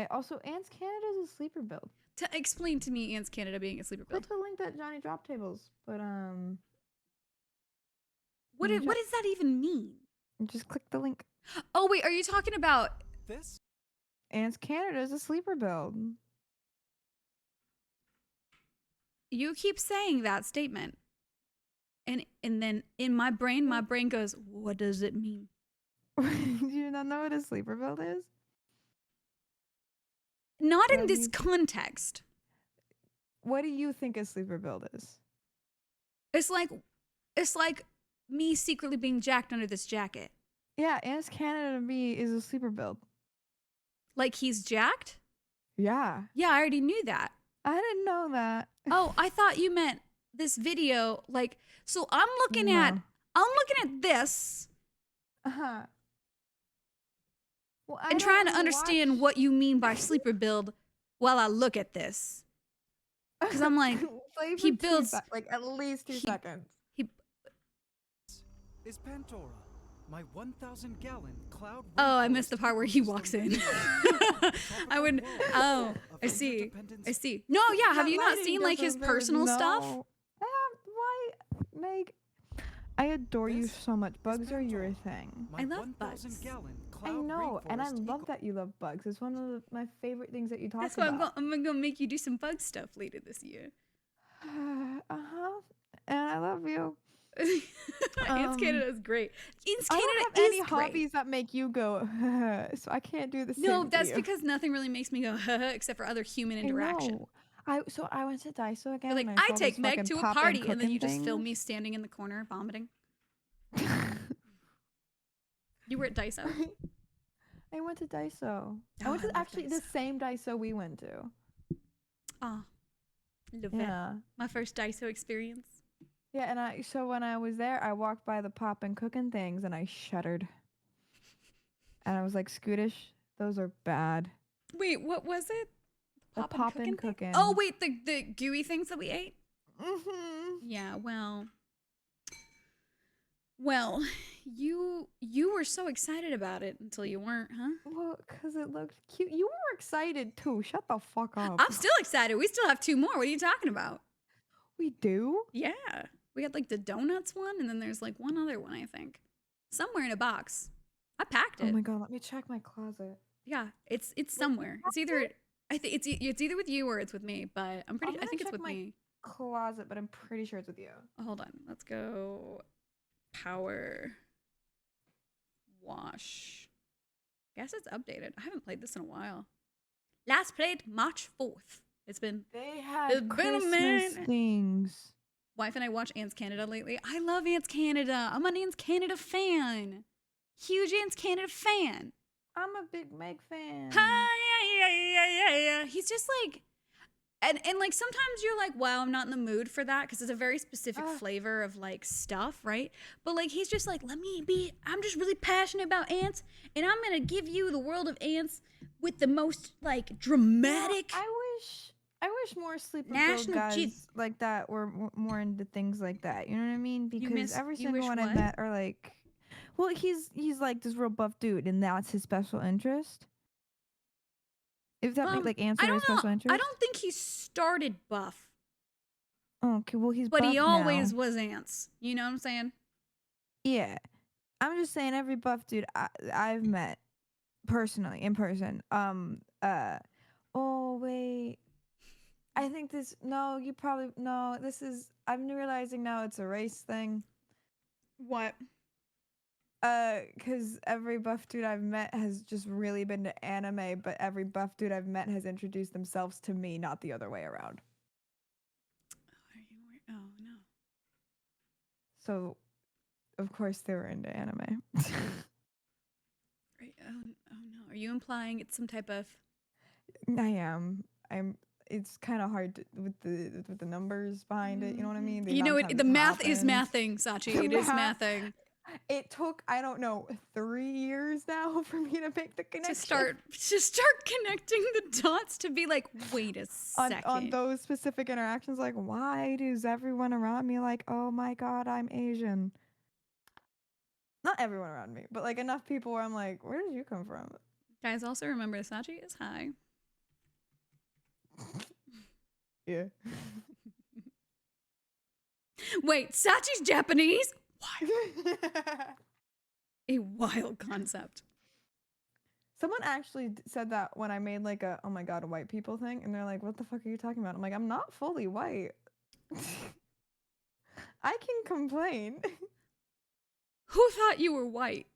Okay, also, Ants Canada is a sleeper build. Explain to me Ants Canada being a sleeper build. Click the link that Johnny dropped tables, but What does that even mean? just click the link. Oh wait, are you talking about this? Ants Canada is a sleeper build. You keep saying that statement. And then in my brain goes, what does it mean? Do you not know what a sleeper build is? Not in this context. What do you think a sleeper build is? It's like me secretly being jacked under this jacket. Yeah, Ants Canada to me is a sleeper build. Like he's jacked? Yeah. Yeah, I already knew that. I didn't know that. Oh, I thought you meant this video. Like, so I'm looking at this. Uh-huh. Well, And trying to understand what you mean by sleeper build while I look at this. Because I'm like, he builds like at least 2 seconds. Is Pantora, my 1,000-gallon cloud. Oh, I missed the part where he walks in. I would. Oh, I see. No, yeah. Have you not seen like his personal stuff? Why, Meg? I adore you so much. Bugs are your thing. I love bugs. I know, and I love that you love bugs. It's one of my favorite things that you talk about. That's why I'm gonna make you do some bug stuff later this year. Uh-huh. And I love you. Ants Canada is great. Ants Canada I don't have any hobbies that make you go, so I can't do the same. No, that's because nothing really makes me go except for other human interaction. So I went to Daiso again. Like I take Meg to a party, and then you just film me standing in the corner vomiting. You were at Daiso. I went to Daiso. I went to actually the same Daiso we went to. Ah, yeah. My first Daiso experience. Yeah, and so when I was there, I walked by the poppin' cooking things and I shuddered. And I was like, Scootish, those are bad. Wait, what was it? The poppin' cooking. Oh wait, the gooey things that we ate? Mm-hmm. Yeah, well, you were so excited about it until you weren't, huh? Well, because it looked cute. You were excited too. Shut the fuck up. I'm still excited. We still have 2 more. What are you talking about? We do? Yeah. We got like the donuts one, and then there's like one other one, I think. Somewhere in a box. I packed it. Oh my god, let me check my closet. Yeah, it's somewhere. It's either it's either with you or it's with me, but I think it's with me. Closet, but I'm pretty sure it's with you. Oh, hold on. Let's go Power Wash. Guess it's updated. I haven't played this in a while. Last played March 4th. It's been Christmas things. Wife and I watch Ants Canada lately. I love Ants Canada. I'm an Ants Canada fan. Huge Ants Canada fan. I'm a big Meg fan. Yeah. He's just like, and like sometimes you're like, wow, I'm not in the mood for that because it's a very specific flavor of like stuff, right? But like he's just like, I'm just really passionate about ants, and I'm gonna give you the world of ants with the most like dramatic. I wish more sleeper build guys like that were more into things like that. You know what I mean? Because every single one I met are like, well, he's like this real buff dude, and that's his special interest. If that makes like ants are his special interest. I don't think he started buff. Oh, okay, well he's. But buff he always now. Was ants. You know what I'm saying? Yeah, I'm just saying every buff dude I've met personally in person. Oh wait. I think this. No, you probably no. This is. I'm realizing now it's a race thing. What? Because every buff dude I've met has just really been to anime, but every buff dude I've met has introduced themselves to me, not the other way around. Oh no. So, of course, they were into anime. Right. Oh no. Are you implying it's some type of? I am. It's kind of hard with the numbers behind it. You know what I mean? The math is mathing, Sachi. It is mathing. It took, I don't know, 3 years now for me to make the connection. To start connecting the dots to be like, wait a second. On those specific interactions, like, why does everyone around me like, oh my god, I'm Asian? Not everyone around me, but like enough people where I'm like, where did you come from? Guys, also remember Sachi is high. Yeah. Wait, Sachi's Japanese? Wild. A wild concept. Someone actually said that when I made like a, oh my god, a white people thing. And they're like, what the fuck are you talking about? I'm like, I'm not fully white. I can complain. Who thought you were white?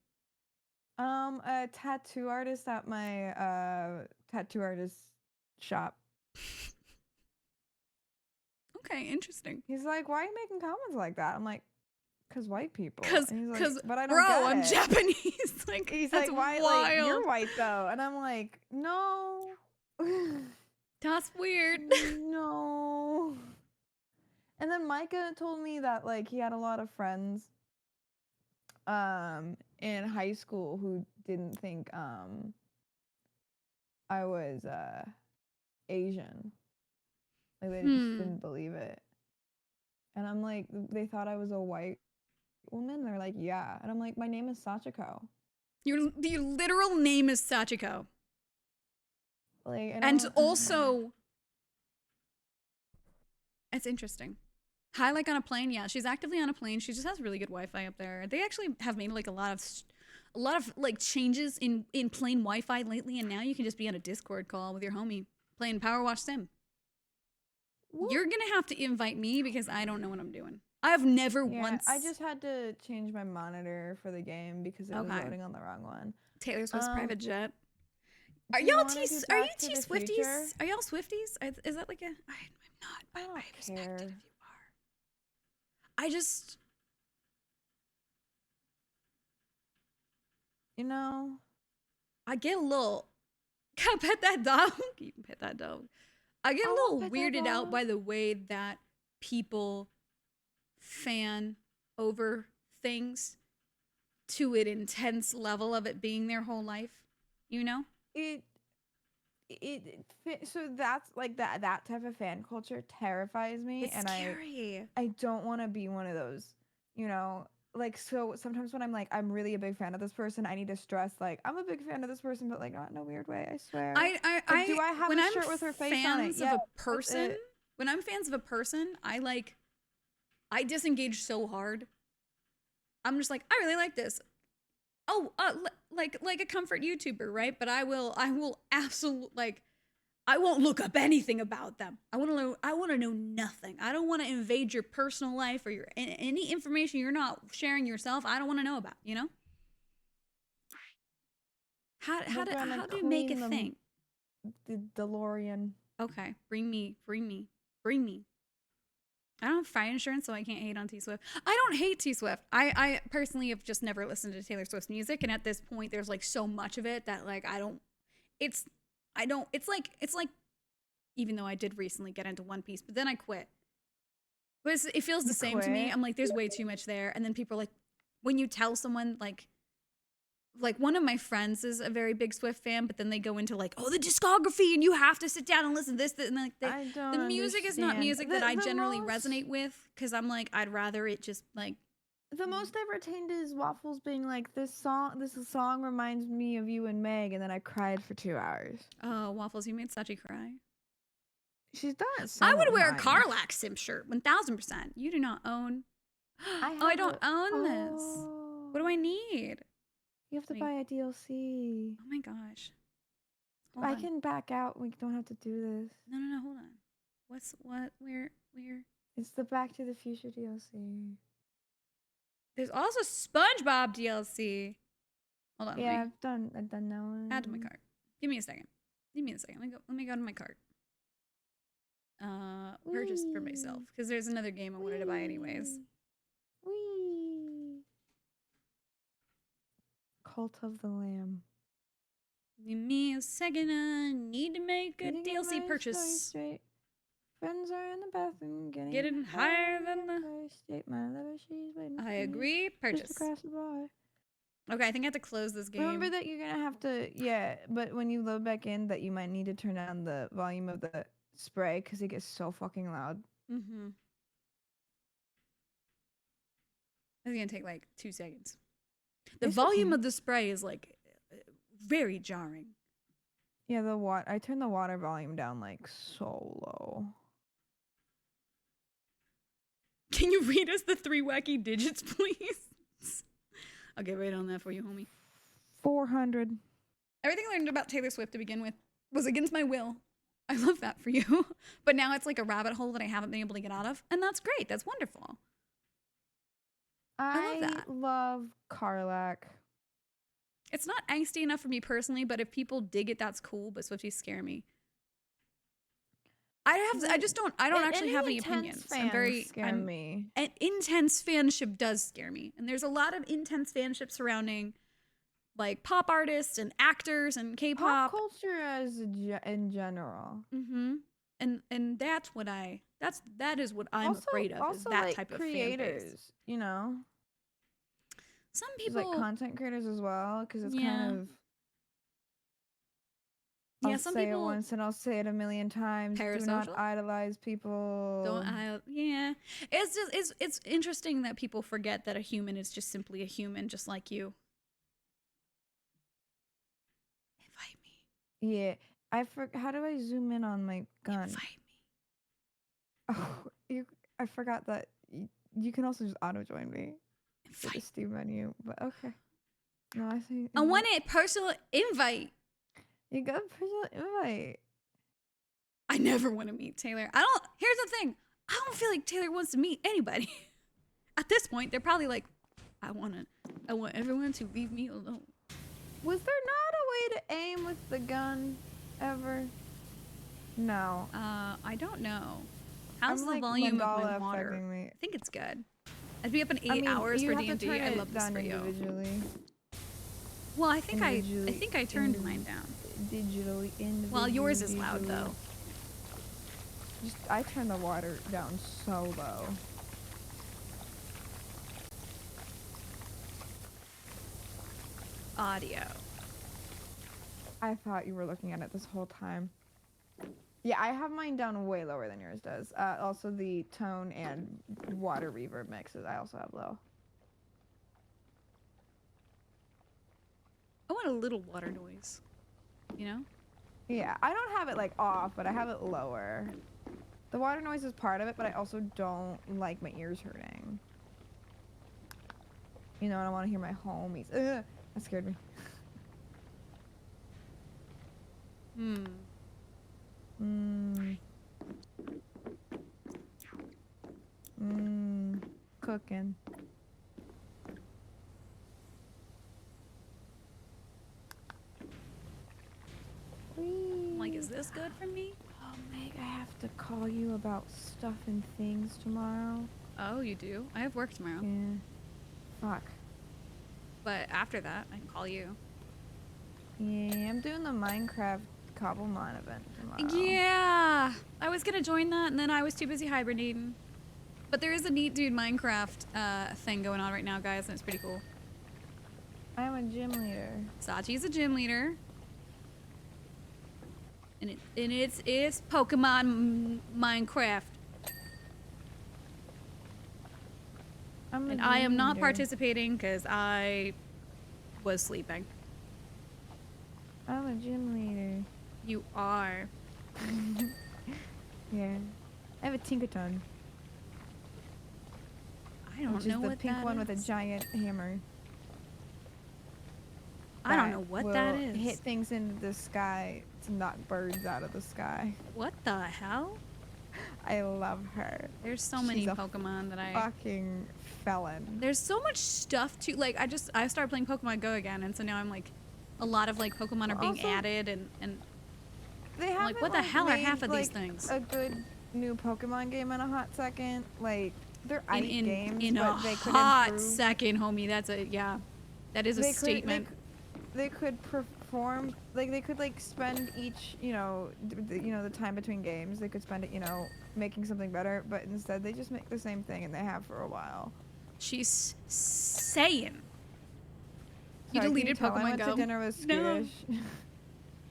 A tattoo artist at my tattoo artist shop. Okay, interesting. He's like, why are you making comments like that? I'm like, cause white people. Cause, like, but I don't bro, get I'm it. Japanese. Like, he's that's like, why? wild. Like, you're white though, and I'm like, no. That's weird. No. And then Micah told me that like he had a lot of friends in high school who didn't think I was Asian. Like they just didn't believe it. And I'm like, they thought I was a white woman. They're like, yeah. And I'm like, my name is Sachiko. Your literal name is Sachiko. Like, and also, it's interesting. Hi, like on a plane. Yeah, she's actively on a plane. She just has really good Wi-Fi up there. They actually have made like a lot of like changes in plane Wi-Fi lately, and now you can just be on a Discord call with your homie playing PowerWash Sim. What? You're gonna have to invite me because I don't know what I'm doing. I have never once. I just had to change my monitor for the game because it was loading on the wrong one. Taylor Swift's private jet. Are y'all Swifties? Are y'all Swifties? Is that like a? I'm not. But I respect it if you are. I just. You know, I get a little. Can I pet that dog? You can pet that dog. I get a little weirded out by the way that people fan over things to an intense level of it being their whole life, you know? So that's like that type of fan culture terrifies me. It's scary. I don't want to be one of those, you know, like, so sometimes when I'm like, I'm really a big fan of this person, I need to stress like, I'm a big fan of this person, but like not in a weird way, I swear. Do I have a shirt with her face on it? Yeah, when I'm fans of a person, I disengage so hard. I'm just like, I really like this. Oh, like a comfort YouTuber, right? But I will absolutely, like, I won't look up anything about them. I want to know nothing. I don't want to invade your personal life or any information you're not sharing yourself. I don't want to know about, you know? How do you make a thing? The DeLorean. Okay, bring me. I don't have fire insurance, so I can't hate on T Swift. I don't hate T Swift. I personally have just never listened to Taylor Swift's music, and at this point, there's like so much of it that like it's like, even though I did recently get into One Piece, but then I quit. But it feels the same to me. I'm like, there's way too much there, and then people are like, when you tell someone like one of my friends is a very big Swift fan, but then they go into like, oh, the discography, and you have to sit down and listen to this, and like the music is not music that I generally resonate with, because I'm like, I'd rather it just like. The most I've retained is Waffles being like, this song reminds me of you and Meg, and then I cried for 2 hours. Oh, Waffles, you made Sachi cry. She's done it. I would wear a Carlax Sim shirt, 1000%. You do not own. I don't own this. What do I need? You have to buy a DLC. Oh my gosh. I can back out. We don't have to do this. No, hold on. Where? It's the Back to the Future DLC. There's also SpongeBob DLC. Hold on. Yeah, I've done that one. Add to my cart. Give me a second. Let me go to my cart. Purchase for myself, because there's another game I wanted to buy anyways. Cult of the Lamb. Give me a second. I need to make a DLC purchase. Friends are in the bathroom getting higher than the state. My lover, she's waiting. I agree. Purchase. Just across the bar. Okay, I think I have to close this game. Remember that you're gonna have to, but when you load back in, that you might need to turn down the volume of the spray because it gets so fucking loud. Mm-hmm. It's gonna take like 2 seconds. The volume of the spray is like very jarring. Yeah, I turned the water volume down like so low. Can you read us the 3 wacky digits, please? I'll get right on that for you, homie. 400. Everything I learned about Taylor Swift to begin with was against my will. I love that for you. But now it's like a rabbit hole that I haven't been able to get out of. And that's great. That's wonderful. I love that. I love Carlac. It's not angsty enough for me personally, but if people dig it, that's cool. But Swifties scare me. I don't actually have any opinions. I'm very scare me. And intense fanship does scare me. And there's a lot of intense fanship surrounding like pop artists and actors and K-pop. Pop culture as in general. Mm-hmm. And that is what I'm afraid of. Is that like type of creators, fan base. You know. Some people like content creators as well, because it's kind of. I'll some say people, it once and I'll say it a million times. Parasocial? Do not idolize people. Yeah. It's interesting that people forget that a human is just simply a human, just like you. Invite me. Yeah, how do I zoom in on my gun? Invite me. Oh, I forgot that you can also just auto join me. Invite. The Steam menu, but okay. No, I see. I want a personal invite. You got a personal invite. I never want to meet Taylor. Here's the thing. I don't feel like Taylor wants to meet anybody. At this point, they're probably like, I want everyone to leave me alone. Was there not a way to aim with the gun ever? No. I don't know. How's the volume of my water? I think it's good. I'd be up in 8 hours for D&D. I love this for you. Individually. Well, I think I turned mine down. Individually. Well, yours is loud though. I turned the water down so low. Audio. I thought you were looking at it this whole time. Yeah, I have mine down way lower than yours does. Also, the tone and water reverb mixes I also have low. I want a little water noise. You know? Yeah, I don't have it like off, but I have it lower. The water noise is part of it, but I also don't like my ears hurting. You know, I don't want to hear my homies. Ugh, that scared me. Cooking. Like, is this good for me? Oh, Meg, I have to call you about stuff and things tomorrow. Oh, you do? I have work tomorrow. Yeah. Fuck. But after that, I can call you. Yeah, I'm doing the Minecraft Cobblemon event tomorrow. Yeah! I was gonna join that, and then I was too busy hibernating. But there is a neat dude Minecraft thing going on right now, guys, and it's pretty cool. I'm a gym leader. Sachi's a gym leader. And it's Pokemon Minecraft. And I am not participating because I was sleeping. I'm a gym leader. You are. Yeah. I have a Tinkaton. I don't know what that is. The pink one with a giant hammer. I don't know what that is. Hit things into the sky to knock birds out of the sky. What the hell? I love her. There's so many Pokemon that I fucking felon. There's so much stuff to like. I started playing Pokemon Go again, and so now I'm like, a lot of like Pokemon are being added, and they I'm like, what the hell are half of these things? A good new Pokemon game in a hot second. Like they're games, in but a they could hot improve. Second, homie. That is a statement. They could perform like they could like spend each the time between games. They could spend it making something better, but instead they just make the same thing and they have for a while. She's saying. You Sorry, deleted Pokemon Go. I went to dinner with Scootish. No.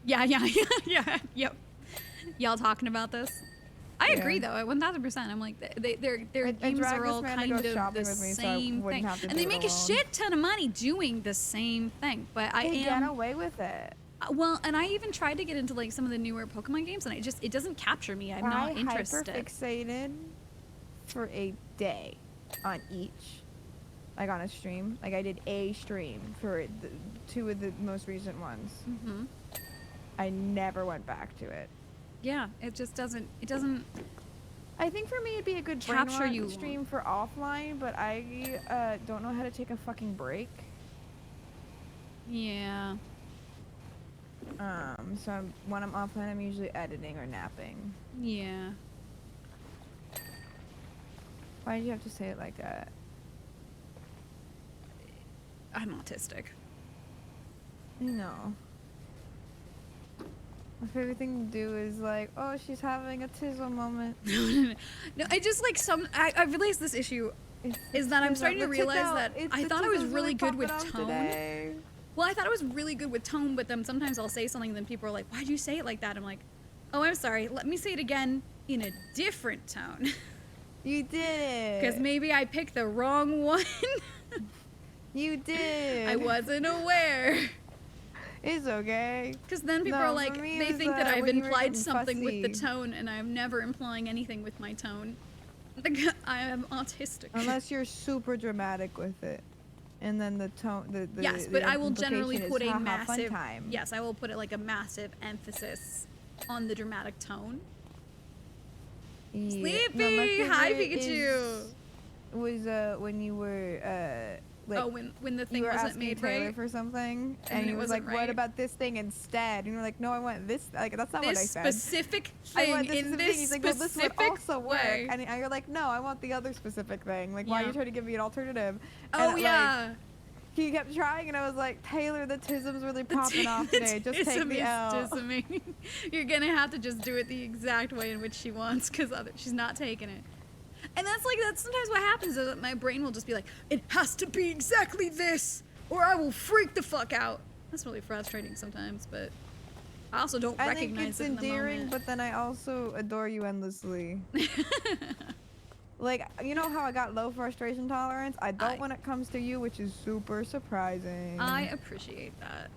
Yeah, yep. Y'all talking about this? I agree though, 1000%. I'm like, their games are all kind of the same thing, and they make a shit ton of money doing the same thing. But they get away with it. Well, and I even tried to get into like some of the newer Pokemon games, and it doesn't capture me. I'm not interested. I hyperfixated for a day on each, like on a stream. Like I did a stream for two of the most recent ones. Mm-hmm. I never went back to it. Yeah, it just doesn't. It doesn't. I think for me it'd be a good capture you stream for offline, but I don't know how to take a fucking break. Yeah. So when I'm offline, I'm usually editing or napping. Yeah. Why did you have to say it like that? I'm autistic. You know. My favorite thing to do is like, oh, she's having a tizzle moment. No, I just like I realized this issue is that I'm starting to realize that I thought I was really good with tone. Today. Well, I thought I was really good with tone, but then sometimes I'll say something and then people are like, why'd you say it like that? I'm like, oh, I'm sorry. Let me say it again in a different tone. You did. Because maybe I picked the wrong one. You did. I wasn't aware. It's okay. Because then people are like, they think that I've implied something with the tone, and I'm never implying anything with my tone. I am autistic. Unless you're super dramatic with it. And then the tone, yes, but I will generally put a massive, yes, I will put it like a massive emphasis on the dramatic tone. Yeah. Sleepy! No, hi, Pikachu! Was when you were like, oh, when the thing wasn't made Taylor right for something, and he was like, right. What about this thing instead? And you're like, no, I want this. Like, that's not what I said. This specific thing in this He's like, well, this would also way. work. And you're like, no, I want the other specific thing. Like, why are you trying to give me an alternative? Oh, and, yeah. Like, he kept trying, and I was like, Taylor, the tism's really popping off today. Just take the L. You're gonna have to just do it the exact way in which she wants, because she's not taking it. And that's sometimes what happens is that my brain will just be like, it has to be exactly this, or I will freak the fuck out. That's really frustrating sometimes, but I also don't recognize it in the moment. I think it's endearing, but then I also adore you endlessly. Like, you know how I got low frustration tolerance? I don't when it comes to you, which is super surprising. I appreciate that.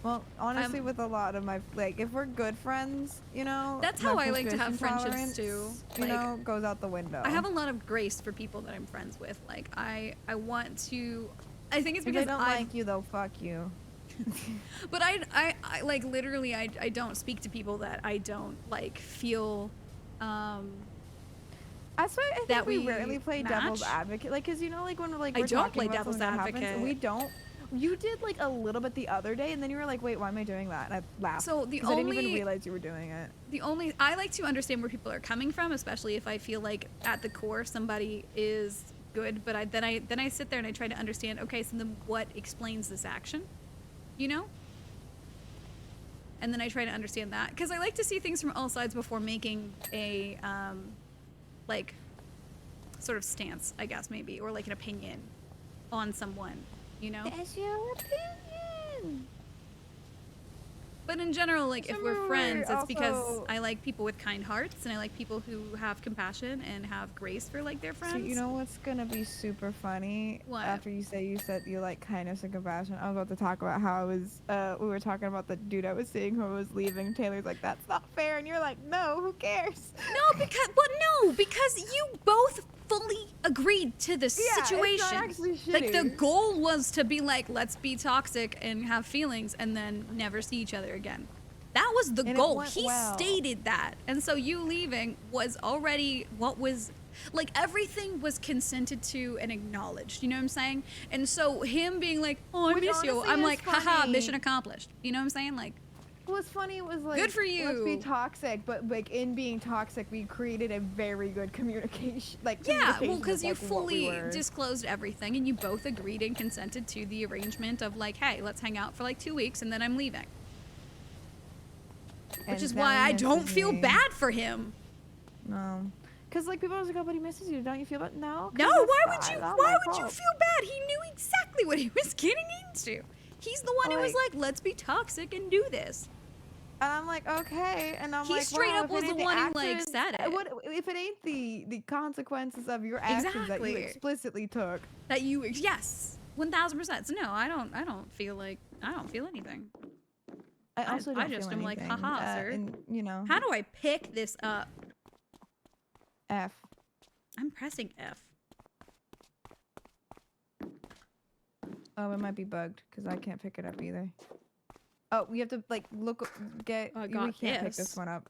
Well, honestly, with a lot of my, like, if we're good friends, you know, that's how I like to have friendships too. You know, goes out the window. I have a lot of grace for people that I'm friends with. Like, I want to. I think it's because if they don't like you, though. Fuck you. But I like literally, I don't speak to people that I don't like feel. That's why I think we rarely play devil's advocate. Like, cause you know, like when we're like, I don't play devil's advocate. We don't. You did like a little bit the other day, and then you were like, "Wait, why am I doing that?" And I laughed. So I didn't even realize you were doing it. I like to understand where people are coming from, especially if I feel like at the core somebody is good. But then I sit there and I try to understand. Okay, so then what explains this action? You know. And then I try to understand that because I like to see things from all sides before making a like sort of stance, I guess maybe, or like an opinion on someone. You know? That's your opinion. But in general, like, if we're friends, it's because I like people with kind hearts, and I like people who have compassion and have grace for, like, their friends. So you know what's gonna be super funny? What? After you said you like kindness and compassion, I was about to talk about how I was, we were talking about the dude I was seeing who was leaving. Taylor's like, that's not fair, and you're like, no, who cares? No, because you both fully agreed to the situation. It's not actually shitty. Like, the goal was to be like, let's be toxic and have feelings and then never see each other again. That was the goal. He stated that. And so you leaving was already what was, like, everything was consented to and acknowledged. You know what I'm saying? And so him being like, oh, I miss you. I'm like, haha, mission accomplished. You know what I'm saying? Like, what's funny was like, good for you. Let's be toxic, but like in being toxic, we created a very good communication. Like, yeah, well, because you fully disclosed everything, and you both agreed and consented to the arrangement of like, hey, let's hang out for like 2 weeks, and then I'm leaving. Which is why I don't feel bad for him. No, because like people are like, oh, but he misses you. Don't you feel bad? No. No. Why would you feel bad? He knew exactly what he was getting into. He's the one who was like, let's be toxic and do this. And I'm like, okay. And I'm like, he straight up was the one who like said it. What if it ain't the consequences of your actions that you explicitly took? That you, yes, 1000%. So no, I don't feel anything. I also don't just feel am anything. like, haha, sir. And, you know. How do I pick this up? F. I'm pressing F. Oh, it might be bugged because I can't pick it up either. Oh, we have to like look. Get. I We got can't pick this. this one up.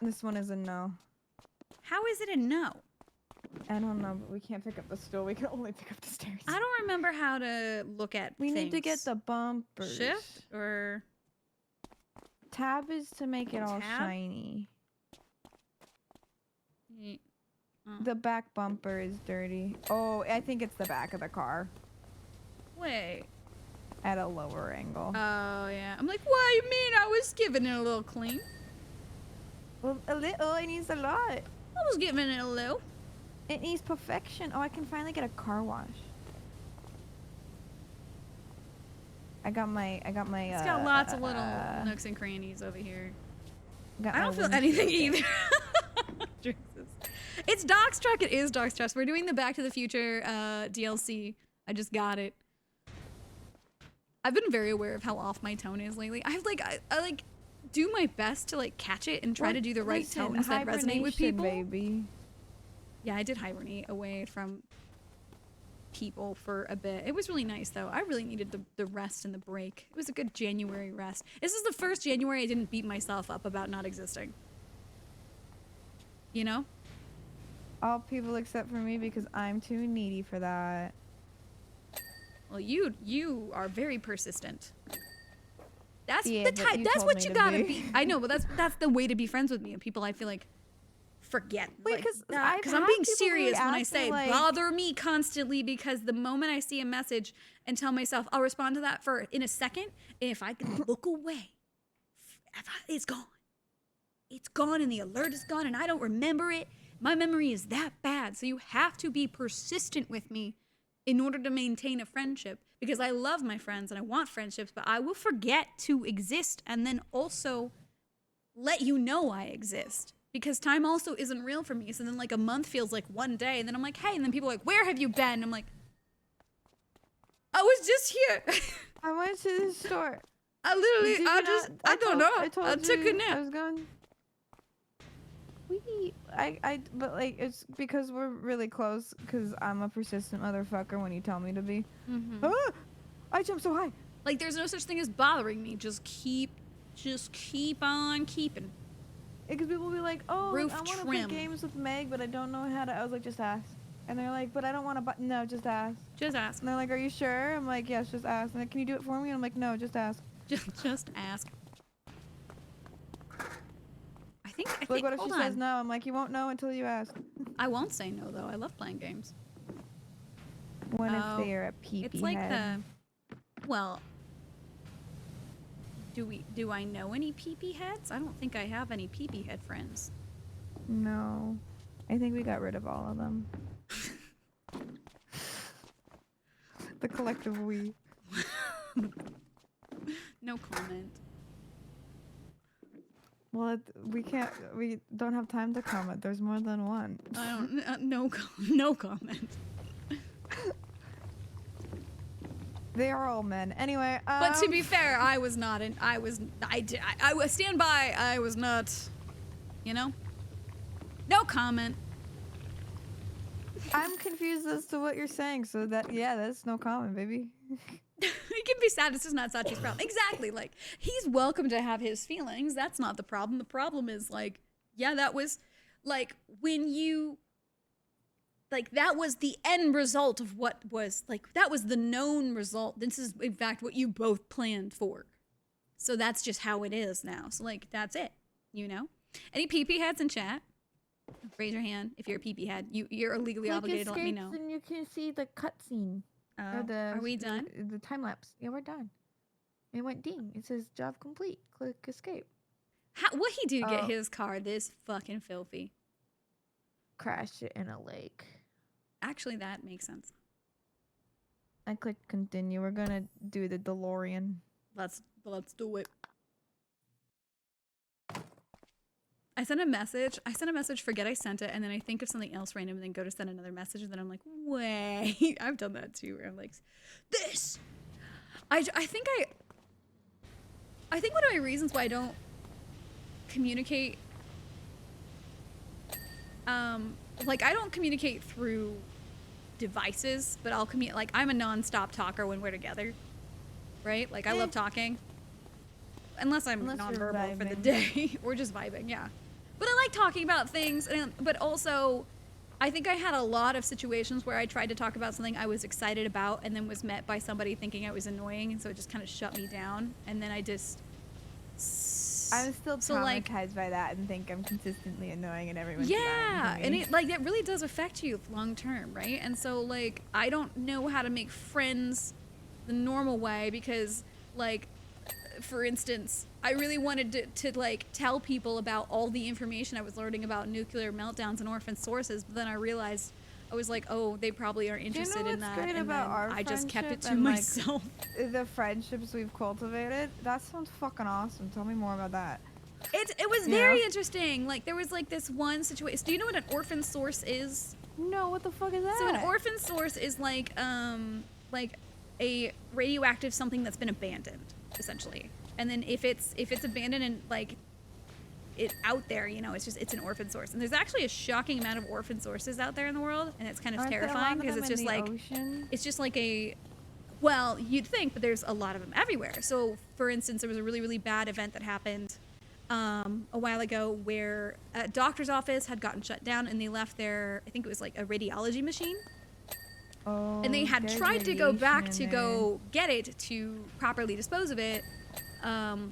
This one is a no. How is it a no? I don't know, but we can't pick up the stool. We can only pick up the stairs. I don't remember how to look at We things. need to get the bumpers. Shift or tab is to make it all tab? shiny. Yeah. Oh. The back bumper is dirty. Oh, I think it's the back of the car. Wait. At a lower angle. Oh yeah. I'm like, what do you mean? I was giving it a little clean. Well, a little. It needs a lot. I was giving it a little. It needs perfection. Oh, I can finally get a car wash. I got my. It's got lots of little nooks and crannies over here. Got I don't feel anything either. Jesus. It's Doc's truck. It is Doc's truck. We're doing the Back to the Future DLC. I just got it. I've been very aware of how off my tone is lately. I like do my best to like catch it and try to do the right tones that resonate with people. Baby. Yeah, I did hibernate away from people for a bit. It was really nice though. I really needed the rest and the break. It was a good January rest. This is the first January I didn't beat myself up about not existing. You know? All people except for me because I'm too needy for that. Well, you are very persistent. That's yeah, the type. That's what you gotta be. I know, but that's the way to be friends with me. And people, I feel like, forget. Wait, because like, I'm being serious when I me, say like, bother me constantly. Because the moment I see a message and tell myself I'll respond to that in a second, if I can look away, it's gone. It's gone, and the alert is gone, and I don't remember it. My memory is that bad. So you have to be persistent with me in order to maintain a friendship, because I love my friends and I want friendships, but I will forget to exist and then also let you know I exist, because time also isn't real for me. So then like a month feels like one day, and then I'm like, hey, and then people are like, where have you been? I'm like, I was just here. I went to the store. I literally, I don't know. I took a nap. I was gone. But like, it's because we're really close, because I'm a persistent motherfucker when you tell me to be. Mm-hmm. Ah! I jumped so high. Like, there's no such thing as bothering me. Just keep on keeping. Because people will be like, oh, Roof I want to trim. play games with Meg, but I don't know how to. I was like, just ask. And they're like, but I don't want to. No, just ask. Just ask. And they're like, are you sure? I'm like, yes, just ask. And like, can you do it for me? And I'm like, no, just ask. Just ask. I think. Like, what if she says no? I'm like, you won't know until you ask. I won't say no though. I love playing games. What if they are a pee-pee It's like head? well, do I know any pee-pee heads? I don't think I have any pee-pee head friends. No. I think we got rid of all of them. The collective we. No comment. Well, we don't have time to comment. There's more than one. I don't, no comment. They are all men. Anyway, But to be fair, I was not I was stand by, I was not, you know? No comment. I'm confused as to what you're saying, so that's no comment, baby. He can be sad, it's just not Sachi's problem. Exactly, like, he's welcome to have his feelings. That's not the problem. The problem is, like, yeah, that was, like, when you, like, that was the end result of what was, like, that was the known result. This is, in fact, what you both planned for. So that's just how it is now. So, like, that's it, you know? Any pee-pee heads in chat? Raise your hand if you're a pee-pee head. You're legally obligated to let me know. And you can see the cutscene. Are we done? The time lapse. Yeah, we're done. It went ding. It says job complete. Click escape. What he do to get his car this fucking filthy? Crash it in a lake. Actually, that makes sense. I clicked continue. We're gonna do the DeLorean. Let's do it. I sent a message, forget I sent it, and then I think of something else random and then go to send another message, and then I'm like, wait, I've done that too, where I'm like, this! I think I think one of my reasons why I don't communicate, like I don't communicate through devices, but I'll communicate, like I'm a non-stop talker when we're together, right? Like I love talking. Unless I'm nonverbal for the day. Or just vibing, yeah. But I like talking about things, but also I think I had a lot of situations where I tried to talk about something I was excited about and then was met by somebody thinking I was annoying, and so it just kind of shut me down. And then I just... I'm still traumatized by that and think I'm consistently annoying and everyone's yeah, and it like that really does affect you long term, right? And so like I don't know how to make friends the normal way because like for instance, I really wanted to like tell people about all the information I was learning about nuclear meltdowns and orphan sources, but then I realized I was like, oh, they probably aren't interested in that, and then I just kept it to myself. The friendships we've cultivated, that sounds fucking awesome. Tell me more about that. It was very interesting. Like there was like this one situation. Do you know what an orphan source is? No, what the fuck is that? So an orphan source is like a radioactive something that's been abandoned, essentially. And then if it's abandoned and like it out there, you know, it's an orphan source. And there's actually a shocking amount of orphan sources out there in the world, and it's kind of terrifying because it's just like it's just like a, well, you'd think, but there's a lot of them everywhere. So for instance, there was a really, really bad event that happened a while ago where a doctor's office had gotten shut down and they left their, I think it was like a radiology machine. Oh, and they had tried to go back to go get it to properly dispose of it,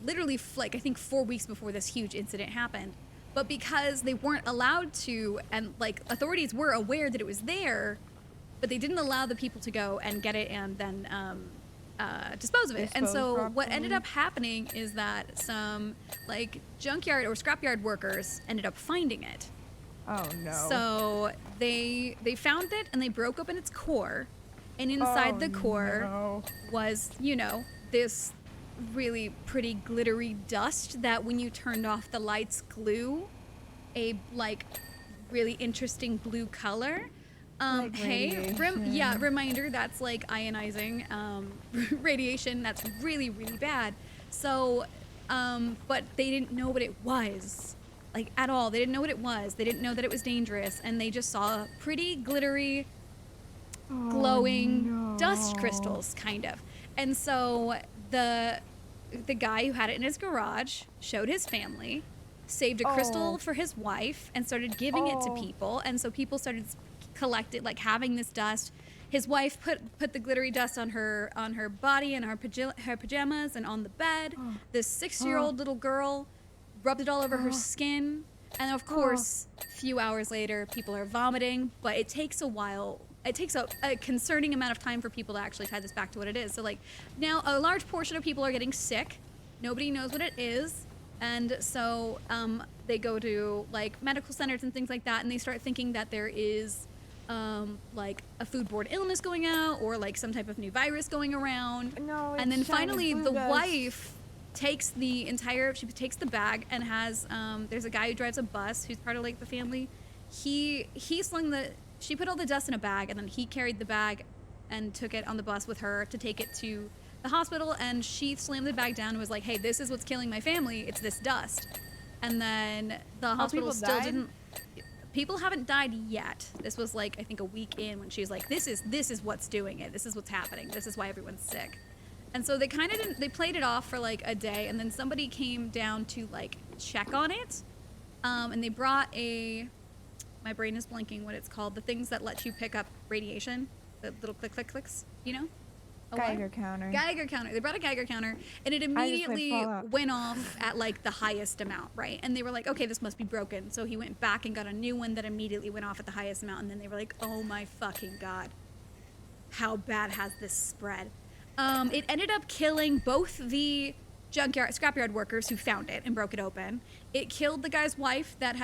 literally like I think 4 weeks before this huge incident happened. But because they weren't allowed to, and like authorities were aware that it was there, but they didn't allow the people to go and get it and then dispose of it. And so what ended up happening is that some like junkyard or scrapyard workers ended up finding it. Oh no. So they found it and they broke open its core, and inside the core was, you know, this really pretty glittery dust that when you turned off the lights glue a like really interesting blue color. Like hey, reminder, that's like ionizing radiation. That's really, really bad. So, but they didn't know what it was, like at all. They didn't know what it was. They didn't know that it was dangerous, and they just saw pretty glittery, glowing dust crystals, kind of. And so the guy who had it in his garage showed his family, saved a crystal for his wife, and started giving it to people. And so people started collected, like having this dust. His wife put the glittery dust on her body and her pajamas and on the bed. This 6-year-old little girl rubbed it all over her skin, and of course a few hours later people are vomiting. But it takes a while. It takes a concerning amount of time for people to actually tie this back to what it is. So like now a large portion of people are getting sick. Nobody knows what it is. And so they go to like medical centers and things like that, and they start thinking that there is like a foodborne illness going out, or like some type of new virus going around. No, and then finally the wife takes the bag and has there's a guy who drives a bus who's part of like the family. She put all the dust in a bag, and then he carried the bag and took it on the bus with her to take it to the hospital, and she slammed the bag down and was like, hey, this is what's killing my family, it's this dust. And then the hospital still didn't. People haven't died yet. This was like I think a week in when she was like, this is what's doing it, this is what's happening, this is why everyone's sick. And so they kind of didn't, they played it off for like a day, and then somebody came down to like check on it, and they brought my brain is blanking what it's called, the things that let you pick up radiation, the little clicks, you know? Geiger counter. They brought a Geiger counter, and it immediately went off at like the highest amount, right? And they were like, okay, this must be broken. So he went back and got a new one that immediately went off at the highest amount, and then they were like, oh my fucking God, how bad has this spread? It ended up killing both the scrapyard workers who found it and broke it open. It killed the guy's wife that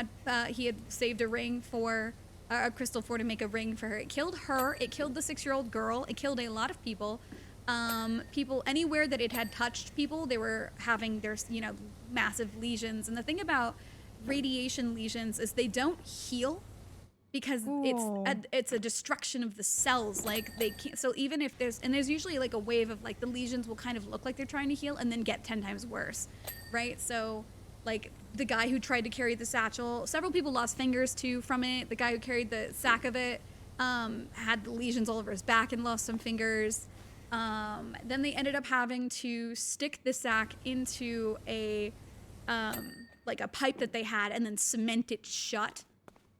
he had saved a ring for, a crystal for, to make a ring for her. It killed her. It killed the 6-year-old girl. It killed a lot of people. People anywhere that it had touched people, they were having their, you know, massive lesions. And the thing about radiation lesions is they don't heal because it's a destruction of the cells. Like they can't. So even if there's usually like a wave of like the lesions will kind of look like they're trying to heal and then get 10 times worse, right? So like the guy who tried to carry the satchel, several people lost fingers too from it. The guy who carried the sack of it had the lesions all over his back and lost some fingers. Then they ended up having to stick the sack into a like a pipe that they had and then cement it shut,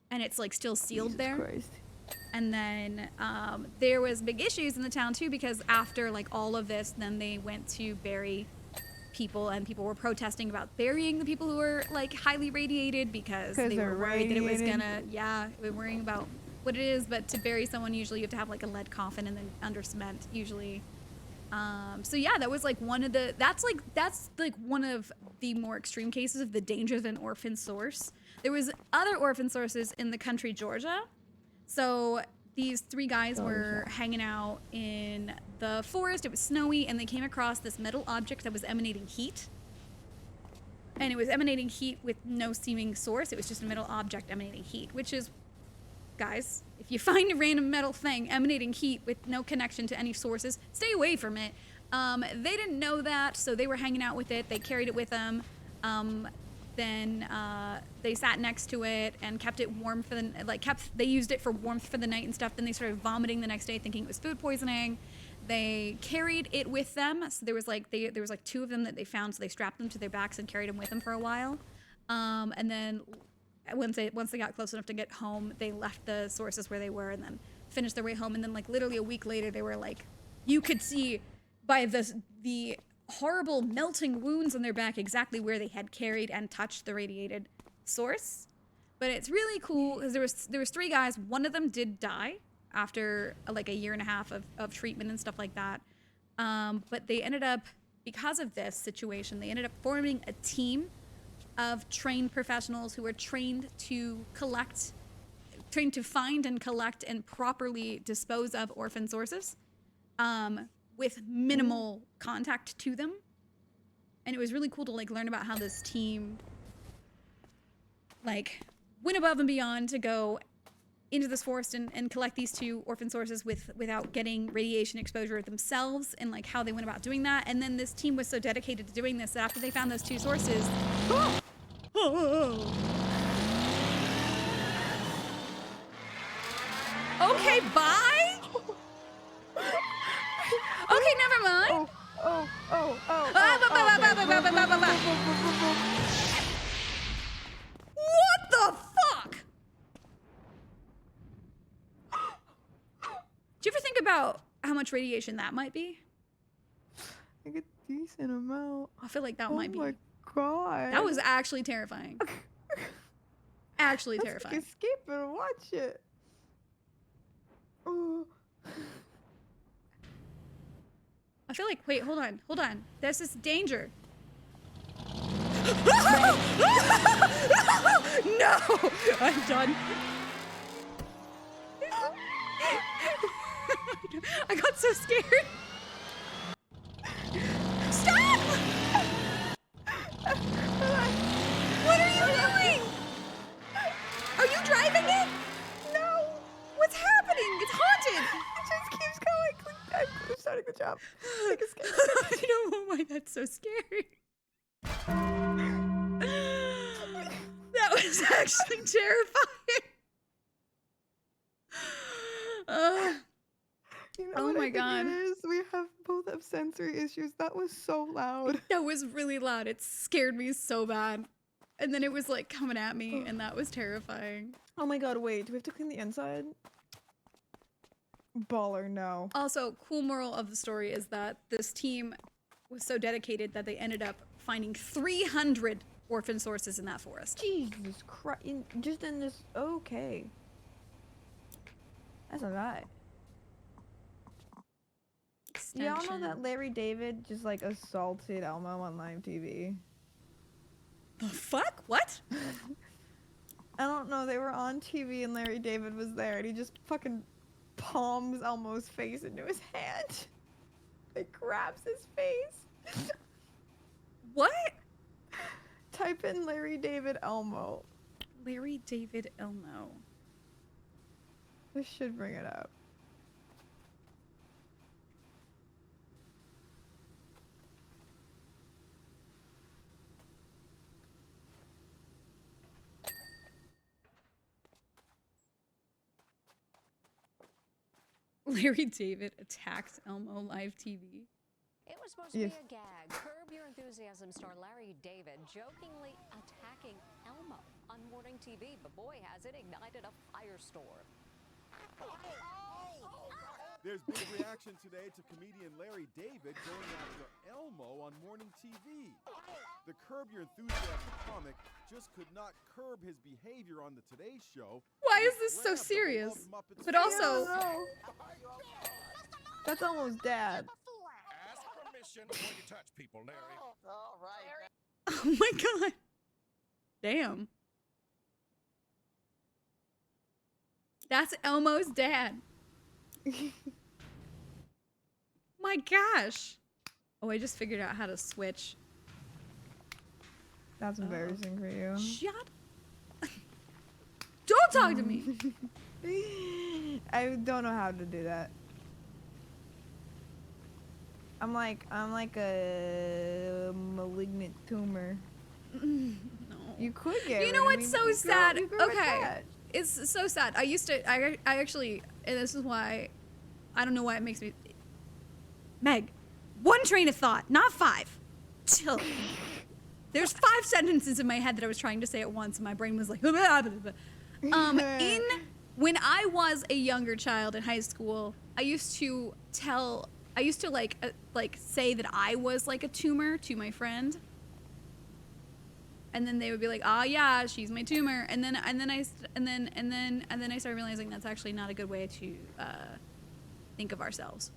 and it's like still sealed Jesus there. Christ. And then there was big issues in the town too, because after like all of this, then they went to bury people, and people were protesting about burying the people who were like highly radiated because they were worried that it was gonna, they were worrying about what it is. But to bury someone, usually you have to have like a lead coffin and then under cement usually. So yeah, that was like that's like one of the more extreme cases of the dangers of an orphan source. There was other orphan sources in the country Georgia. So these 3 guys were hanging out in the forest. It was snowy, and they came across this metal object that was emanating heat. And it was emanating heat with no seeming source. It was just a metal object emanating heat, which is, guys, if you find a random metal thing emanating heat with no connection to any sources, stay away from it. They didn't know that, so they were hanging out with it. They carried it with them. Then they sat next to it and kept it warm for they used it for warmth for the night and stuff. Then they started vomiting the next day, thinking it was food poisoning. They carried it with them. So there was like 2 of them that they found, so they strapped them to their backs and carried them with them for a while. And then once they got close enough to get home, they left the sources where they were and then finished their way home. And then like literally a week later, they were like, you could see by the horrible melting wounds on their back exactly where they had carried and touched the radiated source. But it's really cool because there was 3 guys. One of them did die after like a year and a half of treatment and stuff like that. But they ended up, because of this situation, they ended up forming a team of trained professionals who are trained to find and collect and properly dispose of orphan sources with minimal contact to them. And it was really cool to like learn about how this team like went above and beyond to go into this forest and collect these 2 orphan sources without getting radiation exposure themselves, and like how they went about doing that. And then this team was so dedicated to doing this that after they found those 2 sources, okay, bye. Okay, never mind. What the fuck? Do you ever think about how much radiation that might be? Like a decent amount. I feel like that might be. Oh my god. That was actually terrifying. Actually terrifying. Like escape and watch it. Oh. I feel like, wait, hold on. There's this danger. No! I'm done. I got so scared. Stop! What are you doing? Are you driving it? No! What's happening? It's haunted! It just keeps going. I'm starting the job. Like escape. I don't know why that's so scary. That was actually terrifying. You know oh my god. We both have sensory issues. That was so loud. That was really loud. It scared me so bad. And then it was like coming at me, and that was terrifying. Oh my god, wait. Do we have to clean the inside? Baller, no. Also, cool moral of the story is that this team was so dedicated that they ended up finding 300 orphan sources in that forest. Jesus Christ. Just in this. Okay. That's a lot. Y'all know that Larry David just like assaulted Elmo on live TV? The fuck? What? I don't know. They were on TV and Larry David was there and he just fucking palms Elmo's face into his hand. Like grabs his face. What? Type in Larry David Elmo. Larry David Elmo. I should bring it up. Larry David attacks Elmo live TV. It was supposed to be a gag. Curb Your Enthusiasm star Larry David jokingly attacking Elmo on morning TV, but boy, has it ignited a firestorm. There's big reaction today to comedian Larry David going after Elmo on morning TV. The Curb Your Enthusiasm comic just could not curb his behavior on the Today Show. Why is this so serious? But also, that's almost dad. Ask permission before you touch people, Larry. All right. oh my god. Damn. That's Elmo's dad. My gosh. Oh, I just figured out how to switch. That's embarrassing for you. Shut. Don't talk to me. I don't know how to do that. I'm like a malignant tumor. No. You could get. You know what's so sad? Okay. It. It's so sad. I actually, and this is why, I don't know why it makes me. Meg, one train of thought, not 5. Chill. There's 5 sentences in my head that I was trying to say at once, and my brain was like, when I was a younger child in high school, I used to say that I was like a tumor to my friend. And then they would be like, "Ah, yeah, she's my tumor." And then I started realizing that's actually not a good way to think of ourselves.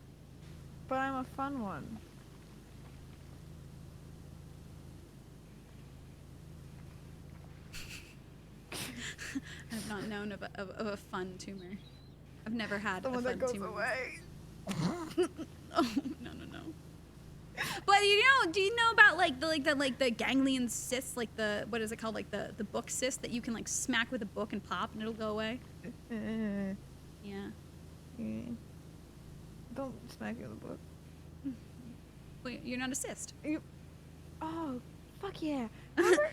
But I'm a fun one. I've not known of a fun tumor. I've never had the a one fun that goes tumor. away. Oh no. But do you know about the ganglion cysts, like the, what is it called, like the book cyst that you can like smack with a book and pop and it'll go away? Yeah. Don't smack it with a book. Wait, you're not a cyst. Oh, fuck yeah! Remember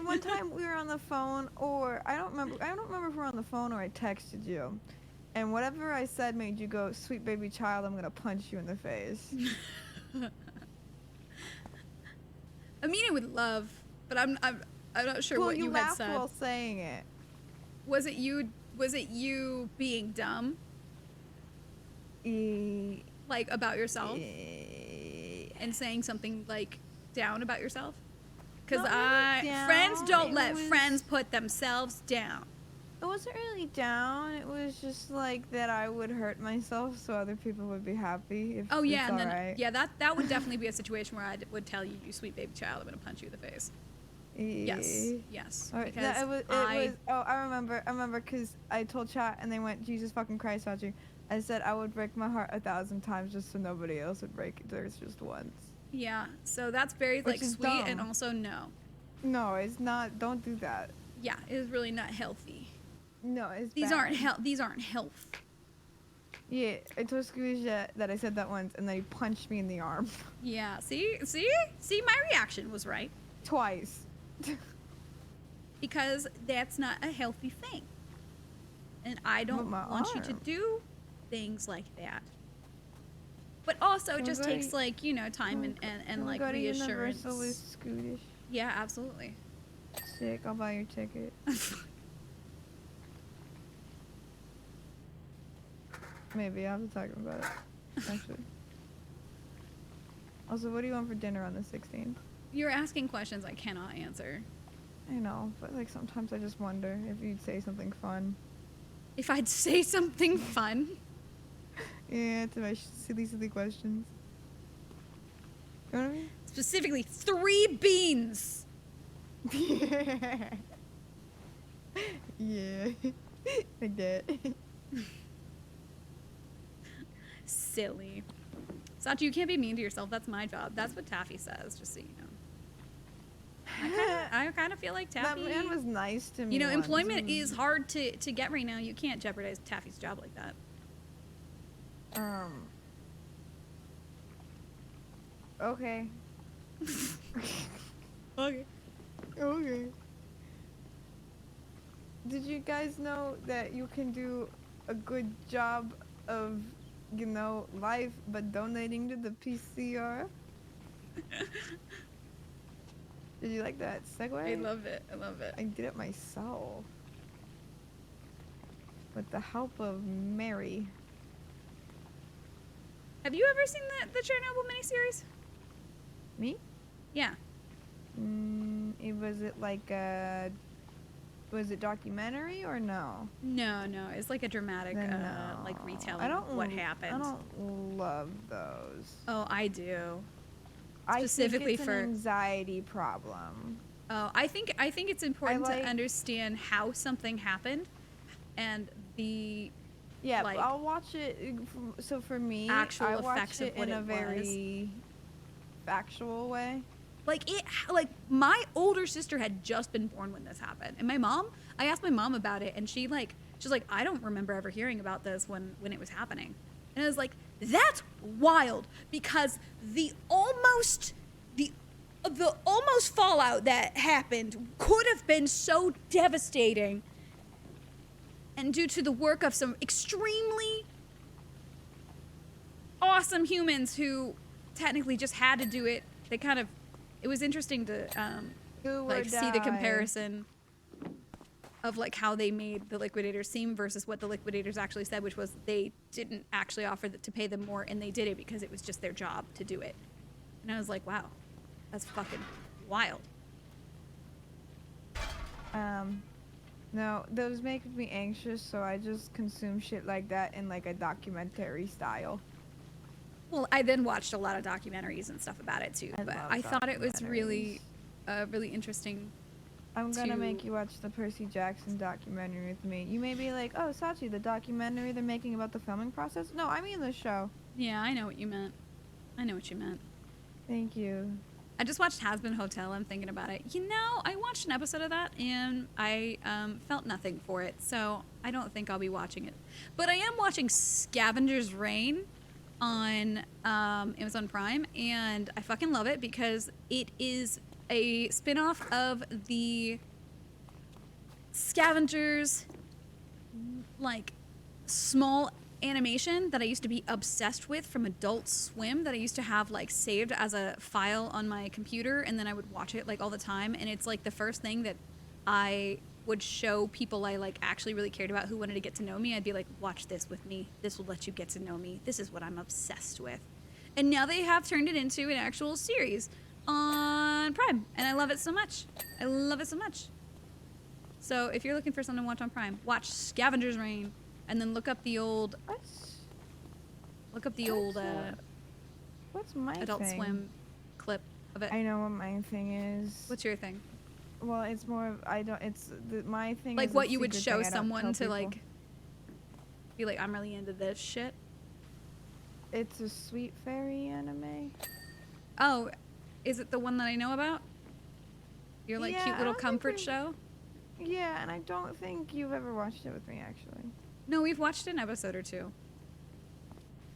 one time we were on the phone, or I don't remember if we were on the phone or I texted you, and whatever I said made you go, "Sweet baby child, I'm gonna punch you in the face." I mean it with love, but I'm not sure what you had said. Well, you laughed while saying it. Was it you being dumb? Like about yourself? And saying something like down about yourself? Because friends don't let friends put themselves down. It wasn't really down. It was just like that I would hurt myself so other people would be happy. If oh yeah, it's and then right. yeah, that would definitely be a situation where I would tell you, "You sweet baby child, I'm gonna punch you in the face." Yes. Right, Because I remember because I told chat and they went, "Jesus fucking Christ, Sachi." I said I would break my heart 1,000 times just so nobody else would break it. There's just once. Yeah, so that's very like sweet dumb. and also no. No, it's not. Don't do that. Yeah, it is really not healthy. No, it's These bad. aren't health. Yeah, I told Scooby that I said that once, and then he punched me in the arm. Yeah, see, my reaction was right. Twice. Because that's not a healthy thing. And I don't want you to do things like that. But also it just takes like, time and like reassurance. Universal with Scootish. Yeah, absolutely. Sick, I'll buy your ticket. Maybe I'll be talking about it. Actually. Also, what do you want for dinner on the 16th? You're asking questions I cannot answer. I know, but like sometimes I just wonder if you'd say something fun. If I'd say something fun? Yeah, to my silly questions. You know what I mean? Specifically, 3 beans! Yeah. Yeah. Like that. Silly. Sachi, you can't be mean to yourself. That's my job. That's what Taffy says, just so you know. I kind of feel like Taffy. That man was nice to me. You know, once. employment is hard to get right now. You can't jeopardize Taffy's job like that. Okay. Okay. Okay. Did you guys know that you can do a good job of, you know, life, but donating to the PCR? Did you like that segue? I love it. I love it. I did it myself. With the help of Mary. Have you ever seen the Chernobyl miniseries? Me? Yeah. Was it like a... Was it documentary or no? No, it's like a dramatic, No. like retelling of what happened. I don't love those. Oh, I do. Specifically for an anxiety problem. Oh, I think it's important to understand how something happened, and the like, I'll watch it. So for me, I watch it in a very factual way. Like my older sister had just been born when this happened, and I asked my mom about it, and she's like, I don't remember ever hearing about this when it was happening, and I was like, that's wild, because the almost fallout that happened could have been so devastating, and due to the work of some extremely awesome humans who technically just had to do it, it was interesting to see the comparison of like how they made the liquidators seem versus what the liquidators actually said, which was they didn't actually offer to pay them more, and they did it because it was just their job to do it. And I was like, wow, that's fucking wild. No, those make me anxious, so I just consume shit like that in like a documentary style. Well, I then watched a lot of documentaries and stuff about it too, but I thought it was really interesting. I'm gonna make you watch the Percy Jackson documentary with me. You may be like, oh, Sachi, the documentary they're making about the filming process? No, I mean the show. Yeah, I know what you meant. Thank you. I just watched Has Been Hotel. I'm thinking about it. You know, I watched an episode of that, and I felt nothing for it, so I don't think I'll be watching it. But I am watching Scavenger's Reign on Amazon Prime, and I fucking love it because it is a spin-off of the Scavengers, like, small animation that I used to be obsessed with from Adult Swim, that I used to have like saved as a file on my computer, and then I would watch it like all the time, and it's like the first thing that I would show people I like actually really cared about who wanted to get to know me. I'd be like, watch this with me, this will let you get to know me, this is what I'm obsessed with. And now they have turned it into an actual series on Prime, and I love it so much. So if you're looking for something to watch on Prime, watch Scavenger's Reign, and then look up the old what's my Adult thing? Swim clip of it. I know what my thing is. What's your thing? Well, it's more of, my thing like is what you would show someone to like be like, I'm really into this shit. It's a Sweet Fairy anime. Oh, is it the one that I know about? Your like cute little comfort show? Yeah, and I don't think you've ever watched it with me, actually. No, we've watched an episode or two.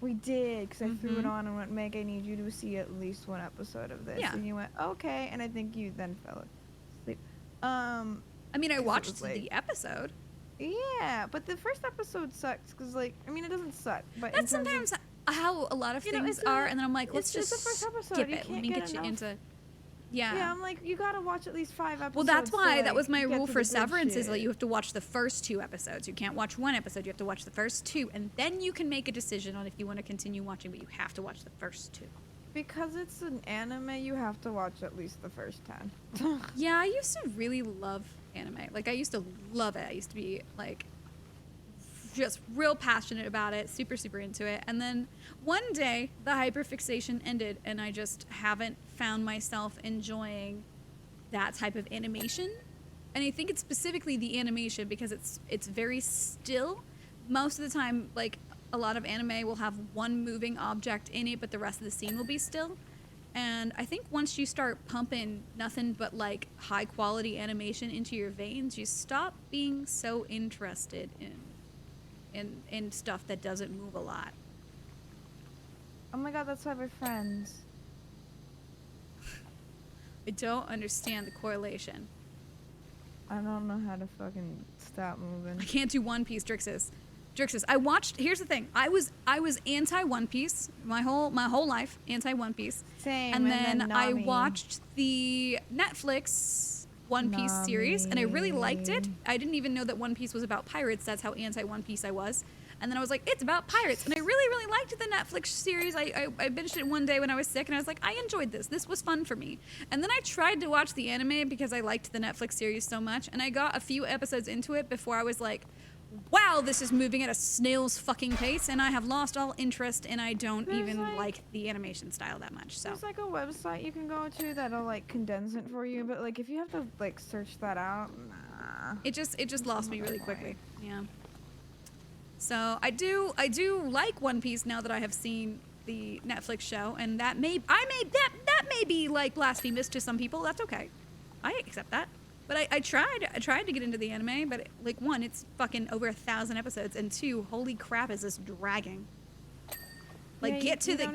We did, because I threw it on and went, Meg, I need you to see at least one episode of this. Yeah. And you went, okay, and I think you then fell asleep. I mean, I watched the episode. Yeah, but the first episode sucks, because, like, I mean, it doesn't suck, but that's sometimes how a lot of things are, and then I'm like, let's just the first episode. skip it. Let me get you into... Yeah, I'm like, you gotta watch at least 5 episodes. Well, that's why like, that was my rule for Severance, is that you have to watch the first 2 episodes. You can't watch 1 episode, you have to watch the first 2, and then you can make a decision on if you want to continue watching, but you have to watch the first 2. Because it's an anime, you have to watch at least the first 10. Yeah, I used to really love anime. Like, I used to love it. I used to be, like, just real passionate about it, super, super into it. And then one day, the hyperfixation ended, and I just haven't found myself enjoying that type of animation. And I think it's specifically the animation because it's very still. Most of the time, like, a lot of anime will have one moving object in it, but the rest of the scene will be still. And I think once you start pumping nothing but like high quality animation into your veins, you stop being so interested in stuff that doesn't move a lot. Oh my god, that's why we're friends. I don't understand the correlation. I don't know how to fucking stop moving. I can't do One Piece, Drixus. I watched. Here's the thing. I was anti One Piece my whole life. Anti One Piece. Same. And then I watched the Netflix One Piece series, and I really liked it. I didn't even know that One Piece was about pirates. That's how anti One Piece I was. And then I was like, it's about pirates. And I really, really liked the Netflix series. I binged it one day when I was sick, and I was like, I enjoyed this. This was fun for me. And then I tried to watch the anime because I liked the Netflix series so much. And I got a few episodes into it before I was like, wow, this is moving at a snail's fucking pace. And I have lost all interest, and I don't even like the animation style that much. So there's like a website you can go to that'll like condense it for you. But like if you have to like search that out, nah. It just lost me really quickly. Yeah. So I do like One Piece now that I have seen the Netflix show, and that may be like blasphemous to some people. That's okay, I accept that. But I tried to get into the anime, but like one, it's fucking over 1,000 episodes, and two, holy crap, is this dragging? Like get to the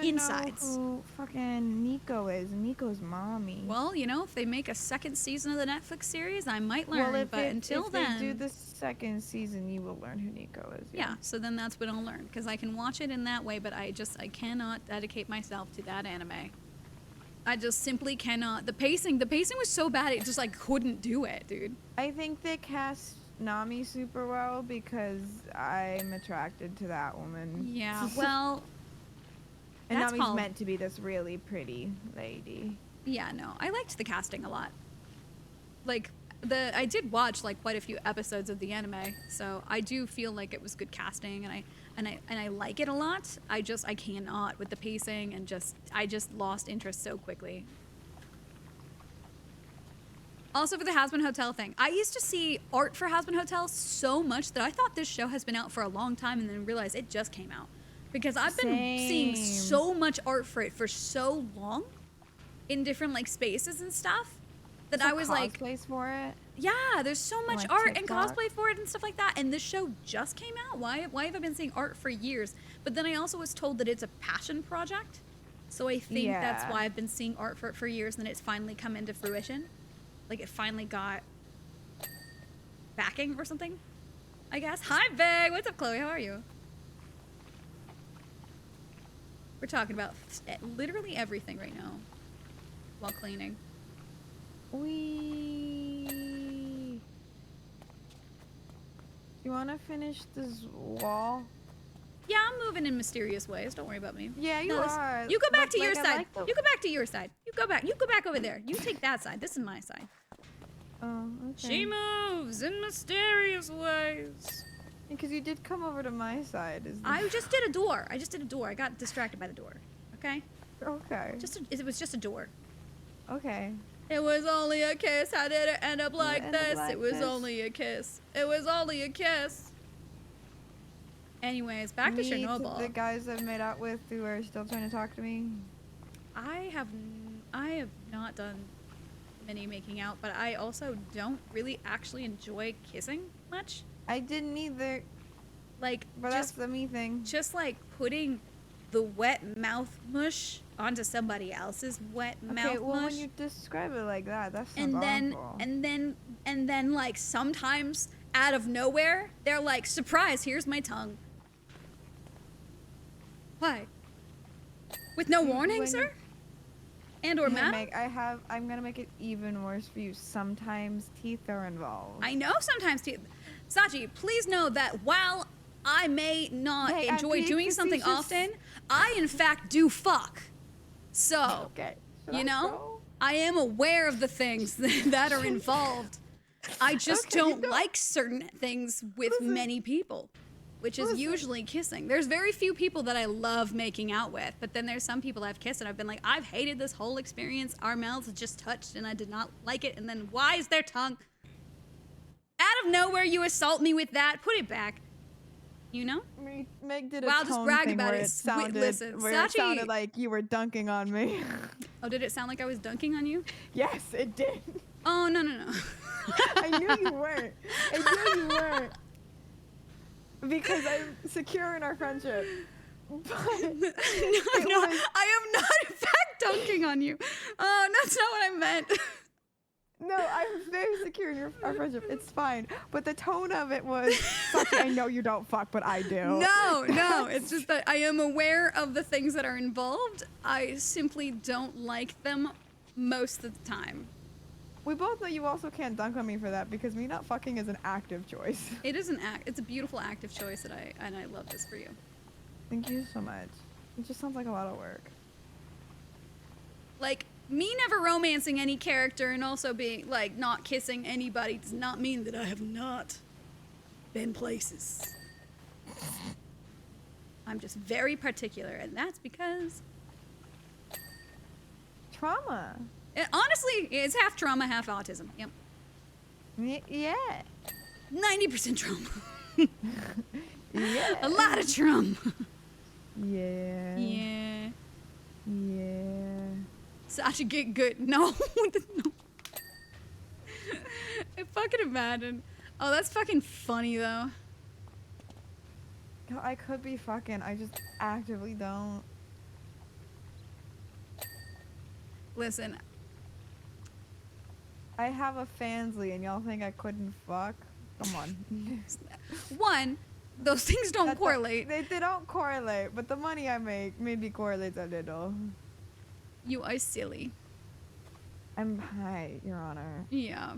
insides. Know who fucking Nico is. Nico's mommy. Well, you know, if they make a second season of the Netflix series, I might learn. Well, until if then, they do the second season, you will learn who Nico is. Yeah. So then that's what I'll learn, because I can watch it in that way, but I cannot dedicate myself to that anime. I just simply cannot. The pacing was so bad, it just like couldn't do it, dude. I think they cast Nami super well because I'm attracted to that woman. Yeah, well, and Nami's meant to be this really pretty lady. Yeah, no, I liked the casting a lot. Like I did watch like quite a few episodes of the anime, so I do feel like it was good casting, and I like it a lot. I cannot with the pacing, and I just lost interest so quickly. Also, for the Hazbin Hotel thing, I used to see art for Hazbin Hotel so much that I thought this show has been out for a long time, and then realized it just came out. Because I've been seeing so much art for it for so long in different like spaces and stuff that I was like, cosplays for it. Yeah, there's so much art and cosplay for it and stuff like that. And this show just came out. Why have I been seeing art for years? But then I also was told that it's a passion project. So I think that's why I've been seeing art for it for years, and then it's finally come into fruition. Like it finally got backing or something, I guess. Hi, Veg. What's up, Chloe? How are you? We're talking about literally everything right now while cleaning. You want to finish this wall? Yeah, I'm moving in mysterious ways. Don't worry about me. Yeah, you are. You go back to your side. You go back to your side. You go back over there. You take that side. This is my side. Oh, okay. She moves in mysterious ways. Because you did come over to my side. I just did a door. I got distracted by the door. Okay? Okay. It was just a door. Okay. It was only a kiss. How did it end up like this? It was only a kiss. It was only a kiss. Anyways, back to Chernobyl. The guys I've made out with who are still trying to talk to me. I have not done many making out, but I also don't really actually enjoy kissing much. I didn't either. Like, but that's the me thing. Just like putting the wet mouth mush onto somebody else's wet mouth mush. When you describe it like that, that's awful. And then like sometimes out of nowhere, they're like, surprise, here's my tongue. Why? With no warning, sir? And or mouth? I'm gonna make it even worse for you. Sometimes teeth are involved. I know sometimes teeth. Sachi, please know that while I may not enjoy doing something often, I in fact do fuck. So, you know, I am aware of the things that are involved. I just don't like certain things with many people, which is usually kissing. There's very few people that I love making out with, but then there's some people I've kissed and I've been like, I've hated this whole experience. Our mouths just touched and I did not like it. And then why is their tongue? Out of nowhere, you assault me with that. Put it back. You know? Meg did a wow, tone just brag thing about where it. it sounded, Listen, where Sachi, it sounded like you were dunking on me. Oh, did it sound like I was dunking on you? Yes, it did. Oh, no. I knew you weren't. I knew you weren't. Because I'm secure in our friendship. But no, I am not in fact dunking on you. Oh, that's not what I meant. No, I'm very secure in our friendship. It's fine. But the tone of it was, Sachi, I know you don't fuck, but I do. No. It's just that I am aware of the things that are involved. I simply don't like them most of the time. We both know you also can't dunk on me for that because me not fucking is an active choice. It is it's a beautiful active choice and I love this for you. Thank you so much. It just sounds like a lot of work. Like, me never romancing any character and also being, like, not kissing anybody does not mean that I have not been places. I'm just very particular, and that's because... Trauma. Honestly, it's half trauma, half autism. Yep. Yeah. 90% trauma. Yeah. A lot of trauma. Yeah. Yeah. Yeah. Sachi, get good. No. No. I fucking imagine. Oh, that's fucking funny, though. I could be fucking. I just actively don't. Listen. I have a fansly and y'all think I couldn't fuck? Come on. One, those things don't correlate. They don't correlate, but the money I make maybe correlates a little. You are silly. I'm high, Your Honor. Yeah.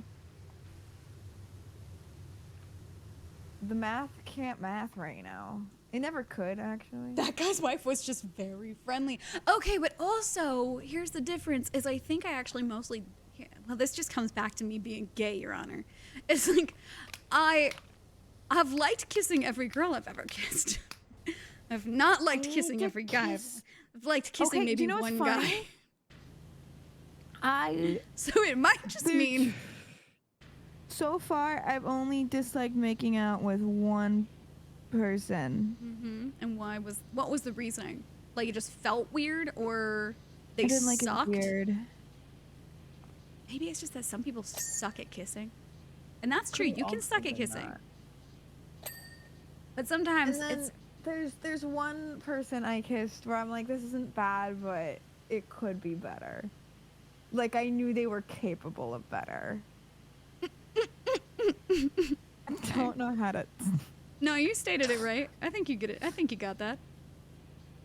The math can't math right now. It never could, actually. That guy's wife was just very friendly. Okay, but also, here's the difference, is I think I actually mostly... Yeah, well, this just comes back to me being gay, Your Honor. It's like, I've liked kissing every girl I've ever kissed. I've not liked kissing every guy. I've liked kissing maybe one guy. So it might just mean... So far, I've only disliked making out with one person. Mm-hmm. And what was the reasoning? Like, it just felt weird, or they didn't like sucked? it weird. Maybe it's just that some people suck at kissing. And that's true, you can suck at kissing. But sometimes it's... There's one person I kissed where I'm like, this isn't bad, but it could be better. Like, I knew they were capable of better. I don't know how to... No, you stated it right. I think you get it. I think you got that.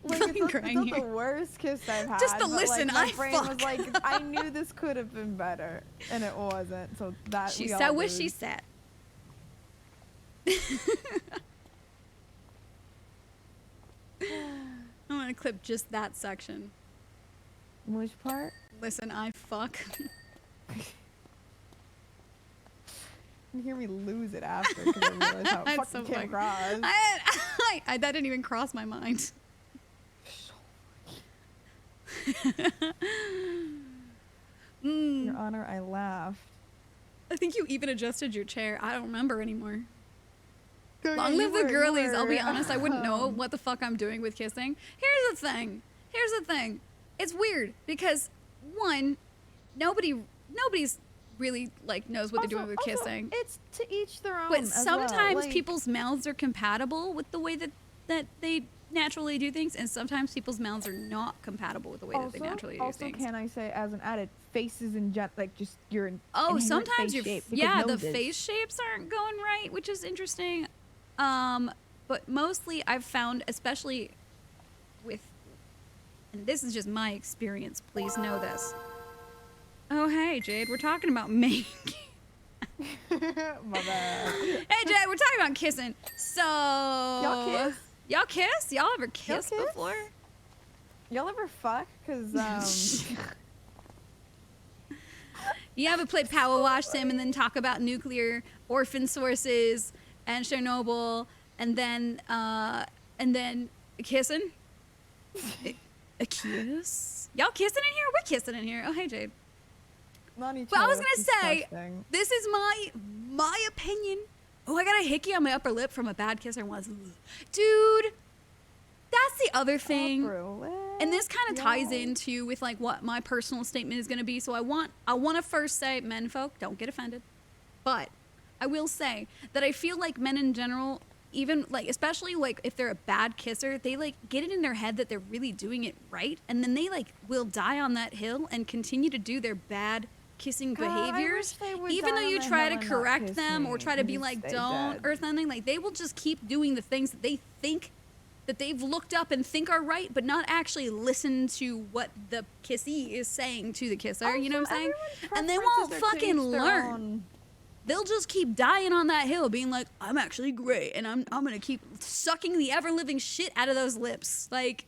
Like, it's not the worst kiss I've had. Just to listen, like, my brain was like, I knew this could have been better, and it wasn't. So that she said what she said. I'm gonna clip just that section. Which part? Listen, I fuck. You hear me lose it after because I realize how it fucking came across. That didn't even cross my mind. Your Honor, I laughed. I think you even adjusted your chair. I don't remember anymore. Long live the girlies. I'll be honest, I wouldn't know what the fuck I'm doing with kissing. Here's the thing. It's weird because, one, nobody's really like knows what they're doing with kissing. It's to each their own. But sometimes well. Like, people's mouths are compatible with the way that they naturally do things, and sometimes people's mouths are not compatible with the way that they naturally do things. Also, can I say, as an added, faces in like just your sometimes face shape, the face shapes aren't going right, which is interesting. But mostly I've found, especially with, and this is just my experience, please know this. Oh, hey, Jade, we're talking about me. My bad. Hey, Jade, we're talking about kissing. So... Y'all kiss? Y'all kiss? Y'all ever kissed before? Y'all ever fuck? Because, You ever play PowerWash Sim and then talk about nuclear orphan sources and Chernobyl and then kissing? A kiss? Y'all kissing in here? We're kissing in here. Oh, hey, Jade. Not each Well, I other, was gonna that's say, disgusting. this is my opinion Oh, I got a hickey on my upper lip from a bad kisser once. Dude, that's the other thing. And this kind of ties into with like what my personal statement is going to be. So I want to first say, men folk, don't get offended. But I will say that I feel like men in general, even like, especially like if they're a bad kisser, they like get it in their head that they're really doing it right. And then they like will die on that hill and continue to do their bad kissing behaviors. Even though you try to correct them or try to be like, don't or something, like they will just keep doing the things that they think that they've looked up and think are right, but not actually listen to what the kissee is saying to the kisser. You know what I'm saying? And they won't fucking learn. They'll just keep dying on that hill being like, I'm actually great and I'm gonna keep sucking the ever living shit out of those lips. Like,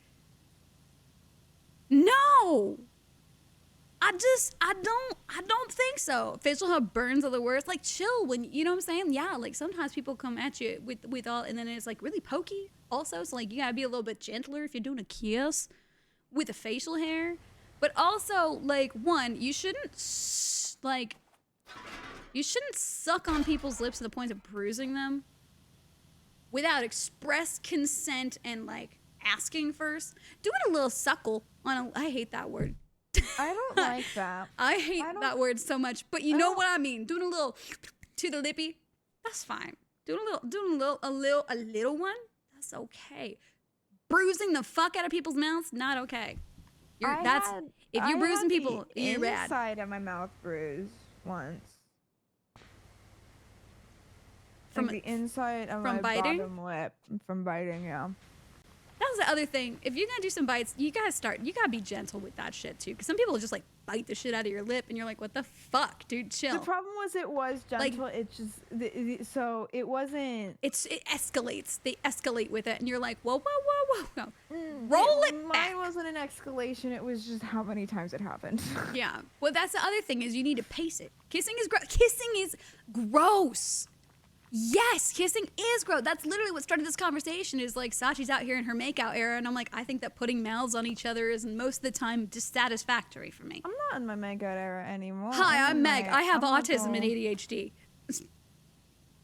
no. I don't think so. Facial hair burns are the worst. Like, chill when, you know what I'm saying? Yeah, like sometimes people come at you with all, and then it's like really pokey also. So like you gotta be a little bit gentler if you're doing a kiss with the facial hair. But also like one, you shouldn't suck on people's lips to the point of bruising them without express consent and like asking first. Doing a little suckle on a, I hate that word. I don't like that. I hate that word so much, but you know what I mean. Doing a little to the lippy, that's fine. Doing a little one, that's okay. Bruising the fuck out of people's mouths, not okay. If you're bruising people, you're bad. Inside of my mouth bruised once. From like the inside of my biting? bottom lip from biting, yeah. That was the other thing. If you're gonna do some bites, you gotta be gentle with that shit too. Because some people just like bite the shit out of your lip, and you're like, "What the fuck, dude? Chill." The problem was it was gentle. Like, it's just so it wasn't. It escalates. They escalate with it, and you're like, "Whoa, whoa, whoa, whoa, whoa!" Roll it back. Mine wasn't an escalation. It was just how many times it happened. Yeah. Well, that's the other thing is you need to pace it. Kissing is gross. Yes, kissing is gross. That's literally what started this conversation is like Sachi's out here in her makeout era, and I'm like, I think that putting mouths on each other is most of the time dissatisfactory for me. I'm not in my makeout era anymore. Hi, I'm Meg. I have autism and ADHD. Just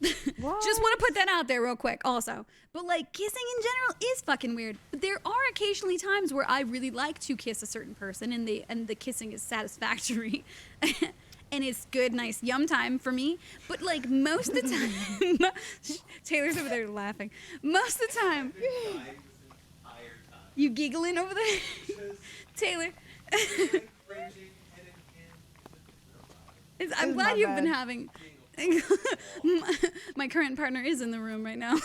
want to put that out there real quick also. But like kissing in general is fucking weird. But there are occasionally times where I really like to kiss a certain person and the kissing is satisfactory. And it's good, nice yum time for me. But like most of the time, Taylor's over there laughing. Most of the time, you giggling over there, Taylor. I'm glad you've been having. My current partner is in the room right now.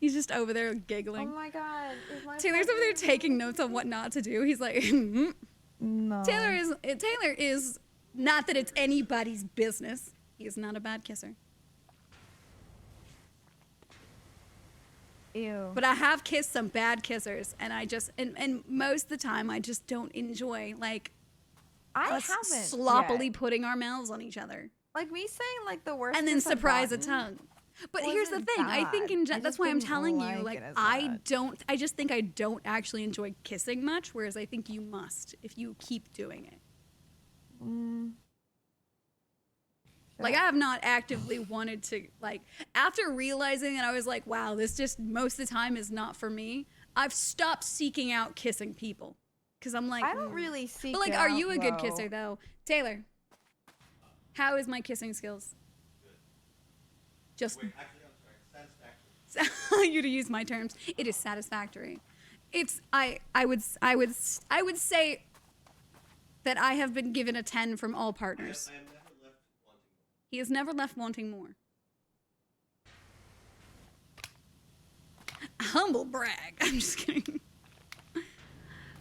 He's just over there giggling. Oh my god! Taylor's over there taking notes on what not to do. He's like. No. Taylor is not that it's anybody's business. He is not a bad kisser. Ew. But I have kissed some bad kissers, and I just and most of the time I just don't enjoy like us sloppily putting our mouths on each other. Like me saying like the worst. And then surprise a tongue. But here's the thing. I think that's why I'm telling you, like, I just think I don't actually enjoy kissing much, whereas I think you must if you keep doing it. Like, I have not actively wanted to, like, after realizing that I was like, wow, this just most of the time is not for me, I've stopped seeking out kissing people. Because I'm like, I don't really seek But, like, out, are you a good kisser, though? Taylor, how is my kissing skills? Just Wait, actually, I'm sorry. Satisfactory. you to use my terms. It is satisfactory. It's I would say that I have been given a 10 from all partners. I am never left wanting more. He has never left wanting more. Humble brag. I'm just kidding.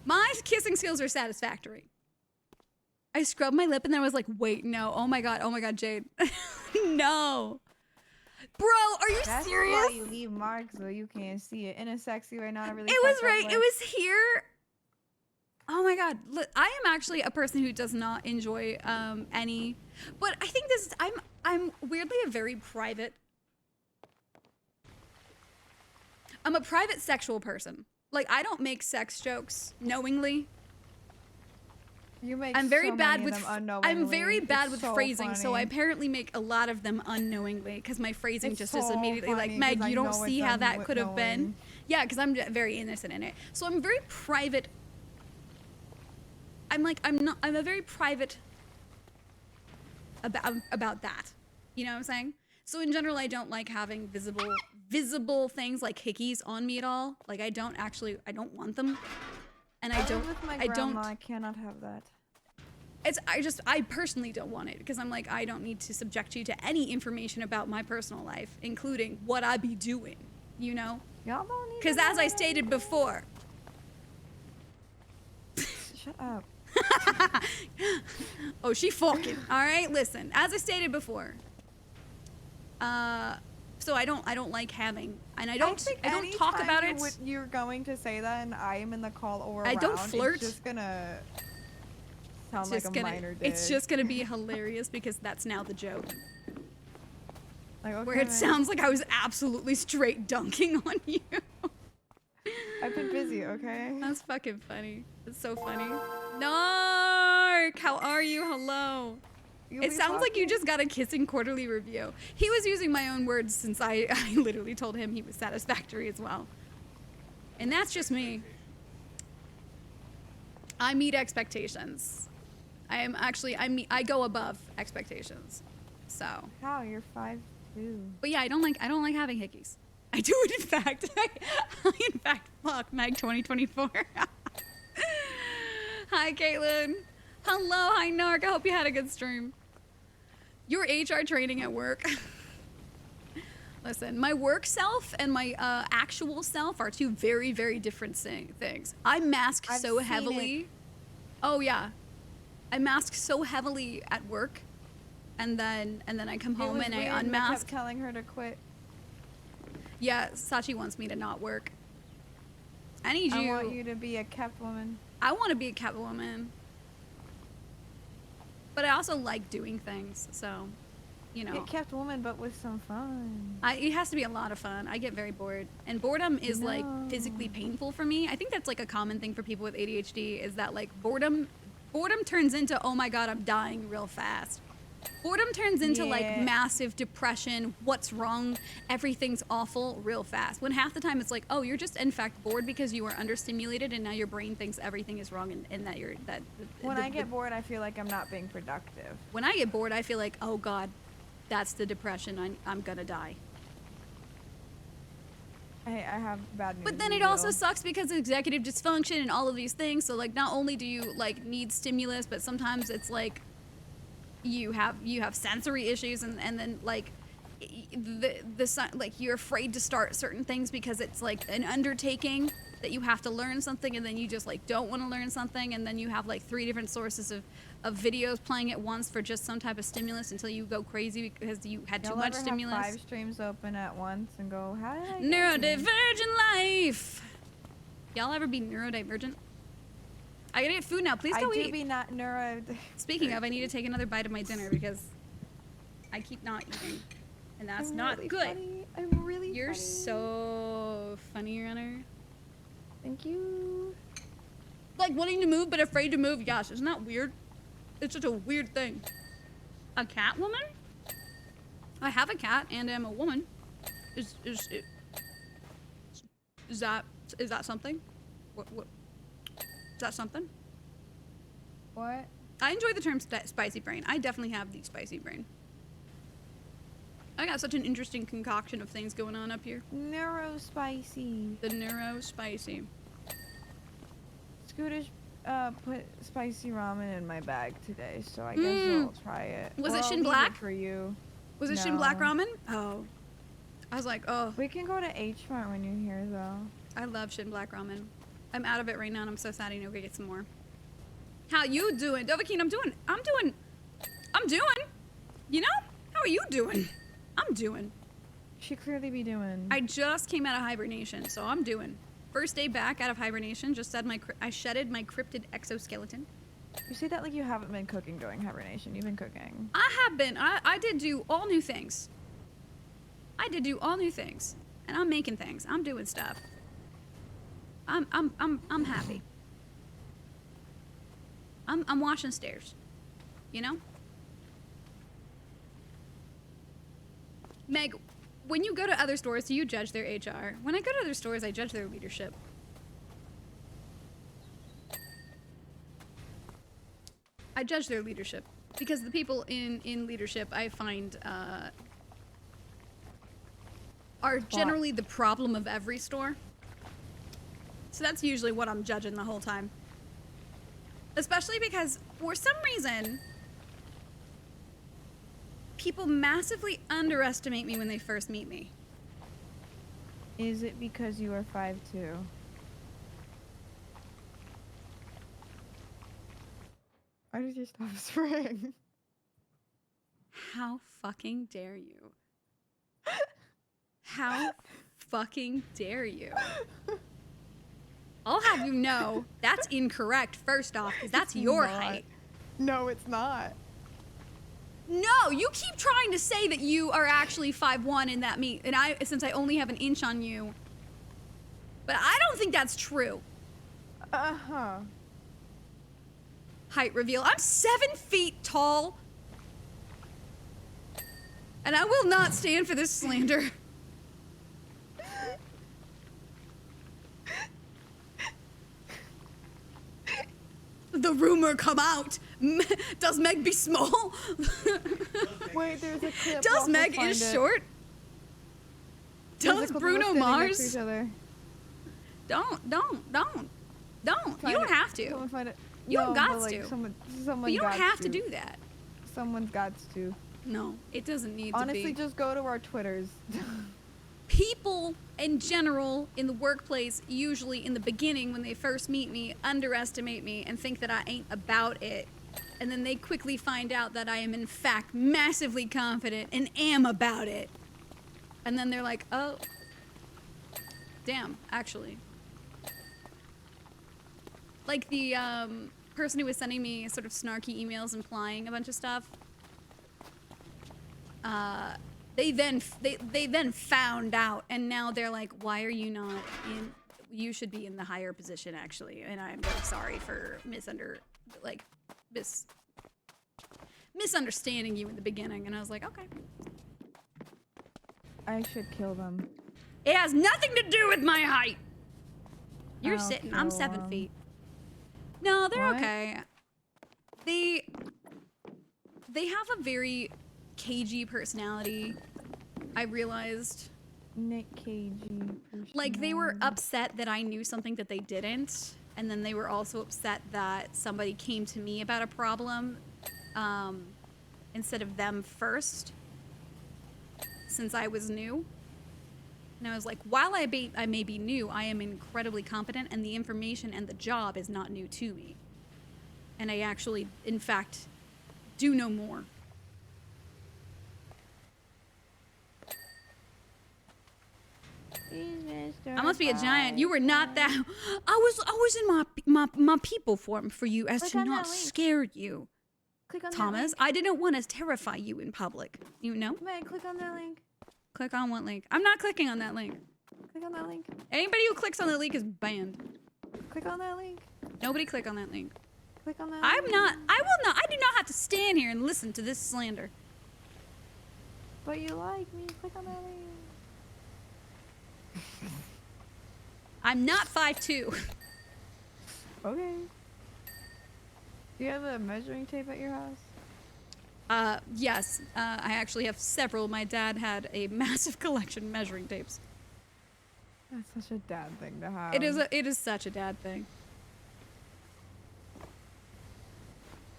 My kissing skills are satisfactory. I scrubbed my lip and then I was like, wait, no. Oh my god, Jade. No. Bro, are you That's serious? Why you leave marks so you can't see it in a sexy way, not a really. It was right. It was here. Oh my god! Look, I am actually a person who does not enjoy any, but I think this. I'm weirdly a very private. I'm a private sexual person. Like I don't make sex jokes knowingly. You make I'm very so bad many with of them unknowingly. I'm very bad It's with so phrasing, so I funny. apparently make a lot of them unknowingly because my phrasing It's just is so immediately like, funny Meg, 'cause I you don't know see it's how that could have been. unknowing. Yeah, because I'm very innocent in it. So I'm very private. I'm a very private about that. You know what I'm saying? So in general, I don't like having visible things like hickeys on me at all. Like I don't want them. And I don't, with my I don't, grandma, I cannot have that. I personally don't want it because I'm like, I don't need to subject you to any information about my personal life, including what I be doing, you know? Y'all don't need Because to know as I what stated before. Shut up. Oh, she fucking, all right? Listen, as I stated before, so I don't like having, and I don't talk about it. You're going to say that and I am in the call or I around, don't flirt. It's just gonna sound like a minor dick. It's just gonna be hilarious because that's now the joke. Like, okay, where it man. sounds like I was absolutely straight dunking on you. I've been busy, okay? That's fucking funny. It's so funny. Nark, how are you? Hello. It sounds like you just got a Kissing Quarterly review. He was using my own words since I literally told him he was satisfactory as well. And that's just me. I meet expectations. I go above expectations. So. How? You're 5'2". But yeah, I don't like having hickeys. I do it in fact. I in fact fuck Meg 2024. Hi Caitlin. Hello, hi Narc. I hope you had a good stream. Your HR training at work. Listen, my work self and my actual self are two very, very different things. I mask so heavily. Oh yeah. I mask so heavily at work. And then I come home and I unmask. I kept telling her to quit. Yeah, Sachi wants me to not work. I want you to be a kept woman. I want to be a kept woman. But I also like doing things, so, you know. Be a kept woman, but with some fun. It has to be a lot of fun. I get very bored. And boredom is, like, physically painful for me. I think that's, like, a common thing for people with ADHD is that, like, boredom turns into, oh my god, I'm dying real fast. Boredom turns into like massive depression, what's wrong, everything's awful real fast. When half the time it's like, oh, you're just in fact bored because you are understimulated and now your brain thinks everything is wrong and that you're that. When I get bored, I feel like I'm not being productive. When I get bored, I feel like, oh god, that's the depression. I'm gonna die. I have bad news. But then it also sucks because of executive dysfunction and all of these things. So like, not only do you like need stimulus, but sometimes it's like. You have sensory issues and then like like you're afraid to start certain things because it's like an undertaking that you have to learn something and then you just like don't want to learn something and then you have like 3 different sources of videos playing at once for just some type of stimulus until you go crazy because you had too much stimulus. Have 5 streams open at once and go, how did I neurodivergent life. Y'all ever be neurodivergent? I gotta get food now. Please go eat. I do be not neuro. Speaking of, I need to take another bite of my dinner because I keep not eating, and that's not really good. Funny. I'm really. You're funny. so funny, Runner. Thank you. Like wanting to move but afraid to move. Gosh, isn't that weird? It's such a weird thing. A cat woman? I have a cat and am a woman. Is that something? What? Is that something? What? I enjoy the term spicy brain. I definitely have the spicy brain. I got such an interesting concoction of things going on up here. Neurospicy. The neurospicy. Scooter's put spicy ramen in my bag today, so I guess I'll try it. Was it Shin Black? For you. Was it Shin Black ramen? Oh. I was like, oh. We can go to H Mart when you're here, though. I love Shin Black ramen. I'm out of it right now, and I'm so sad I need to go get some more. How you doing? Dovahkiin, I'm doing. You know? How are you doing? I'm doing. She clearly be doing. I just came out of hibernation, so I'm doing. First day back out of hibernation, I shedded my cryptid exoskeleton. You say that like you haven't been cooking during hibernation. You've been cooking. I have been. I did do all new things. And I'm making things. I'm doing stuff. I'm happy. I'm washing stairs. You know? Meg, when you go to other stores, do you judge their HR? When I go to other stores, I judge their leadership. I judge their leadership. Because the people in leadership, I find, are generally the problem of every store. So that's usually what I'm judging the whole time. Especially because, for some reason, people massively underestimate me when they first meet me. Is it because you are 5'2"? Why did you stop spraying? How fucking dare you? How fucking dare you? I'll have you know, that's incorrect, first off, because that's your height. No, it's not. No, you keep trying to say that you are actually 5'1" in that meet, and since I only have an inch on you. But I don't think that's true. Uh-huh. Height reveal. I'm 7 feet tall. And I will not stand for this slander. The rumor come out. Does Meg be small? Wait, there's a clip. Does Meg is short? Does Bruno Mars? Don't. You don't have to. You don't got to. But you don't have to do that. Someone's got to. No, it doesn't need to be. Honestly, just go to our Twitters. People in general in the workplace, usually in the beginning when they first meet me, underestimate me and think that I ain't about it. And then they quickly find out that I am in fact massively confident and am about it. And then they're like, oh, damn, actually. Like the person who was sending me sort of snarky emails implying a bunch of stuff. They then found out, and now they're like, why are you not in, you should be in the higher position actually, and I'm really sorry for misunderstanding you in the beginning. And I was like, okay. I should kill them. It has nothing to do with my height. You're sitting, I'm 7 feet. No, they're okay. They have a very cagey personality, I realized. Nick Cagey personality. Like, they were upset that I knew something that they didn't, and then they were also upset that somebody came to me about a problem instead of them first, since I was new. And I was like, while I may be new, I am incredibly competent, and the information and the job is not new to me. And I actually, in fact, do know more. I must be a giant. You were not that. I was in my people form for you as to not scare you. Click on Thomas, I didn't want to terrify you in public. You know? Man, click on that link. Click on what link? I'm not clicking on that link. Click on that link. Anybody who clicks on that link is banned. Click on that link. Nobody click on that link. Click on that I link. do not have to stand here and listen to this slander. But you like me. Click on that link. I'm not 5'2". Okay. Do you have a measuring tape at your house? Yes. I actually have several. My dad had a massive collection of measuring tapes. That's such a dad thing to have. It is such a dad thing.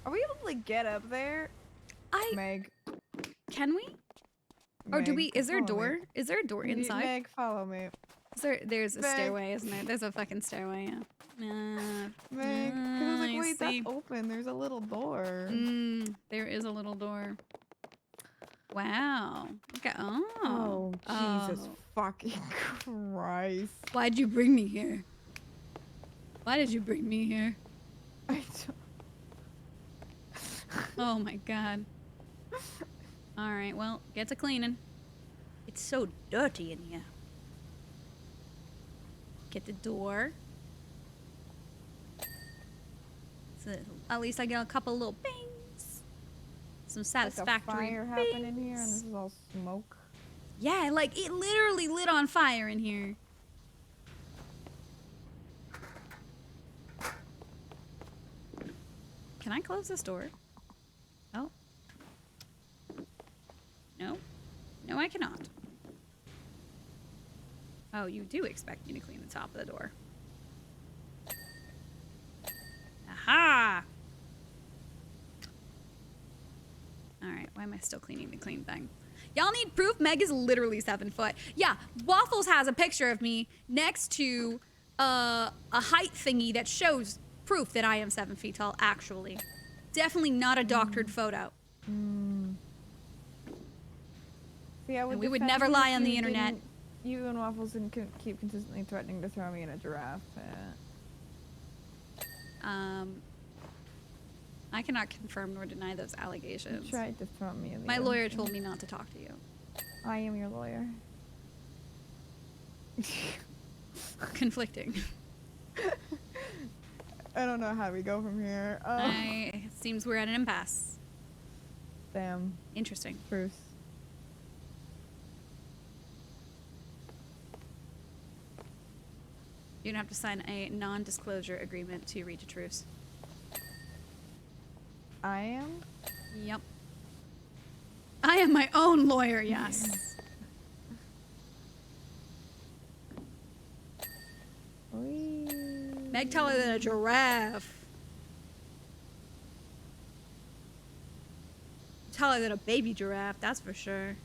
Are we able to like get up there? Meg. Can we? Or do we? Is there a door? Is there a door inside? Meg, follow me. There's a stairway, isn't there? There's a fucking stairway, yeah. Meg, 'cause I was like, wait, see. that's open. There's a little door. There is a little door. Wow. Okay. Oh, Jesus fucking Christ. Why'd you bring me here? Why did you bring me here? I don't... Oh my god. Alright, well, get to cleaning. It's so dirty in here. Get the door. So at least I get a couple little bings. Some satisfactory like a fire bings. happening here, and this is all smoke. Yeah, like it literally lit on fire in here. Can I close this door? Oh. No. No, I cannot. Oh, you do expect me to clean the top of the door. Aha! Alright, why am I still cleaning the clean thing? Y'all need proof? Meg is literally 7 foot. Yeah, Waffles has a picture of me next to a height thingy that shows proof that I am 7 feet tall, actually. Definitely not a doctored photo. See, I would and we would never lie on the internet. You and Waffles didn't keep consistently threatening to throw me in a giraffe. I cannot confirm nor deny those allegations. You tried to throw me in the My ocean. lawyer told me not to talk to you. I am your lawyer. Conflicting. I don't know how we go from here. It seems we're at an impasse. Damn. Interesting. Truth. You're gonna have to sign a non-disclosure agreement to reach a truce. I am? Yep. I am my own lawyer, yes. Meg taller than a giraffe. Taller than a baby giraffe, that's for sure.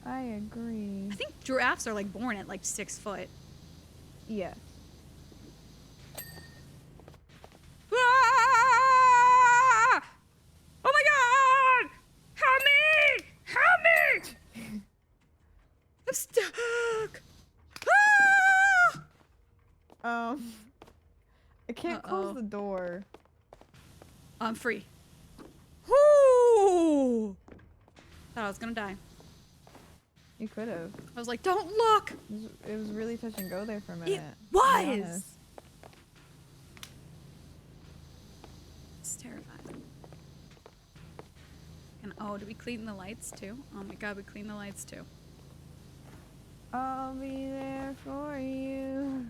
I agree. I think giraffes are like born at like 6 foot. Yes. Ah! Oh my god! Help me! Help me! I'm stuck! Ah! I can't close the door. I'm free. Whoo! Thought I was gonna die. You could have. I was like, don't look! It was really touch and go there for a minute. It was! It's terrifying. And oh, do we clean the lights too? Oh my god, we clean the lights too. I'll be there for you.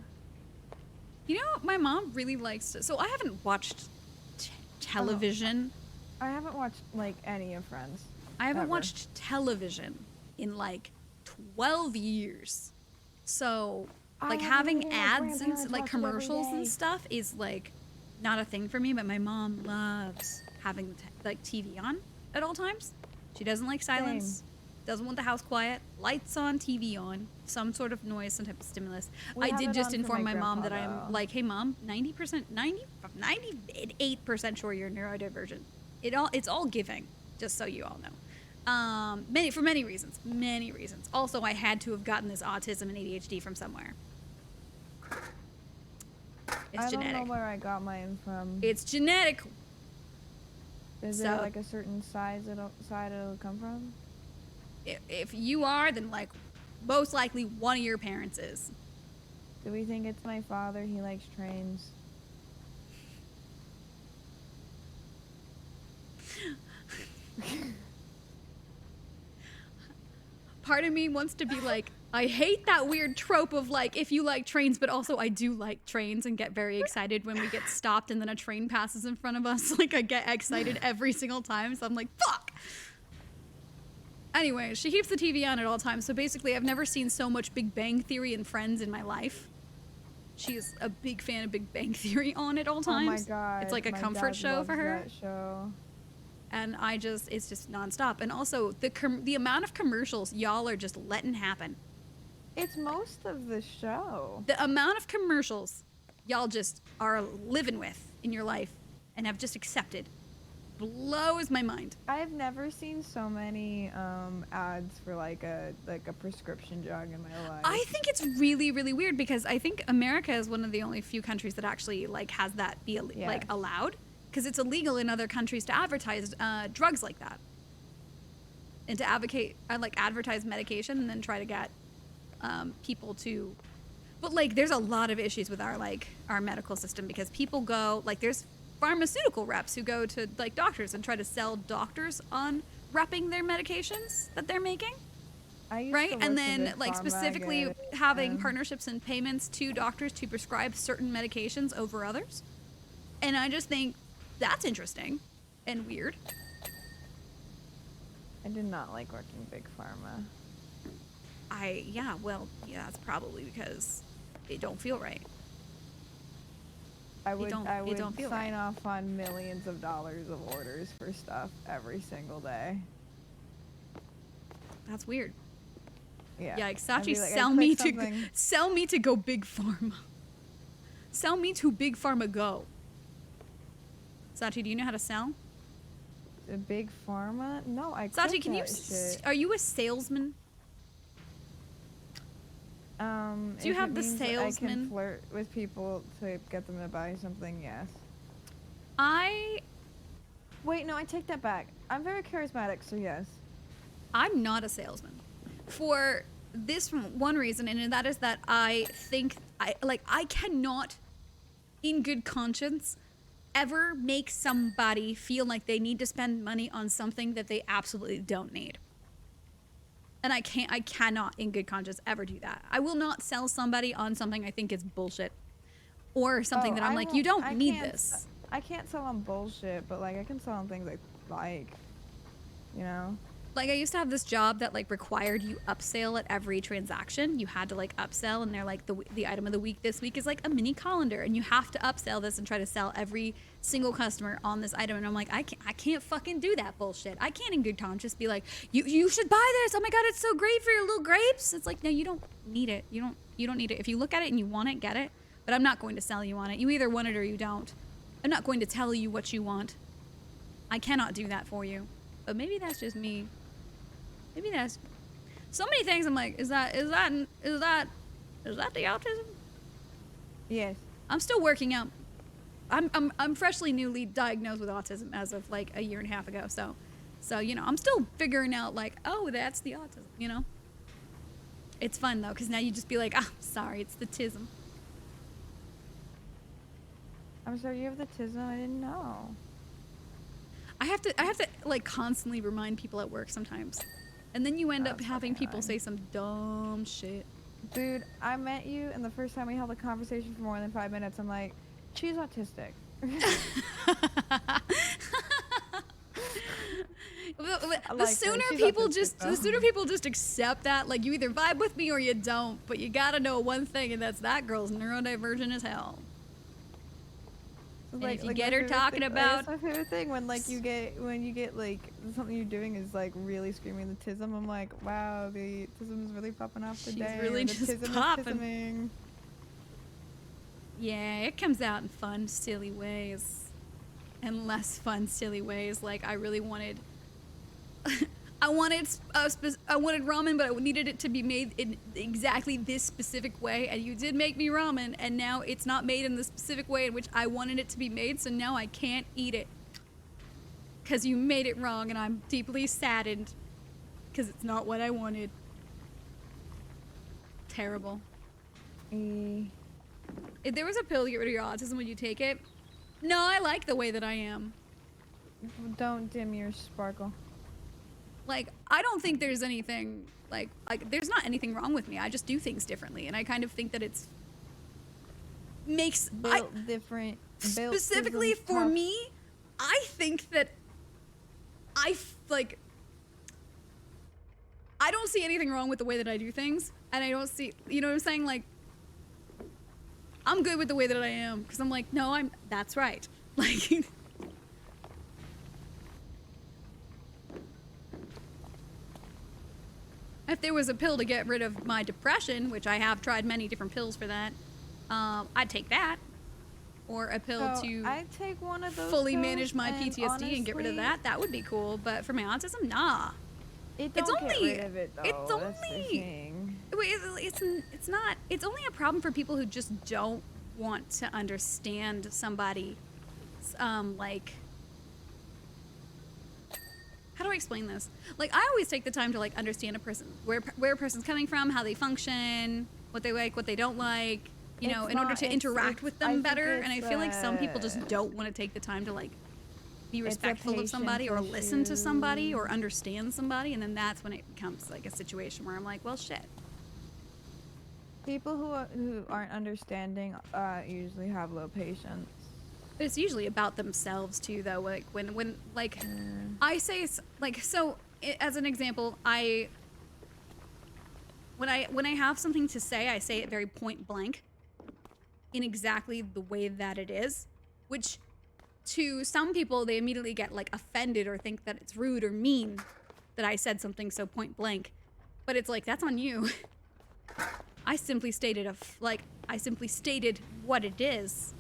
You know, my mom really likes to... So I haven't watched television. I haven't watched, like, any of Friends. I haven't watched television in, like, 12 years. So, like, having ads and, like, commercials and stuff is, like, not a thing for me. But my mom loves having, like, TV on at all times. She doesn't like silence. Same. Doesn't want the house quiet. Lights on, TV on, some sort of noise, some type of stimulus. I did just inform my mom that I'm like, hey mom, 98% sure you're neurodivergent. It's all giving, just so you all know. For many reasons. Also, I had to have gotten this autism and ADHD from somewhere. It's genetic. I don't know where I got mine from. It's genetic. Is there like a certain side it'll come from? If you are, then like most likely one of your parents is. Do we think it's my father? He likes trains. Part of me wants to be like, I hate that weird trope of like, if you like trains, but also I do like trains and get very excited when we get stopped and then a train passes in front of us. Like I get excited every single time. So I'm like, fuck. Anyway, she keeps the TV on at all times, so basically I've never seen so much Big Bang Theory and Friends in my life. She's a big fan of Big Bang Theory on at all times. Oh my god. It's like a comfort show for her. That show. And it's just nonstop. And also, the amount of commercials y'all are just letting happen. It's most of the show. The amount of commercials y'all just are living with in your life and have just accepted blows my mind. I've never seen so many ads for like a prescription drug in my life. I think it's really, really weird because I think America is one of the only few countries that actually like has that be like allowed, because it's illegal in other countries to advertise drugs like that and to advertise medication and then try to get people to But like, there's a lot of issues with our medical system because people go like, there's pharmaceutical reps who go to like doctors and try to sell doctors on repping their medications that they're making. Right, and then like specifically having partnerships and payments to doctors to prescribe certain medications over others. And I just think that's interesting and weird. I did not like working big pharma. Yeah, that's probably because it don't feel right. I would don't feel sign right. off on millions of dollars of orders for stuff every single day. That's weird. Yeah. Yeah, like Sachi, like, sell me to go big pharma. Sell me to big pharma go. Sachi, do you know how to sell? A big pharma? No, I. Sachi, can you? Are you a salesman? Do you have the salesman? I can flirt with people to get them to buy something. Yes. Wait, no, I take that back. I'm very charismatic, so yes. I'm not a salesman. For this one reason, and that is that I think I cannot, in good conscience, ever make somebody feel like they need to spend money on something that they absolutely don't need. And I cannot, in good conscience, ever do that. I will not sell somebody on something I think is bullshit, or something that I'm like, you don't need this. I can't sell on bullshit, but like I can sell on things I like, you know. Like I used to have this job that like required you upsell at every transaction. You had to like upsell, and they're like the item of the week this week is like a mini colander, and you have to upsell this and try to sell every single customer on this item. And I'm like, I can't fucking do that bullshit. I can't in good conscience be like, you should buy this. Oh my god, it's so great for your little grapes. It's like, no, you don't need it. You don't need it. If you look at it and you want it, get it. But I'm not going to sell you on it. You either want it or you don't. I'm not going to tell you what you want. I cannot do that for you. But maybe that's just me. Maybe that's so many things. I'm like, is that the autism? Yes. I'm still working out. I'm freshly newly diagnosed with autism as of like a year and a half ago. So you know, I'm still figuring out like, oh, that's the autism. You know. It's fun though, because now you just be like, sorry, it's the tism. I'm sorry, you have the tism? I didn't know. I have to like constantly remind people at work sometimes. And then you end up having people say some dumb shit. Dude, I met you, and the first time we held a conversation for more than 5 minutes, I'm like, she's autistic. The sooner people just accept that, like you either vibe with me or you don't, but you gotta know one thing, and that's that girl's neurodivergent as hell. And if you get her talking about, that's my favorite thing when you get like something you're doing is like really screaming the tism. I'm like, wow, the tism is really popping off today. She's really just popping. Yeah, it comes out in fun, silly ways, and less fun, silly ways. Like I really wanted, I wanted ramen, but I needed it to be made in exactly this specific way, and you did make me ramen, and now it's not made in the specific way in which I wanted it to be made, so now I can't eat it. Because you made it wrong, and I'm deeply saddened, because it's not what I wanted. Terrible. If there was a pill to get rid of your autism, would you take it? No, I like the way that I am. Don't dim your sparkle. Like, I don't think there's anything, like there's not anything wrong with me. I just do things differently, and I kind of think that it's different. Specifically for me, I think that I don't see anything wrong with the way that I do things, and I don't see, you know what I'm saying? Like, I'm good with the way that I am, because I'm like, no, that's right. Like, if there was a pill to get rid of my depression, which I have tried many different pills for that, I'd take that. Or a pill to I'd take one of those fully manage my PTSD honestly, and get rid of that. That would be cool. But for my autism, nah. It's only rid of it, though. It's only. It's not. It's only a problem for people who just don't want to understand somebody. Like, how do I explain this? Like, I always take the time to like understand a person, where a person's coming from, how they function, what they like, what they don't like, you know, in order to interact with them better. And I feel like some people just don't want to take the time to like be respectful of somebody or listen to somebody or understand somebody. And then that's when it becomes like a situation where I'm like, well, shit. People who aren't understanding usually have low patience. It's usually about themselves too, though. Like when like I say like, so as an example, when I have something to say, I say it very point blank in exactly the way that it is, which to some people, they immediately get like offended or think that it's rude or mean that I said something so point blank. But it's like, that's on you. I simply stated what it is.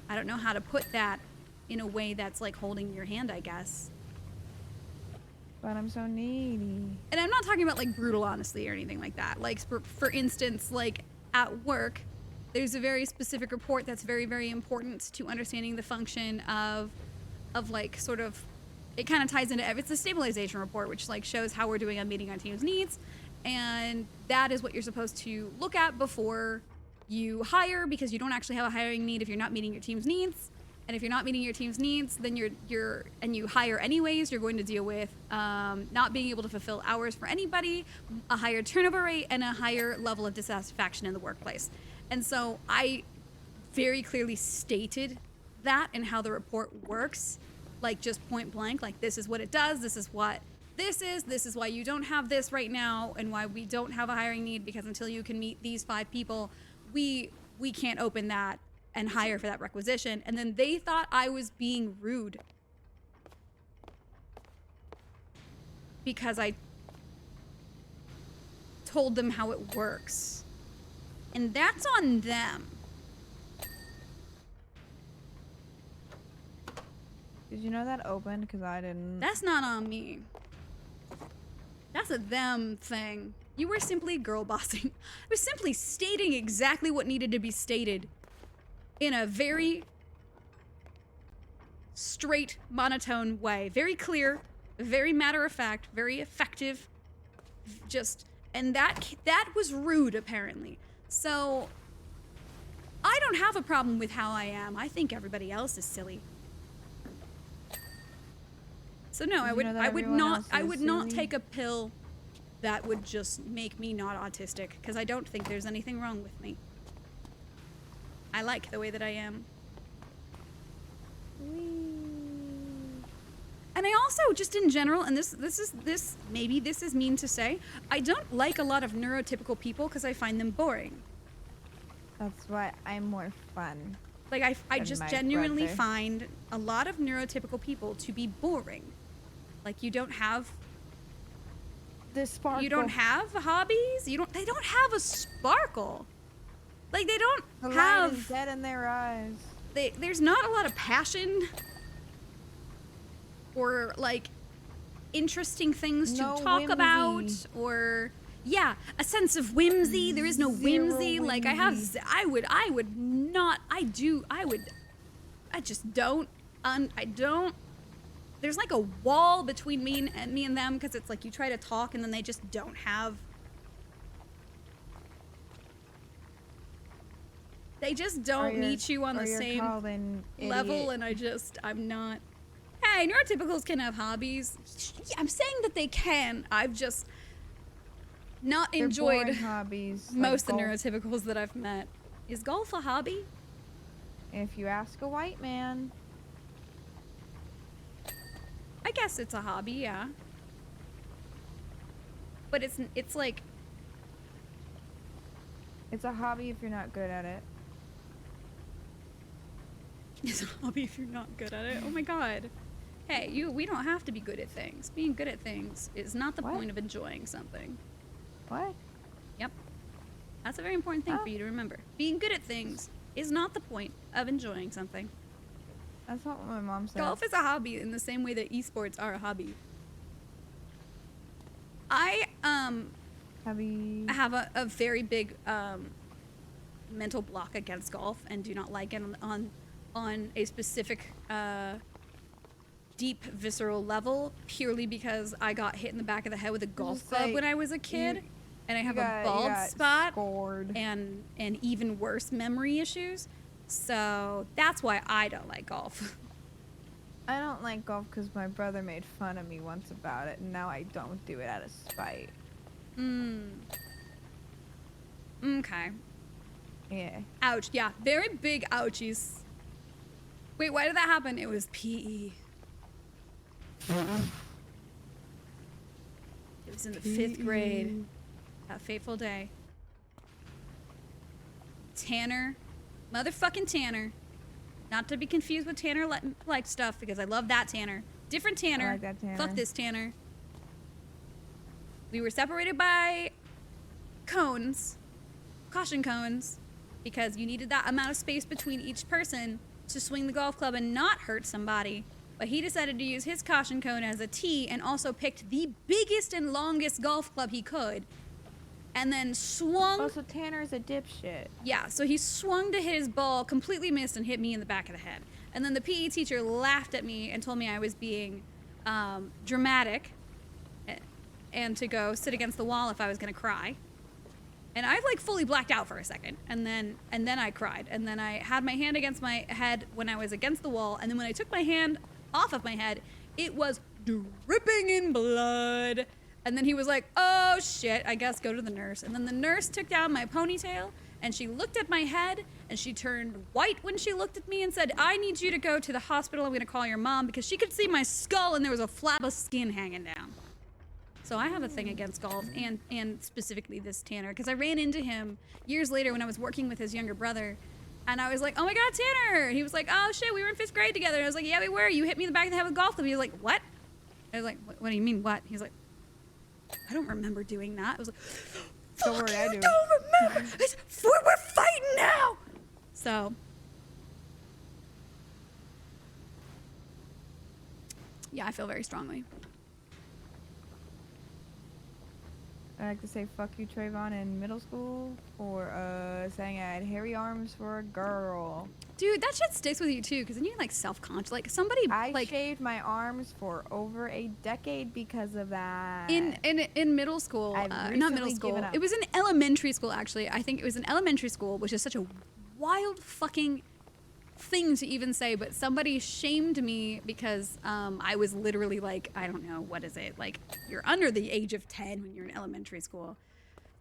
I don't know how to put that in a way that's like holding your hand, I guess. But I'm so needy. And I'm not talking about like brutal honesty or anything like that. Like for instance, like at work, there's a very specific report that's very, very important to understanding the function of like sort of, it kind of ties into, it's a stabilization report, which like shows how we're doing on meeting our team's needs. And that is what you're supposed to look at before you hire, because you don't actually have a hiring need if you're not meeting your team's needs. And if you're not meeting your team's needs, then and you hire anyways, you're going to deal with not being able to fulfill hours for anybody, a higher turnover rate, and a higher level of dissatisfaction in the workplace. And so I very clearly stated that and how the report works, like just point blank, like this is what it does, this is what this is why you don't have this right now, and why we don't have a hiring need, because until you can meet these 5 people, we can't open that and hire for that requisition. And then they thought I was being rude because I told them how it works. And that's on them. Did you know that opened? Because I didn't. That's not on me. That's a them thing. You were simply girl bossing. I was simply stating exactly what needed to be stated in a very straight, monotone way. Very clear, very matter of fact, very effective. And that was rude, apparently. So I don't have a problem with how I am. I think everybody else is silly. So no, I would not take a pill that would just make me not autistic, because I don't think there's anything wrong with me. I like the way that I am. And I also, just in general, and maybe this is mean to say, I don't like a lot of neurotypical people because I find them boring. That's why I'm more fun. Like I just genuinely find a lot of neurotypical people to be boring. Like you don't have this sparkle. You don't have hobbies. They don't have a sparkle. Like they don't have. Light is dead in their eyes. There's not a lot of passion or like interesting things to talk about, or a sense of whimsy. There is no whimsy. Like I don't. There's like a wall between me and them, because it's like you try to talk and then they just don't have. They just don't meet you on the same level, and I'm not. Hey, neurotypicals can have hobbies. I'm saying that they can. I've just not enjoyed hobbies. Most of the neurotypicals that I've met. Is golf a hobby? If you ask a white man. I guess it's a hobby, yeah. But it's like... It's a hobby if you're not good at it. It's a hobby if you're not good at it? Oh my god. Hey, we don't have to be good at things. Being good at things is not the point of enjoying something. What? Yep. That's a very important thing for you to remember. Being good at things is not the point of enjoying something. That's not what my mom said. Golf is a hobby in the same way that esports are a hobby. I have a very big mental block against golf and do not like it on a specific deep visceral level, purely because I got hit in the back of the head with a golf club when I was a kid. and I have a bald spot and even worse memory issues. So that's why I don't like golf. I don't like golf because my brother made fun of me once about it, and now I don't do it out of spite. Okay. Yeah. Ouch. Yeah, very big ouchies. Wait, why did that happen? It was PE. It was in the 5th grade. That fateful day. Tanner. Motherfucking Tanner. Not to be confused with Tanner like stuff, because I love that Tanner. Different Tanner. I like that Tanner. Fuck this Tanner. We were separated by cones. Caution cones. Because you needed that amount of space between each person to swing the golf club and not hurt somebody. But he decided to use his caution cone as a tee and also picked the biggest and longest golf club he could. And then swung. Oh, so Tanner's a dipshit. Yeah, so he swung to hit his ball, completely missed, and hit me in the back of the head. And then the PE teacher laughed at me and told me I was being dramatic and to go sit against the wall if I was gonna cry. And I like fully blacked out for a second, and then I cried, and then I had my hand against my head when I was against the wall, and then when I took my hand off of my head, it was dripping in blood. And then he was like, "Oh shit, I guess go to the nurse." And then the nurse took down my ponytail, and she looked at my head, and she turned white when she looked at me and said, "I need you to go to the hospital. I'm gonna call your mom," because she could see my skull and there was a flap of skin hanging down. So I have a thing against golf, and specifically this Tanner, because I ran into him years later when I was working with his younger brother, and I was like, "Oh my God, Tanner!" And he was like, "Oh shit, we were in 5th grade together." And I was like, "Yeah, we were. You hit me in the back of the head with a golf club." He was like, "What?" I was like, "What do you mean, what?" He's like, "I don't remember doing that." I was like, "Fuck, you don't remember? We're fighting now!" So, yeah, I feel very strongly. I like to say "fuck you, Trayvon" in middle school, or saying I had hairy arms for a girl. Dude, that shit sticks with you too, because then you're like self-conscious. Like somebody, I shaved my arms for over a decade because of that. In middle school, not middle school. It was in elementary school actually. I think it was in elementary school, which is such a wild fucking thing to even say. But somebody shamed me because I was literally like, I don't know, what is it? Like you're under the age of 10 when you're in elementary school,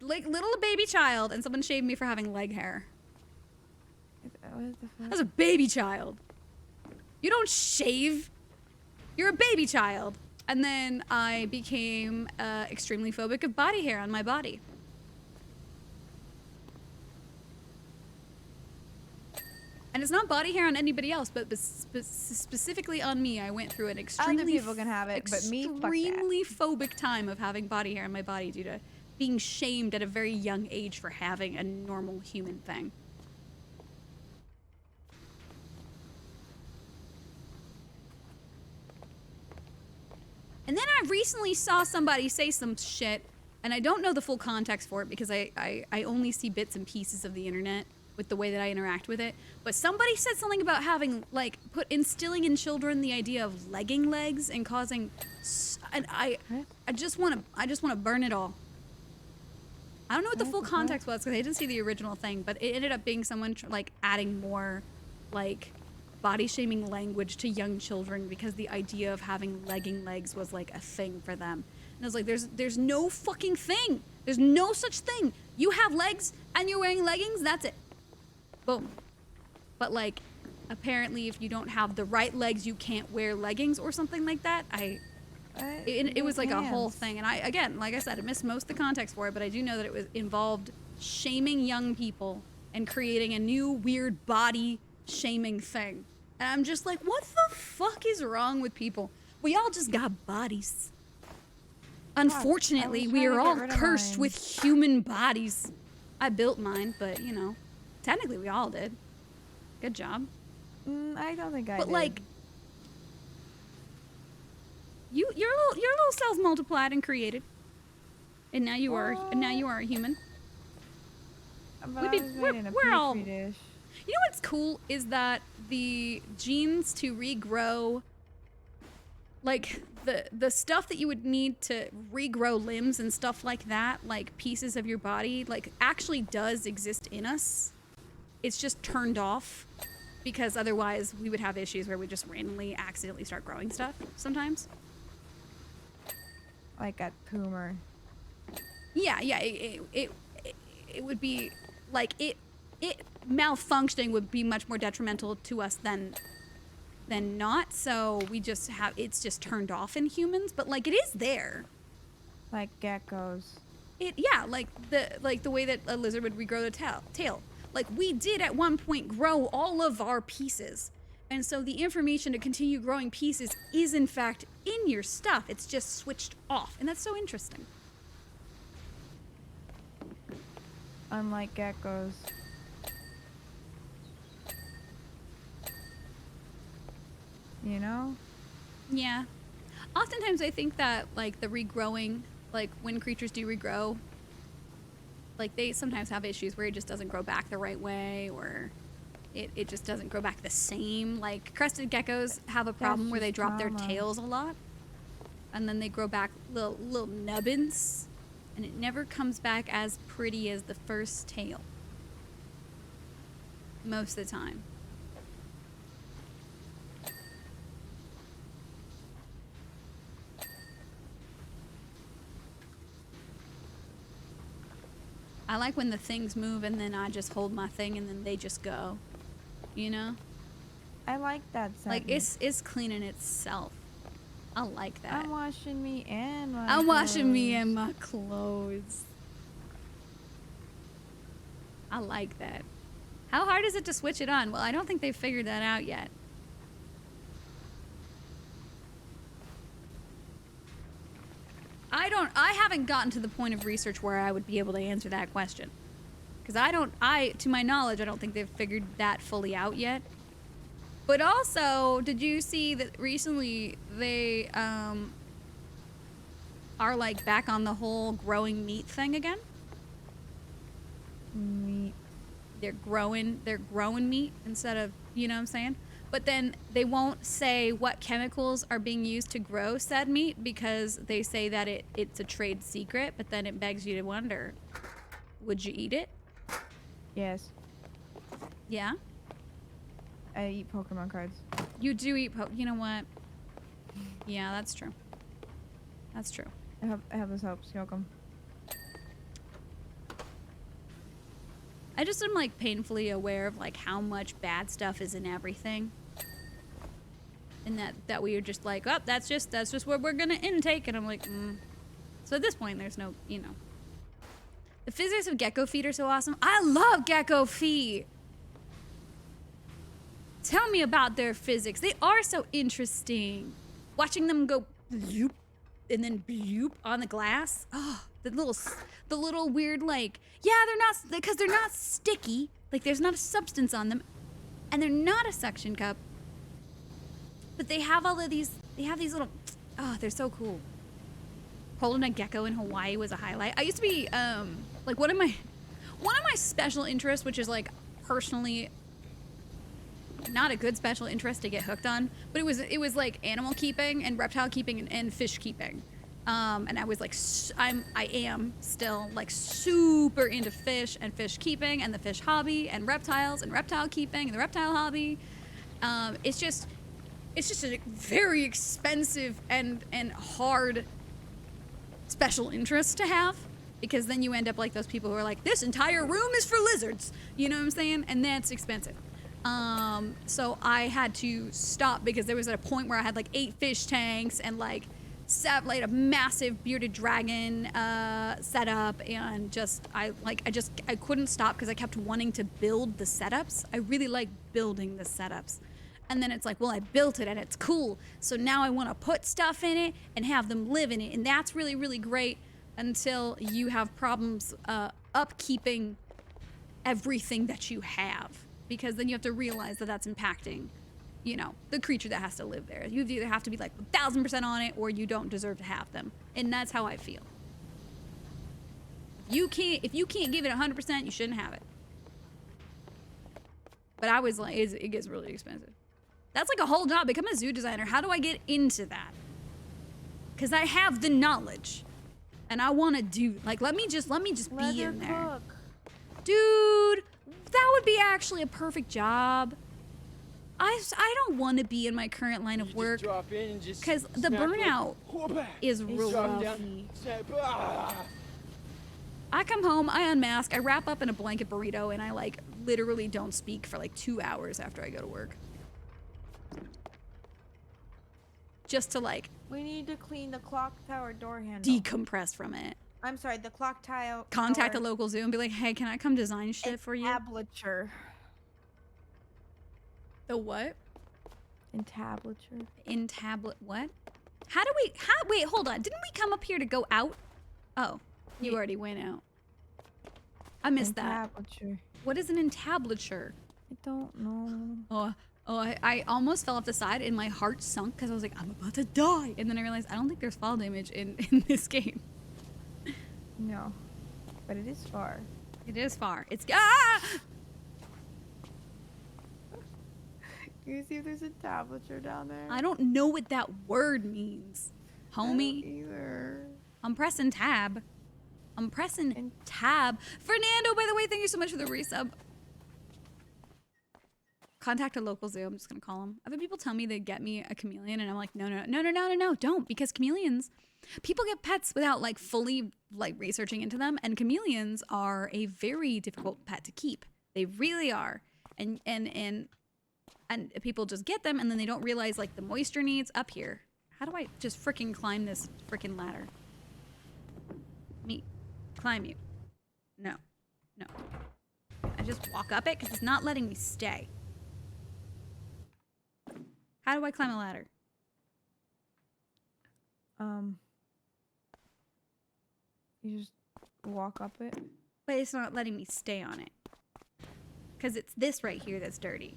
like little baby child, and someone shamed me for having leg hair. As a baby child. You don't shave. You're a baby child. And then I became extremely phobic of body hair on my body. And it's not body hair on anybody else, but specifically on me. I went through an extremely other people can have it, but me, fuck that. Extremely phobic time of having body hair on my body due to being shamed at a very young age for having a normal human thing. And then I recently saw somebody say some shit, and I don't know the full context for it because I only see bits and pieces of the internet with the way that I interact with it. But somebody said something about having, like, instilling in children the idea of legging legs and causing, and I just want to burn it all. I don't know what the full context was because I didn't see the original thing, but it ended up being someone like adding more, like, body shaming language to young children because the idea of having legging legs was like a thing for them. And I was like, there's no fucking thing. There's no such thing. You have legs and you're wearing leggings, that's it. Boom. But like, apparently if you don't have the right legs, you can't wear leggings or something like that. It was like a whole thing. And again, like I said, I missed most of the context for it, but I do know that it involved shaming young people and creating a new weird body shaming thing. And I'm just like, what the fuck is wrong with people? We all just got bodies. Unfortunately, we are all cursed with human bodies. I built mine, but you know, technically we all did. Good job. I don't think I did. But like, your little cells multiplied and created, and now you are a human. We're all. Dish. You know what's cool is that the genes to regrow like the stuff that you would need to regrow limbs and stuff like that, like pieces of your body, like actually does exist in us. It's just turned off because otherwise we would have issues where we just randomly accidentally start growing stuff sometimes. Like at Poomer. Yeah, it would be like it malfunctioning would be much more detrimental to us than not. So we just have, it's just turned off in humans, but like it is there. Like geckos. Like the way that a lizard would regrow the tail. Like we did at one point grow all of our pieces. And so the information to continue growing pieces is in fact in your stuff. It's just switched off. And that's so interesting. Unlike geckos. You know? Yeah. Oftentimes I think that like the regrowing, like when creatures do regrow, like they sometimes have issues where it just doesn't grow back the right way, or it just doesn't grow back the same. Like crested geckos have a problem where they drop their tails a lot, and then they grow back little nubbins, and it never comes back as pretty as the first tail. Most of the time. I like when the things move and then I just hold my thing and then they just go, you know? I like that sentence. Like it's cleaning itself. I like that. I'm washing me and my I'm clothes. washing me and my clothes. I like that. How hard is it to switch it on? Well, I don't think they've figured that out yet. I haven't gotten to the point of research where I would be able to answer that question. Because to my knowledge, I don't think they've figured that fully out yet. But also, did you see that recently they are like back on the whole growing meat thing again? Meat. They're growing meat instead of, you know what I'm saying? But then they won't say what chemicals are being used to grow said meat because they say that it's a trade secret, but then it begs you to wonder, would you eat it? Yes. Yeah? I eat Pokemon cards. You do eat you know what? Yeah, that's true. That's true. I have this helps. You're welcome. I just am like painfully aware of like how much bad stuff is in everything. And that we are just like, oh, that's just what we're gonna intake. And I'm like, So at this point there's no, you know. The physics of gecko feet are so awesome. I love gecko feet. Tell me about their physics. They are so interesting. Watching them go bloop and then bloop on the glass. Oh, the little weird, like, yeah, they're not, because they're not sticky. Like, there's not a substance on them. And they're not a suction cup. But they have all of these, little, oh, they're so cool. Holding a gecko in Hawaii was a highlight. I used to be, like, one of my special interests, which is, like, personally not a good special interest to get hooked on, but it was like animal keeping and reptile keeping and fish keeping. And I was like, I am still like super into fish and fish keeping and the fish hobby and reptiles and reptile keeping and the reptile hobby. It's just a very expensive and hard special interest to have, because then you end up like those people who are like, this entire room is for lizards. You know what I'm saying? And that's expensive. So I had to stop because there was a point where I had like 8 fish tanks and like a massive bearded dragon setup, and I couldn't stop because I kept wanting to build the setups. I really like building the setups. And then it's like, well, I built it and it's cool. So now I want to put stuff in it and have them live in it. And that's really, really great until you have problems upkeeping everything that you have. Because then you have to realize that that's impacting, you know, the creature that has to live there. You either have to be like 1,000% on it, or you don't deserve to have them. And that's how I feel. If you can't give it 100%, you shouldn't have it. But I was like, it gets really expensive. That's like a whole job. Become a zoo designer. How do I get into that? because I have the knowledge, and I want to do. Like, let me just be in there, dude. That would be actually a perfect job. I don't want to be in my current line of work because the burnout is real rough. I come home, I unmask, I wrap up in a blanket burrito, and I like literally don't speak for like 2 hours after I go to work. Just to like... We need to clean the clock tower door handle. Decompress from it. I'm sorry, the clock tower. Contact a local zoo and be like, hey, can I come design shit for you? Entablature. The what? Entablature. What? How do we... wait, hold on. Didn't we come up here to go out? Oh, you already went out. I missed that. What is an entablature? I don't know. I almost fell off the side and my heart sunk because I was like, I'm about to die. And then I realized I don't think there's fall damage in this game. No, but it is far. It is far. It's... Ah! You see if there's a tablature down there? I don't know what that word means, homie. I don't either. I'm pressing tab. I'm pressing tab. Fernando, by the way, thank you so much for the resub. Contact a local zoo. I'm just gonna call them. I've had people tell me they get me a chameleon, and I'm like, no, don't, because chameleons, people get pets without like fully like researching into them, and chameleons are a very difficult pet to keep. They really are, and people just get them, and then they don't realize like the moisture needs up here. How do I just freaking climb this freaking ladder? Me, climb you? No. I just walk up it because it's not letting me stay. How do I climb a ladder? You just walk up it. But it's not letting me stay on it. Because it's this right here that's dirty.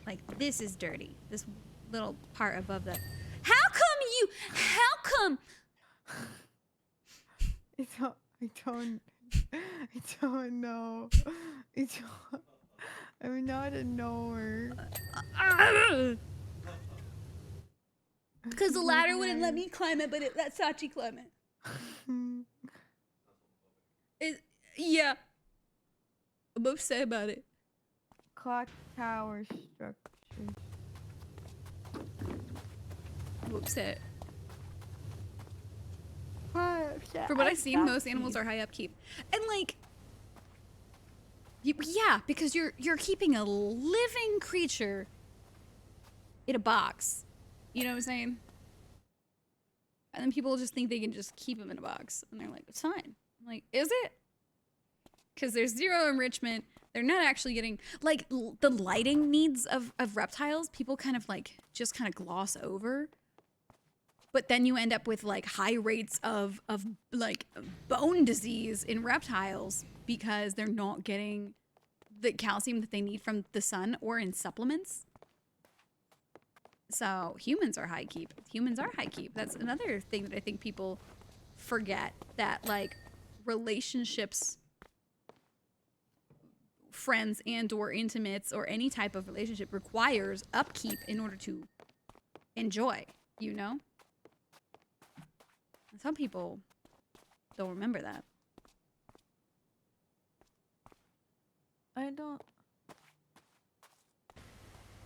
Like, this is dirty. This little part above the... How come? I don't know. I'm not a knower. Because the ladder wouldn't let me climb it, but that's Sachi climb it. Yeah. I'm upset about it. Clock tower structures. I'm upset. For what I've seen, most animals are high upkeep. And like, yeah, because you're keeping a living creature in a box. You know what I'm saying? And then people just think they can just keep them in a box. And they're like, it's fine. I'm like, is it? Because there's zero enrichment. They're not actually getting, like, the lighting needs of reptiles, people kind of like, just kind of gloss over. But then you end up with like high rates of like bone disease in reptiles because they're not getting the calcium that they need from the sun or in supplements. So humans are high keep. That's another thing that I think people forget, that like relationships, friends and or intimates or any type of relationship requires upkeep in order to enjoy, you know? Some people don't remember that. I don't.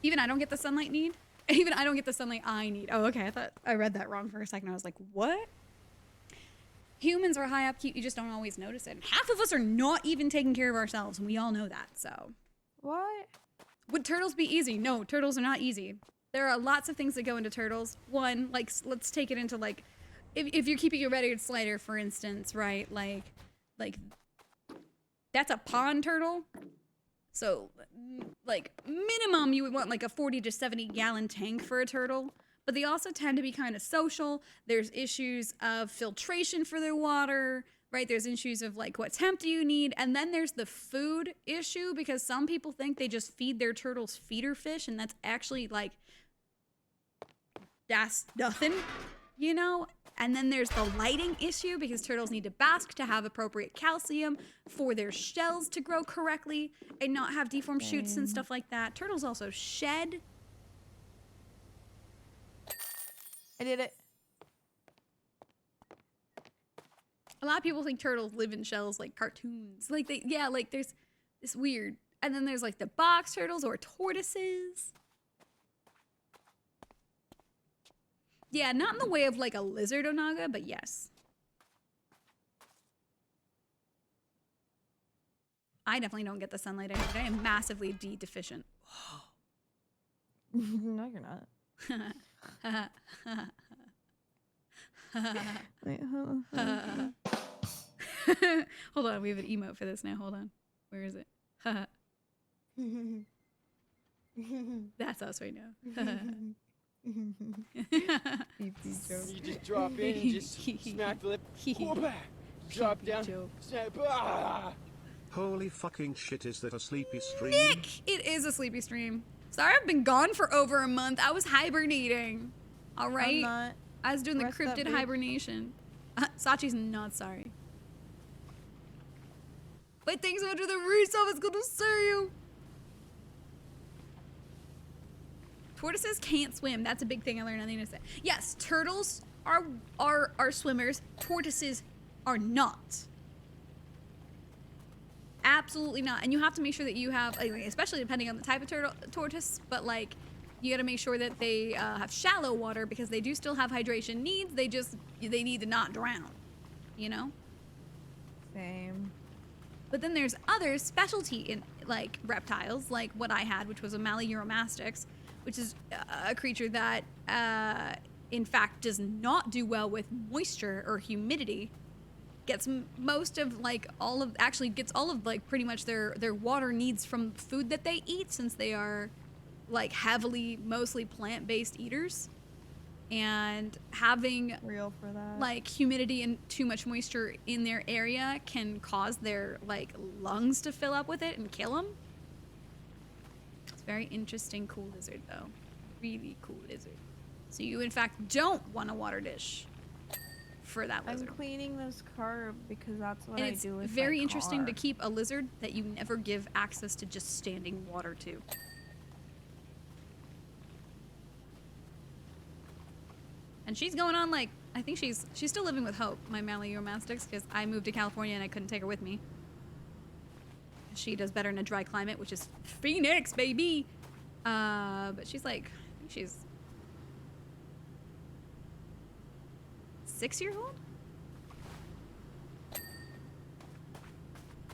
Even I don't get the sunlight need? Even I don't get the sunlight I need. Oh, okay. I thought I read that wrong for a second. I was like, what? Humans are high upkeep. You just don't always notice it. And half of us are not even taking care of ourselves, and we all know that, so. What? Would turtles be easy? No, turtles are not easy. There are lots of things that go into turtles. One, like, let's take it into, like, if you're keeping your red-eared slider, for instance, right? Like, that's a pond turtle. So, like, minimum you would want like a 40 to 70 gallon tank for a turtle. But they also tend to be kind of social. There's issues of filtration for their water, right? There's issues of like, what temp do you need? And then there's the food issue, because some people think they just feed their turtles feeder fish, and that's actually like, that's nothing. you know? And then there's the lighting issue because turtles need to bask to have appropriate calcium for their shells to grow correctly and not have deformed shoots and stuff like that. Turtles also shed. I did it. A lot of people think turtles live in shells like cartoons. Like like there's this weird. And then there's like the box turtles or tortoises. Yeah, not in the way of like a lizard onaga, but yes. I definitely don't get the sunlight I need. I am massively D deficient. No, you're not. Wait, hold on. Hold on, we have an emote for this now. Hold on. Where is it? That's us right now. You just drop in and just smack the lip, pull back, drop down, snap, Holy fucking shit, is that a sleepy stream? Nick! It is a sleepy stream. Sorry, I've been gone for over a month. I was hibernating. All right? I'm not. I was doing the Rest up, cryptid bitch. hibernation. Sachi's not sorry. Wait, thanks so much for the resub. It's good to see you. Tortoises can't swim. That's a big thing I learned on the internet. Yes, turtles are swimmers. Tortoises are not. Absolutely not. And you have to make sure that you have, like, especially depending on the type of tortoise, but like you got to make sure that they have shallow water because they do still have hydration needs. They need to not drown, you know? Same. But then there's other specialty in like reptiles, like what I had, which was a Malleuromastix, which is a creature that, in fact, does not do well with moisture or humidity. Gets most of like gets all of like pretty much their water needs from food that they eat, since they are like heavily, mostly plant-based eaters. And having Real for that. like humidity and too much moisture in their area can cause their like lungs to fill up with it and kill them. It's a very interesting, cool lizard though. Really cool lizard. So you in fact don't want a water dish for that lizard. I'm cleaning this carb because that's what And I it's do with very my interesting car. to keep a lizard that you never give access to just standing water to. And she's going on like, I think she's still living with Hope, my Malleuromastix, because I moved to California and I couldn't take her with me. She does better in a dry climate, which is Phoenix, baby. But she's like, I think she's 6 years old?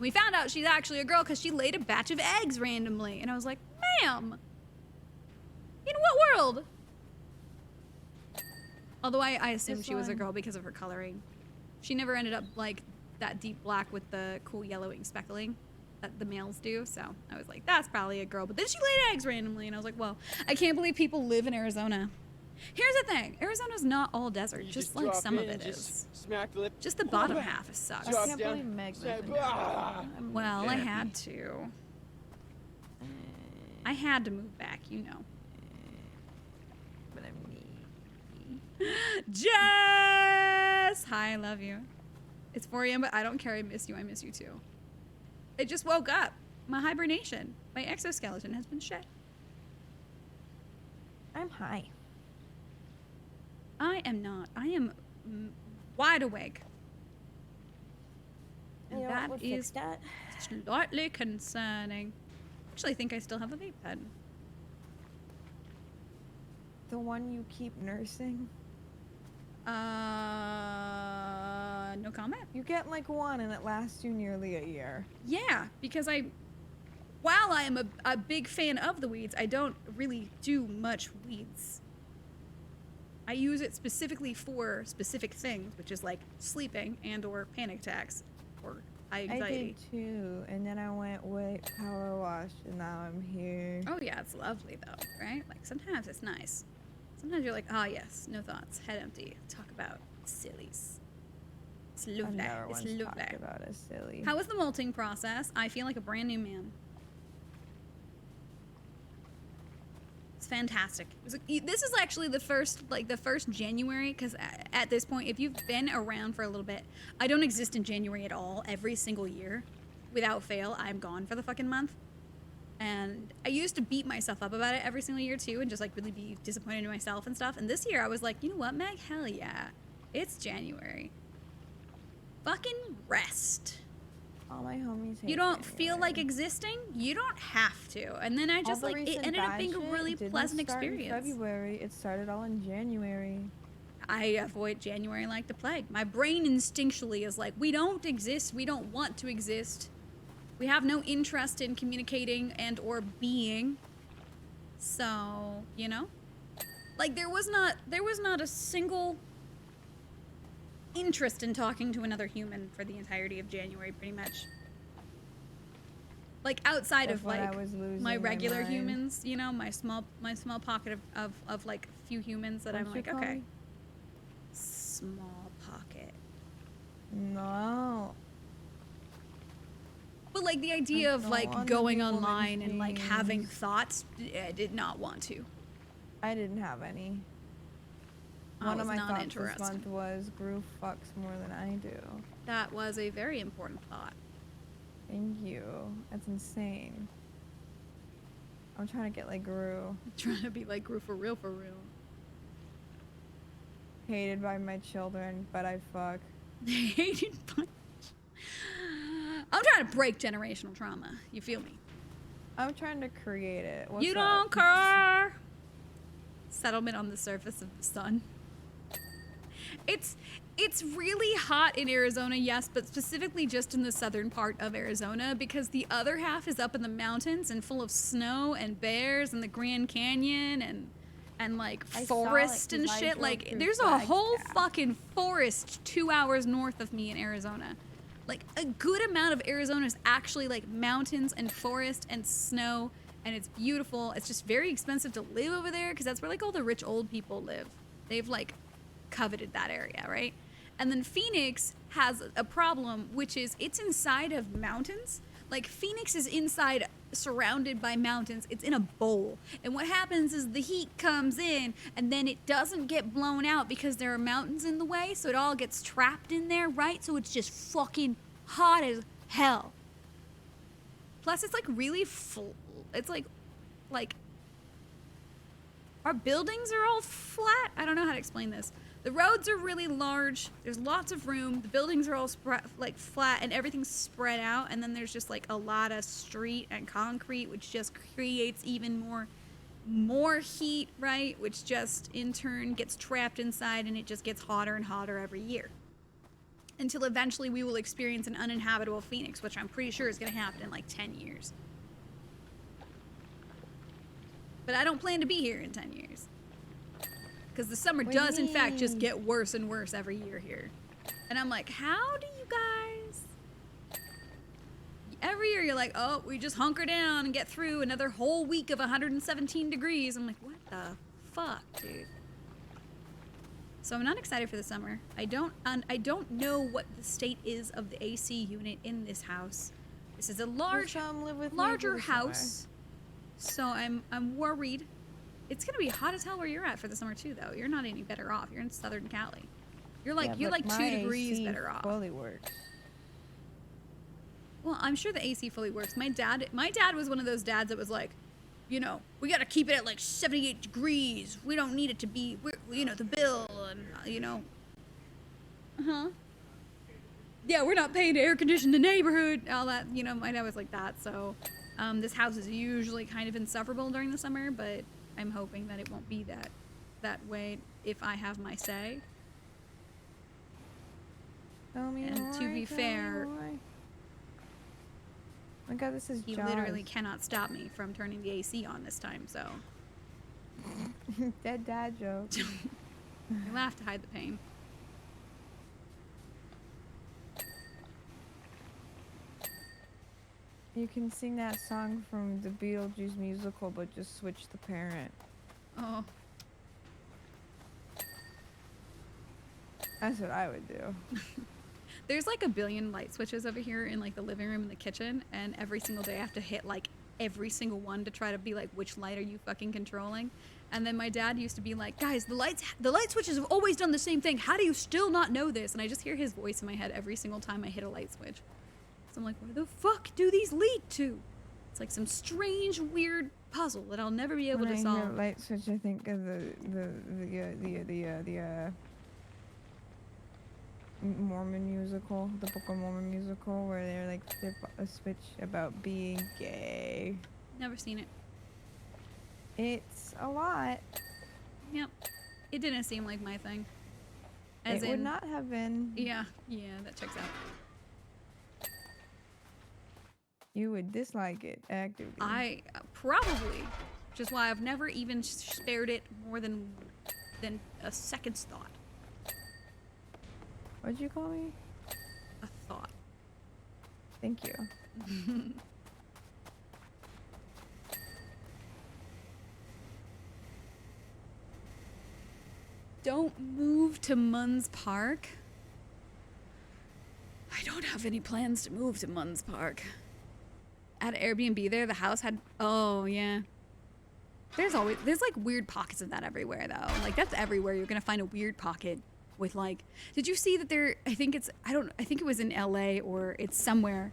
We found out she's actually a girl because she laid a batch of eggs randomly. And I was like, ma'am, in what world? Although I assumed she was a girl because of her coloring. She never ended up like that deep black with the cool yellowing speckling that the males do. So I was like, that's probably a girl. But then she laid eggs randomly. And I was like, well, I can't believe people live in Arizona. Here's the thing. Arizona's not all desert. Just like some of it is. Smack the lip. Just the bottom half sucks. I can't believe Meg lives in Arizona. Well, I had to. I had to move back, you know. But I'm needy. Jess! Hi, I love you. It's 4 a.m., but I don't care. I miss you. I miss you too. I just woke up. My hibernation, my exoskeleton has been shed. I'm high. I am not. I am wide awake. And that is slightly concerning. Actually, I think I still have a vape pen. The one you keep nursing? No comment. You get like one and it lasts you nearly a year. Yeah, because while I am a big fan of the weeds, I don't really do much weeds. I use it specifically for specific things, which is like sleeping and or panic attacks or high anxiety. I did too, and then I went with PowerWash, and now I'm here. Oh yeah, it's lovely though, right? Like sometimes it's nice. Sometimes you're like, ah yes, no thoughts, head empty. Talk about sillies. It's lovely. I've never It's once lovely. talked about a silly. How was the molting process? I feel like a brand new man. It's fantastic. This is actually the first January, because at this point, if you've been around for a little bit, I don't exist in January at all. Every single year, without fail, I'm gone for the fucking month. And I used to beat myself up about it every single year too, and just like really be disappointed in myself and stuff. And this year I was like, you know what, Meg? Hell yeah, it's January. Fucking rest. All my homies hate You don't January. feel like existing? You don't have to. And then I just like, it ended up being a really pleasant experience. In February, it started all in January. I avoid January like the plague. My brain instinctually is like, we don't exist, we don't want to exist. We have no interest in communicating and or being. So, you know? Like there was not a single interest in talking to another human for the entirety of January, pretty much. Like outside of like my regular humans, you know, my small pocket of like a few humans that I'm like, okay. Small pocket. No. But like the idea of like going online and like having thoughts, I did not want to. I didn't have any. One of my thoughts this month was Gru fucks more than I do. That was a very important thought. Thank you. That's insane. I'm trying to get like Gru. I'm trying to be like Gru for real, for real. Hated by my children, but I fuck. Hated by... I'm trying to break generational trauma. You feel me? I'm trying to create it. What's you don't care. Settlement on the surface of the sun. It's really hot in Arizona, yes, but specifically just in the southern part of Arizona, because the other half is up in the mountains and full of snow and bears and the Grand Canyon and like forest and shit. Like there's a whole fucking forest 2 hours north of me in Arizona. Like a good amount of Arizona is actually like mountains and forest and snow, and it's beautiful. It's just very expensive to live over there because that's where like all the rich old people live. They've like coveted that area, right? And then Phoenix has a problem, which is it's inside of mountains. Like Phoenix is inside, surrounded by mountains. It's in a bowl. And what happens is the heat comes in and then it doesn't get blown out because there are mountains in the way. So it all gets trapped in there, right? So it's just fucking hot as hell. Plus it's like really full. It's like our buildings are all flat. I don't know how to explain this. The roads are really large. There's lots of room. The buildings are all like flat and everything's spread out. And then there's just like a lot of street and concrete, which just creates even more heat, right? Which just in turn gets trapped inside and it just gets hotter and hotter every year. Until eventually we will experience an uninhabitable Phoenix, which I'm pretty sure is going to happen in like 10 years. But I don't plan to be here in 10 years. Because the summer does, in fact, just get worse and worse every year here. And I'm like, how do you guys... Every year you're like, oh, we just hunker down and get through another whole week of 117 degrees. I'm like, what the fuck, dude? So I'm not excited for the summer. I don't know what the state is of the AC unit in this house. This is a larger house. So I'm worried. It's gonna be hot as hell where you're at for the summer too, though. You're not any better off. You're in Southern Cali. You're like 2 degrees better off. Fully works. Well, I'm sure the AC fully works. My dad was one of those dads that was like, you know, we gotta keep it at like 78 degrees. We don't need it to be, you know, the bill and you know. Yeah, we're not paying to air condition the neighborhood. All that, you know. My dad was like that. So, this house is usually kind of insufferable during the summer, but I'm hoping that it won't be that way if I have my say. And to be fair, oh my god, this is he Jaws. literally cannot stop me from turning the AC on this time, so. Dead dad joke. I laugh to hide the pain. You can sing that song from the Beetlejuice musical, but just switch the parent. Oh. That's what I would do. There's like a billion light switches over here in like the living room and the kitchen, and every single day I have to hit like every single one to try to be like, which light are you fucking controlling? And then my dad used to be like, guys, the light switches have always done the same thing. How do you still not know this? And I just hear his voice in my head every single time I hit a light switch. So I'm like, where the fuck do these lead to? It's like some strange, weird puzzle that I'll never be able to solve. When I hear light switch, I think of the Mormon musical, the Book of Mormon musical, where they're like flip a switch about being gay. Never seen it. It's a lot. Yep. It didn't seem like my thing. It would not have been. Yeah, that checks out. You would dislike it actively. I probably, which is why I've never even spared it more than a second's thought. What'd you call me? A thought. Thank you. Don't move to Munns Park. I don't have any plans to move to Munns Park. At Airbnb there, the house had, oh yeah. There's like weird pockets of that everywhere though. Like that's everywhere. You're gonna find a weird pocket with like, did you see that there, I think it was in LA or it's somewhere.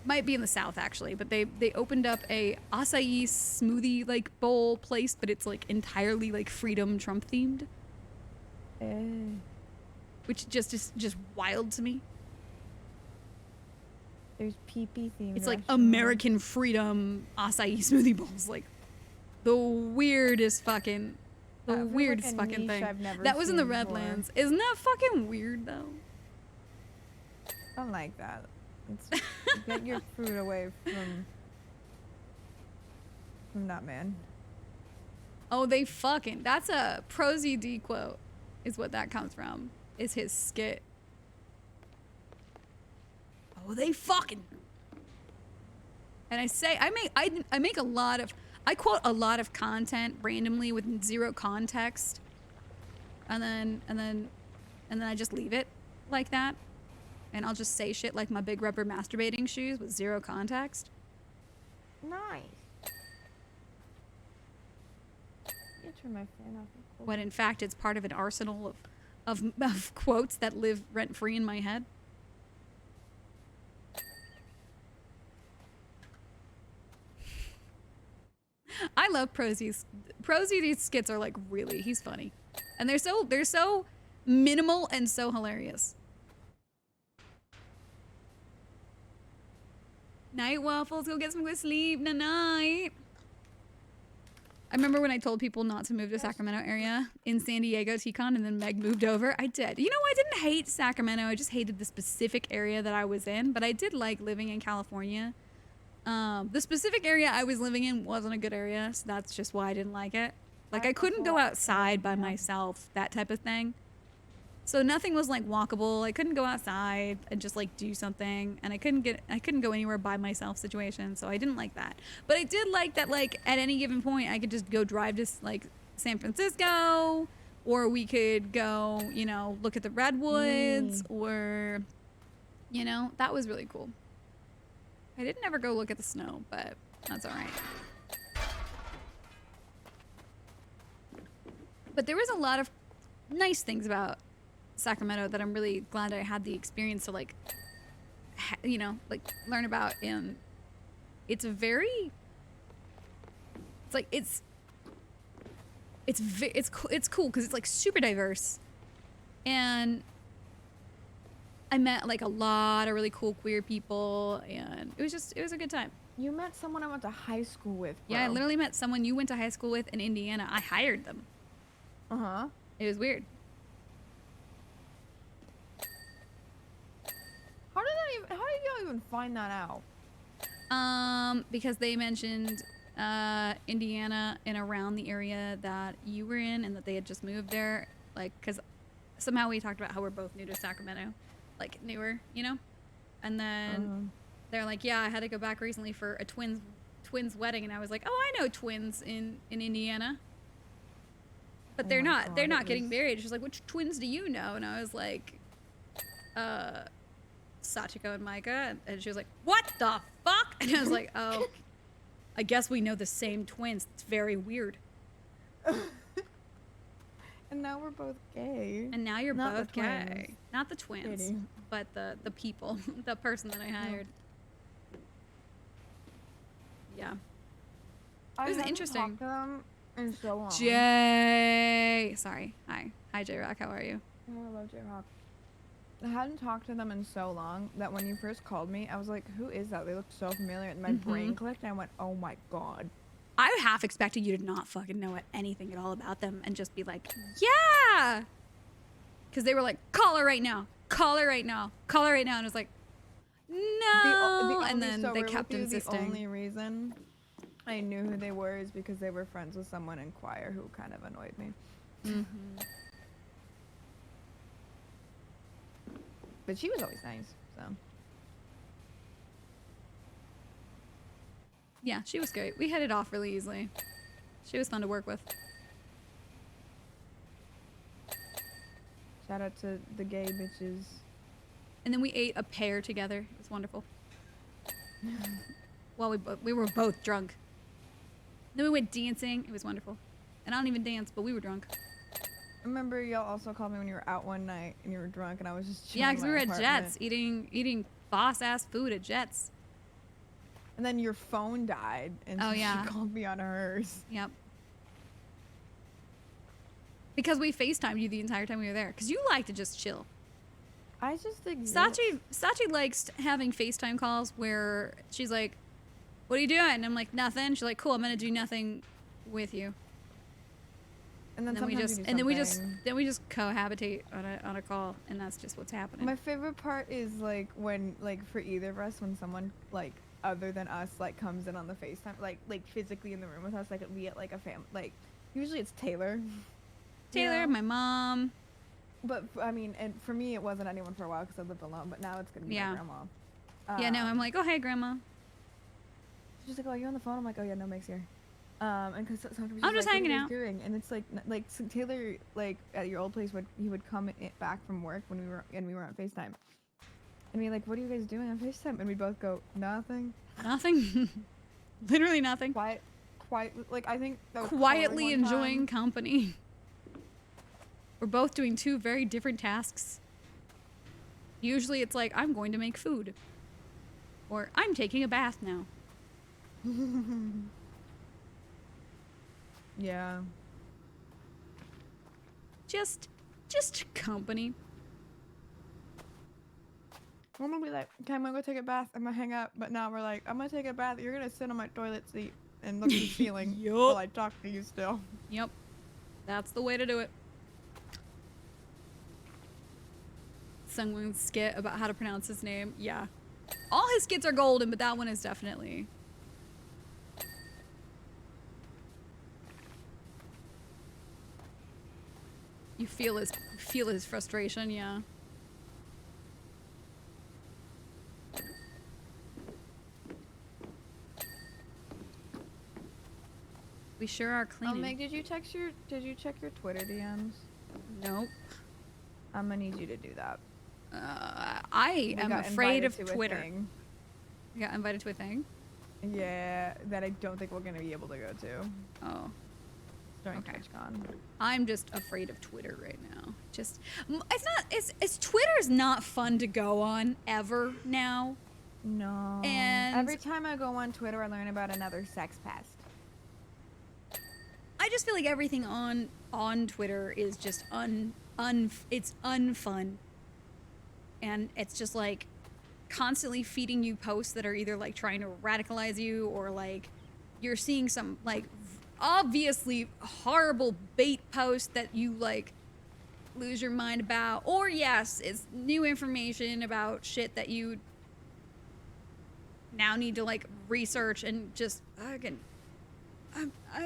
Might be in the South actually, but they opened up a acai smoothie like bowl place, but it's like entirely like Freedom Trump themed. Which just is just wild to me. There's pee-pee themed. It's like American freedom acai smoothie bowls, like the weirdest fucking weirdest like fucking thing. That was in the Redlands. Isn't that fucking weird though? I don't like that. It's get your fruit away from that man. Oh, they fucking, that's a Prosy D quote is what that comes from. Is his skit. Oh, they fucking. And I say I make a lot of, I quote a lot of content randomly with zero context. And then I just leave it like that. And I'll just say shit like my big rubber masturbating shoes with zero context. Nice. You turn my fan off. When in fact it's part of an arsenal of quotes that live rent-free in my head. I love Prosy's. Prosy's skits are like really, he's funny. And they're so minimal and so hilarious. Night waffles, go get some good sleep tonight. I remember when I told people not to move to Sacramento area in San Diego TCon and then Meg moved over. I did. You know, I didn't hate Sacramento. I just hated the specific area that I was in, but I did like living in California. The specific area I was living in wasn't a good area, so that's just why I didn't like it. Like I couldn't go outside by myself, that type of thing. So nothing was like walkable. I couldn't go outside and just like do something, and I couldn't go anywhere by myself situation. So I didn't like that. But I did like that like at any given point I could just go drive to like San Francisco, or we could go, you know, look at the redwoods, or you know, that was really cool. I didn't ever go look at the snow, but that's all right. But there was a lot of nice things about Sacramento that I'm really glad I had the experience to like, you know, like learn about. And it's cool because it's like super diverse, and I met like a lot of really cool queer people, and it was a good time. You met someone I went to high school with, bro. Yeah, I literally met someone you went to high school with in Indiana. I hired them. Uh-huh. It was weird. How did y'all even find that out? Because they mentioned Indiana and around the area that you were in, and that they had just moved there. Like, because somehow we talked about how we're both new to Sacramento, like newer, you know. And then they're like, "Yeah, I had to go back recently for a twins wedding," and I was like, "Oh, I know twins in Indiana." But they're not getting married. She's like, "Which twins do you know?" And I was like, Sachiko and Micah. And she was like, "What the fuck?" And I was like, "Oh, I guess we know the same twins. It's very weird. And now we're both gay. And now you're Not both the twins. gay. Not the twins, Kidding. but the people, the person that I hired. Yeah. It was interesting. Talked to them in so long. Jay. Sorry. Hi, J-Rock. How are you? Oh, I love J-Rock. I hadn't talked to them in so long that when you first called me, I was like, who is that? They look so familiar. And my brain clicked and I went, oh my God. I half expected you to not fucking know anything at all about them and just be like, yeah. Because they were like, call her right now. Call her right now. Call her right now. And I was like, no. And then they kept insisting. The only reason I knew who they were is because they were friends with someone in choir who kind of annoyed me. But she was always nice, so. Yeah, she was great. We hit it off really easily. She was fun to work with. Shout out to the gay bitches. And then we ate a pear together. It was wonderful. Well, we were both drunk. Then we went dancing. It was wonderful. And I don't even dance, but we were drunk. I remember y'all also called me when you were out one night and you were drunk and I was just chilling. Yeah, because we were at Jets eating boss-ass food at Jets. And then your phone died and she called me on hers. Yep. Because we FaceTimed you the entire time we were there. Because you like to just chill. I just exist. Sachi likes having FaceTime calls where she's like, what are you doing? And I'm like, nothing. She's like, cool, I'm going to do nothing with you. And then we just cohabitate on a call, and that's just what's happening. My favorite part is like when for either of us when someone like other than us like comes in on the FaceTime like physically in the room with us, like we at like a family, like usually it's Taylor, my mom. But I mean, and for me it wasn't anyone for a while because I lived alone, but now it's gonna be my grandma. No, I'm like, oh hey grandma. She's like, oh, you on the phone? I'm like, oh yeah, no, Mike's here. And because sometimes I'm just like, hanging what are you out. guys doing? And it's like so Taylor, like at your old place, he would come back from work when we were on FaceTime, and be like, what are you guys doing on FaceTime? And we'd both go, nothing. Nothing. Literally nothing. Quiet. Like I think quietly enjoying company. We're both doing two very different tasks. Usually it's like I'm going to make food, or I'm taking a bath now. Yeah. Just company. I'm gonna be like, okay, I'm gonna go take a bath. I'm gonna hang out. But now we're like, I'm gonna take a bath. You're gonna sit on my toilet seat and look at the ceiling while I talk to you still. Yep. That's the way to do it. Someone's skit about how to pronounce his name. Yeah. All his skits are golden, but that one is definitely... You feel his frustration, yeah. We sure are cleaning. Meg, did you check your Twitter DMs? Nope. I'm gonna need you to do that. I am afraid of Twitter. You got invited to a thing? Yeah, that I don't think we're gonna be able to go to. Oh. During TwitchCon. I'm just afraid of Twitter right now. Twitter's not fun to go on ever now. No. And every time I go on Twitter, I learn about another sex pest. I just feel like everything on Twitter is just it's unfun. And it's just like constantly feeding you posts that are either like trying to radicalize you or like you're seeing some like obviously horrible bait post that you like lose your mind about, or yes, it's new information about shit that you now need to like research and just I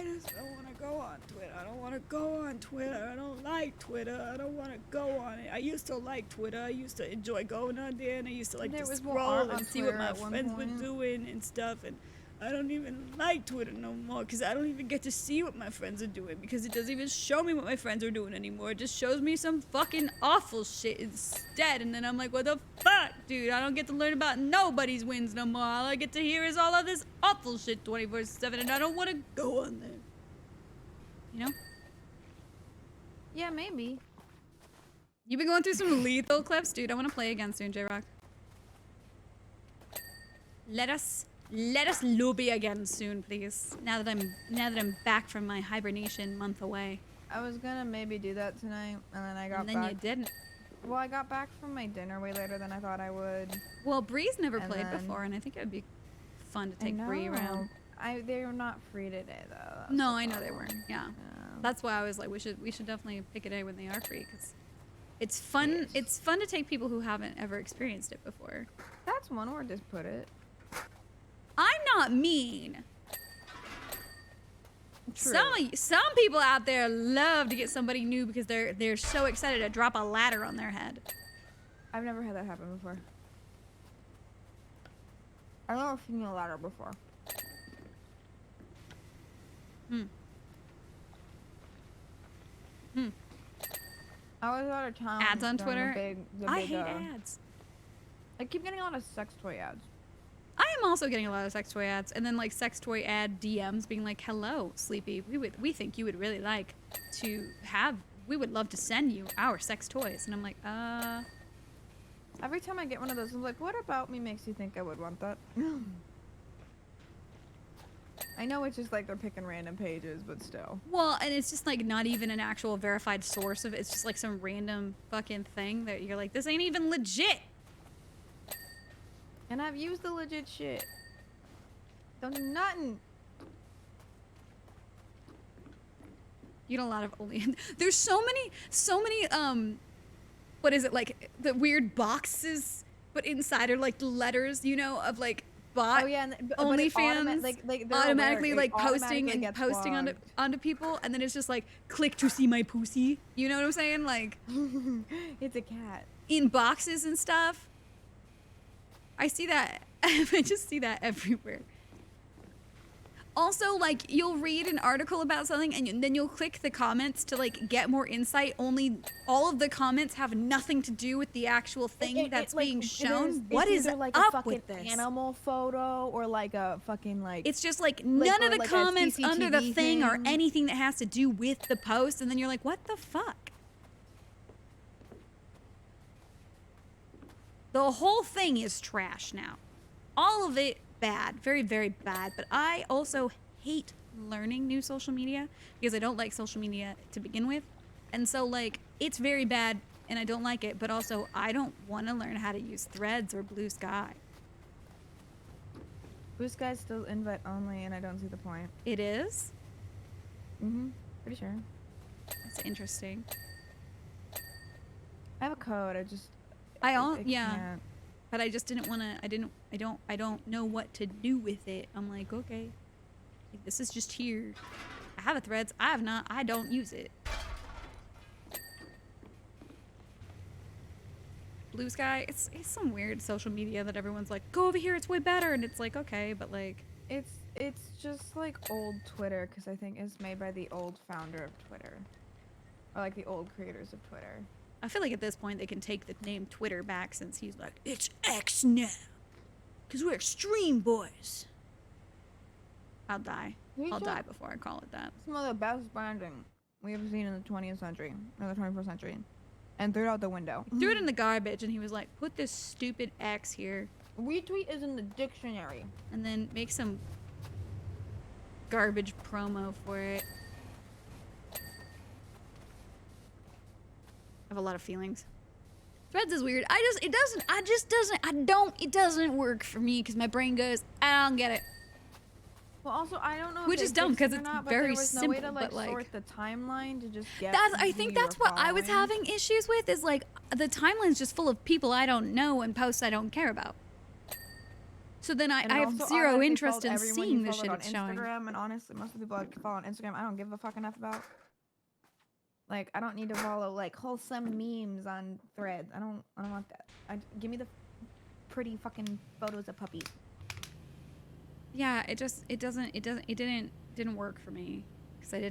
just don't want to go on Twitter. I don't want to go on Twitter. I don't like Twitter. I don't want to go on it. I used to like Twitter. I used to enjoy going on there, and I used to like to scroll and see what my friends were doing and stuff. And I don't even like Twitter no more because I don't even get to see what my friends are doing because it doesn't even show me what my friends are doing anymore. It just shows me some fucking awful shit instead. And then I'm like, what the fuck, dude? I don't get to learn about nobody's wins no more. All I get to hear is all of this awful shit 24/7 and I don't want to go on there. You know? Yeah, maybe. You've been going through some lethal clips, dude. I want to play again soon, J-Rock. Let us lobby again soon, please. Now that I'm back from my hibernation month away. I was gonna maybe do that tonight, and then I got back. And then you didn't. Well, I got back from my dinner way later than I thought I would. Well, Bree's never played before, and I think it would be fun to take Bree around. They were not free today, though. No, I know they weren't. Yeah. That's why I was like, we should definitely pick a day when they are free, because it's fun. Yes. It's fun to take people who haven't ever experienced it before. That's one word to put it. I'm not mean. True. Some people out there love to get somebody new because they're so excited to drop a ladder on their head. I've never had that happen before. I've never seen a ladder before. I was out of town. Ads on Twitter? I hate ads. I keep getting a lot of sex toy ads. I am also getting a lot of sex toy ads, and then like sex toy ad DMs being like, "Hello, Sleepy. We think you would really like to have. We would love to send you our sex toys." And I'm like, Every time I get one of those, I'm like, "What about me makes you think I would want that?" I know it's just like they're picking random pages, but still. Well, and it's just like not even an actual verified source of it. It's just like some random fucking thing that you're like, this ain't even legit. And I've used the legit shit. Don't do nothing. You get a lot of only. There's so many, what is it, like the weird boxes, but inside are like letters, you know, of like bot. Oh yeah, OnlyFans automatically like posting onto people, and then it's just like, click to see my pussy. You know what I'm saying? Like, it's a cat. In boxes and stuff. I see that. I just see that everywhere. Also, like, you'll read an article about something and then you'll click the comments to like get more insight. Only all of the comments have nothing to do with the actual thing that's being shown. What is like up with this? Animal photo or like a fucking like. It's just like none of the comments under the thing are anything that has to do with the post, and then you're like, what the fuck? The whole thing is trash now. All of it bad, very, very bad. But I also hate learning new social media because I don't like social media to begin with. And so like, it's very bad and I don't like it, but also I don't want to learn how to use Threads or Blue Sky. Blue Sky's still invite only and I don't see the point. It is? Pretty sure. That's interesting. I have a code, I just... yeah, but I just didn't want to. I don't know what to do with it. I'm like, okay, like, this is just here. I have a Threads. I have not. I don't use it. Blue Sky. It's some weird social media that everyone's like, go over here. It's way better, and it's like, okay, but like, it's just like old Twitter because I think it's made by the old founder of Twitter, or like the old creators of Twitter. I feel like at this point they can take the name Twitter back since he's like, it's X now. Because we're extreme boys. I'll die. I'll die before I call it that. Some of the best branding we have seen in the 20th century, or the 21st century. And threw it out the window. Threw it in the garbage and he was like, put this stupid X here. Retweet is in the dictionary. And then make some garbage promo for it. I have a lot of feelings. Threads is weird. It doesn't work for me because my brain goes, I don't get it. Well, also, I don't know which is dumb because it's very simple, no way to, like, sort the timeline to just get I think that's what I was having issues with, is like the timeline's just full of people I don't know and posts I don't care about. So then I have zero interest in seeing the shit it's showing. And honestly, most of the people I follow on Instagram, I don't give a fuck enough about. Like, I don't need to follow like wholesome memes on Threads. I don't want that. Give me the pretty fucking photos of puppies. Yeah, it didn't work for me because I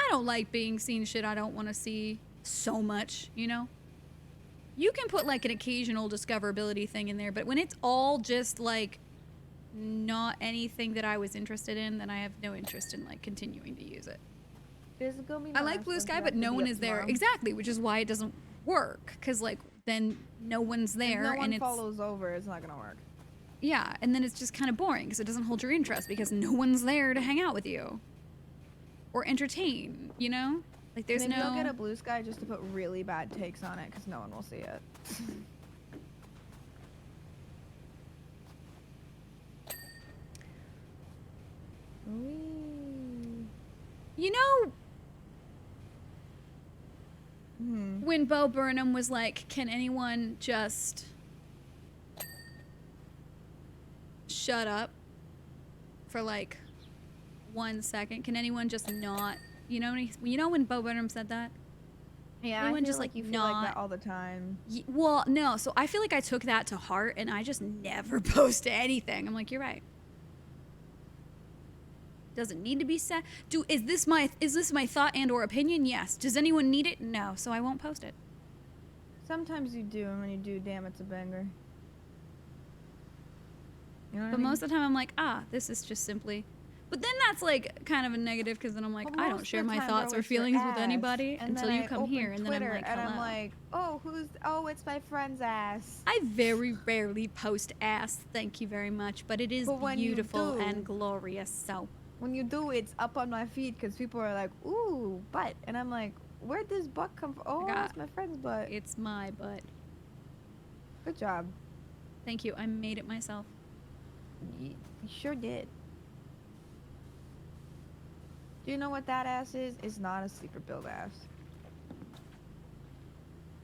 don't like being seen shit I don't want to see so much, you know? You can put like an occasional discoverability thing in there, but when it's all just like not anything that I was interested in, then I have no interest in like continuing to use it. I like Blue Sky, but no one is there. Exactly, which is why it doesn't work. Because like then no one's there, if no one and follows over, it's not gonna work. Yeah, and then it's just kind of boring because it doesn't hold your interest because no one's there to hang out with you or entertain. You know, like there's Maybe no. I'll get a Blue Sky just to put really bad takes on it because no one will see it. You know, when Bo Burnham was like, can anyone just shut up for like 1 second? Can anyone just not, you know when Bo Burnham said that? Yeah, anyone I feel just like you feel like that all the time. Well, no, so I feel like I took that to heart and I just never post anything. I'm like, you're right. Doesn't need to be said. Is this my thought and or opinion? Yes. Does anyone need it? No. So I won't post it. Sometimes you do, and when you do, damn, it's a banger. You know what but I mean? Most of the time I'm like, this is just simply. But then that's like kind of a negative because then I'm like, I don't share my thoughts or feelings with anybody until you come here, and then I'm like, hello. And I'm like, it's my friend's ass. I very rarely post ass. Thank you very much, but it is beautiful and glorious. So. When you do, it's up on my feed because people are like, ooh, butt. And I'm like, where'd this butt come from? Oh, it's my friend's butt. It's my butt. Good job. Thank you. I made it myself. You sure did. Do you know what that ass is? It's not a sleeper build ass.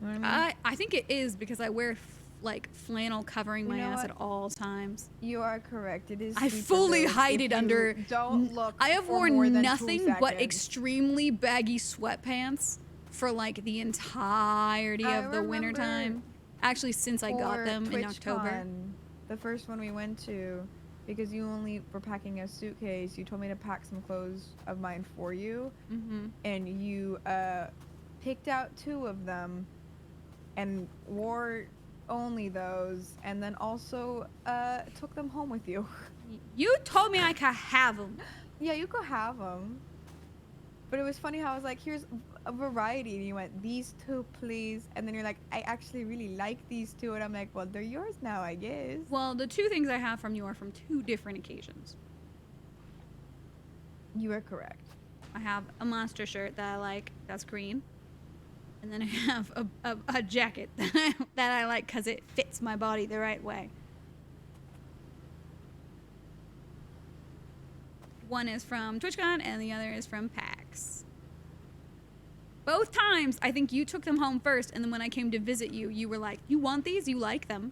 You know what I mean? I think it is because I wear like flannel covering my ass at all times. You are correct. It is. I fully hide it under. Don't look. I have worn nothing but extremely baggy sweatpants for like the entirety of the winter time. Actually, since I got them in October. The first one we went to, because you only were packing a suitcase, you told me to pack some clothes of mine for you, and you picked out 2 of them, and wore only those, and then also took them home with you. You told me I could have them. Yeah, you could have them. But it was funny how I was like, here's a variety, and you went, these 2, please. And then you're like, I actually really like these 2. And I'm like, well, they're yours now, I guess. Well, the 2 things I have from you are from 2 different occasions. You are correct. I have a monster shirt that I like, that's green. And then I have a jacket that I like because it fits my body the right way. One is from TwitchCon and the other is from PAX. Both times, I think you took them home first, and then when I came to visit you, you were like, you want these? You like them?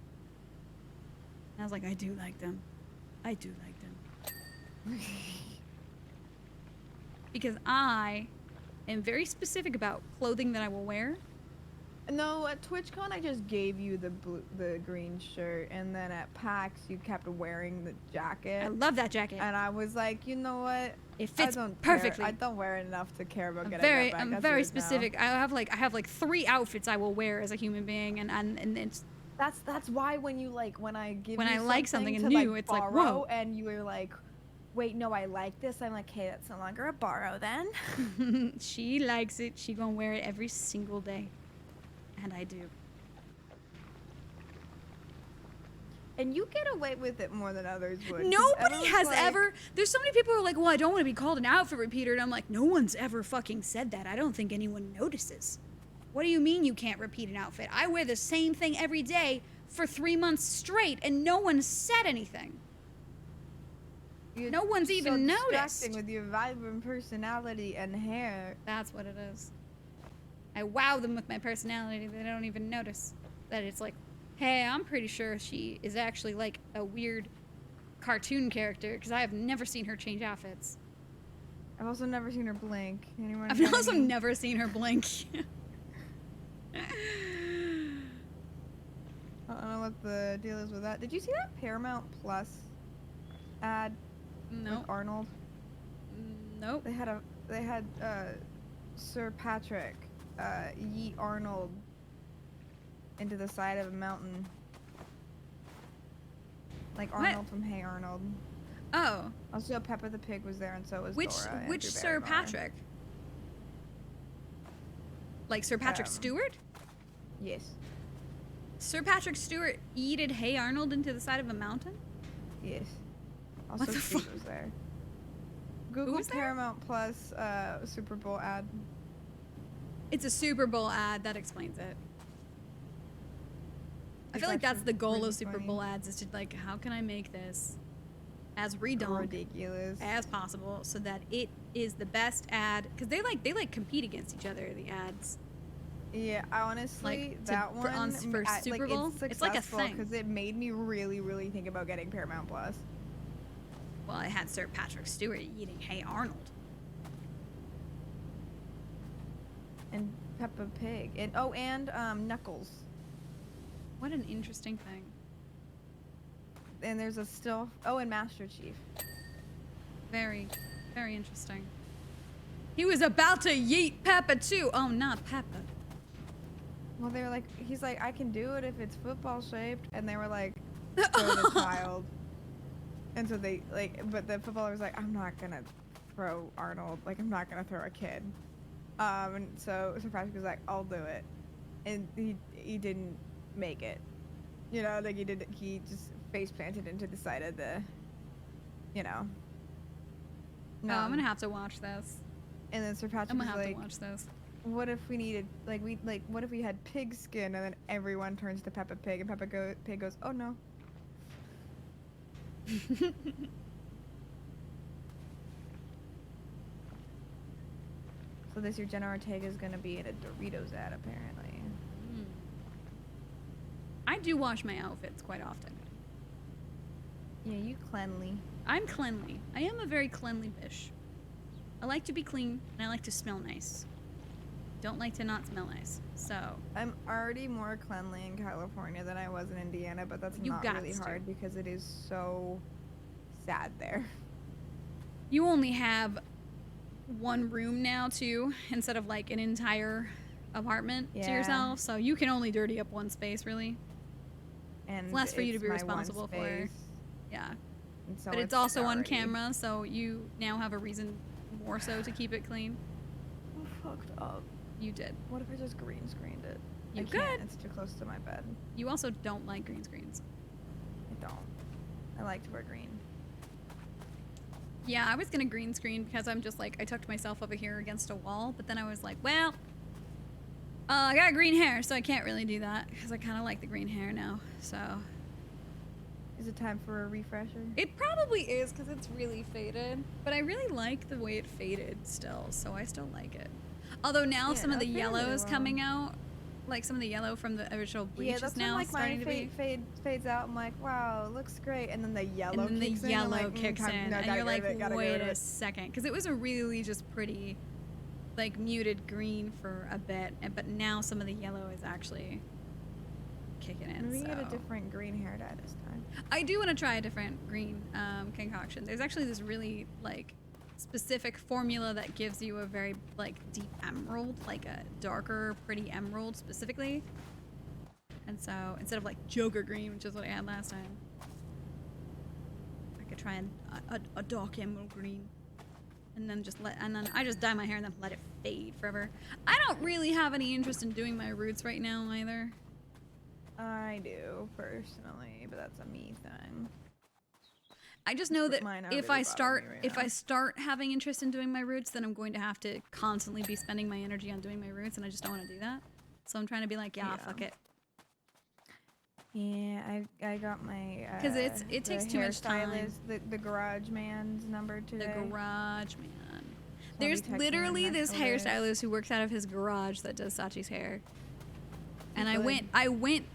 And I was like, I do like them. I do like them. Because I am very specific about clothing that I will wear. No, at TwitchCon I just gave you the green shirt, and then at PAX you kept wearing the jacket. I love that jacket. And I was like, you know what? It fits perfectly. I don't wear it enough to care about getting that back. I'm very specific. Now. I have like 3 outfits I will wear as a human being, and it's. That's why when I give when you I like something to new, like it's like borrow, whoa. And you were like, wait, no, I like this. I'm like, hey, that's no longer a borrow then. She likes it. She gonna wear it every single day. And I do. And you get away with it more than others would. Nobody has ever. There's so many people who are like, well, I don't want to be called an outfit repeater. And I'm like, no one's ever fucking said that. I don't think anyone notices. What do you mean you can't repeat an outfit? I wear the same thing every day for 3 months straight, and no one said anything. No one's even noticed. Distracting with your vibrant personality and hair. That's what it is. I wow them with my personality. They don't even notice that it's like, hey, I'm pretty sure she is actually like a weird cartoon character because I have never seen her change outfits. I've also never seen her blink. Anyone? I've also never seen her blink. I don't know what the deal is with that. Did you see that Paramount Plus ad No. with Arnold? Nope. They had Sir Patrick yeet Arnold into the side of a mountain. Like Arnold from Hey Arnold. Oh. Also, Peppa the Pig was there, and so was Dora. Which Sir Patrick? Like Sir Patrick Stewart? Yes. Sir Patrick Stewart yeeted Hey Arnold into the side of a mountain? Yes. Also, Steve was there. Google Paramount Plus Super Bowl ad. It's a Super Bowl ad. That explains it. I feel like that's the goal of Super Bowl ads, is to like, how can I make this as ridiculous as possible so that it is the best ad, because they compete against each other, the ads. Yeah, I honestly, like, that one for Super Bowl, it's like a thing because it made me really think about getting Paramount Plus. Well, it had Sir Patrick Stewart eating Hey Arnold. And Peppa Pig. And Knuckles. What an interesting thing. And there's a still... Oh, and Master Chief. Very, very interesting. He was about to yeet Peppa too. Oh, not Peppa. Well, they were like... He's like, I can do it if it's football shaped. And they were like, throw the child. And so they, like... But the footballer was like, I'm not gonna throw Arnold. Like, I'm not gonna throw a kid. And so Patrick was like, I'll do it. And he didn't make it. You know, like he just face planted into the side of the, you know. No, I'm gonna have to watch this. And then Sir Patrick I'm gonna was have like, to watch this. What if we needed, what if we had pig skin? And then everyone turns to Peppa Pig, and Peppa Pig goes, oh no. So this year Jenna Ortega is gonna be in a Doritos ad, apparently. I do wash my outfits quite often. Yeah, you cleanly. I'm cleanly. I am a very cleanly bitch. I like to be clean, and I like to smell nice. Don't like to not smell nice. So I'm already more cleanly in California than I was in Indiana, but that's not really hard because it is so sad there. You only have one room now too, instead of like an entire apartment to yourself, so you can only dirty up one space really. And it's less for you to be responsible for. Yeah. So but it's also on camera, so you now have a reason more so to keep it clean. I fucked up. You did. What if I just green screened it? You can't. It's too close to my bed. You also don't like green screens. I don't. I like to wear green. Yeah, I was gonna green screen because I'm just like, I tucked myself over here against a wall, but then I was like, well, I got green hair, so I can't really do that because I kind of like the green hair now, so. Is it time for a refresher? It probably is because it's really faded, but I really like the way it faded still, so I still like it. Although now some of the yellow is coming out, like some of the yellow from the original bleach is now starting to be. Fades out. I'm like, wow, it looks great, and then the yellow and then kicks the in. yellow kicks in, and you're like, wait a second, because it was a really just pretty, like muted green for a bit, but now some of the yellow is actually kicking in. Maybe get a different green hair dye this time. I do want to try a different green concoction. There's actually this really like specific formula that gives you a very like deep emerald, like a darker pretty emerald specifically. And so instead of like Joker green, which is what I had last time, I could try a dark emerald green, and then I just dye my hair and then let it fade forever. I don't really have any interest in doing my roots right now either. I do personally, but that's a me thing. I just know that if I start having interest in doing my roots, then I'm going to have to constantly be spending my energy on doing my roots, and I just don't want to do that. So I'm trying to be like, yeah. Fuck it. Yeah, I got my because it takes too much time. The garage man's number today. The garage man. There's literally this hairstylist who works out of his garage that does Sachi's hair, and I went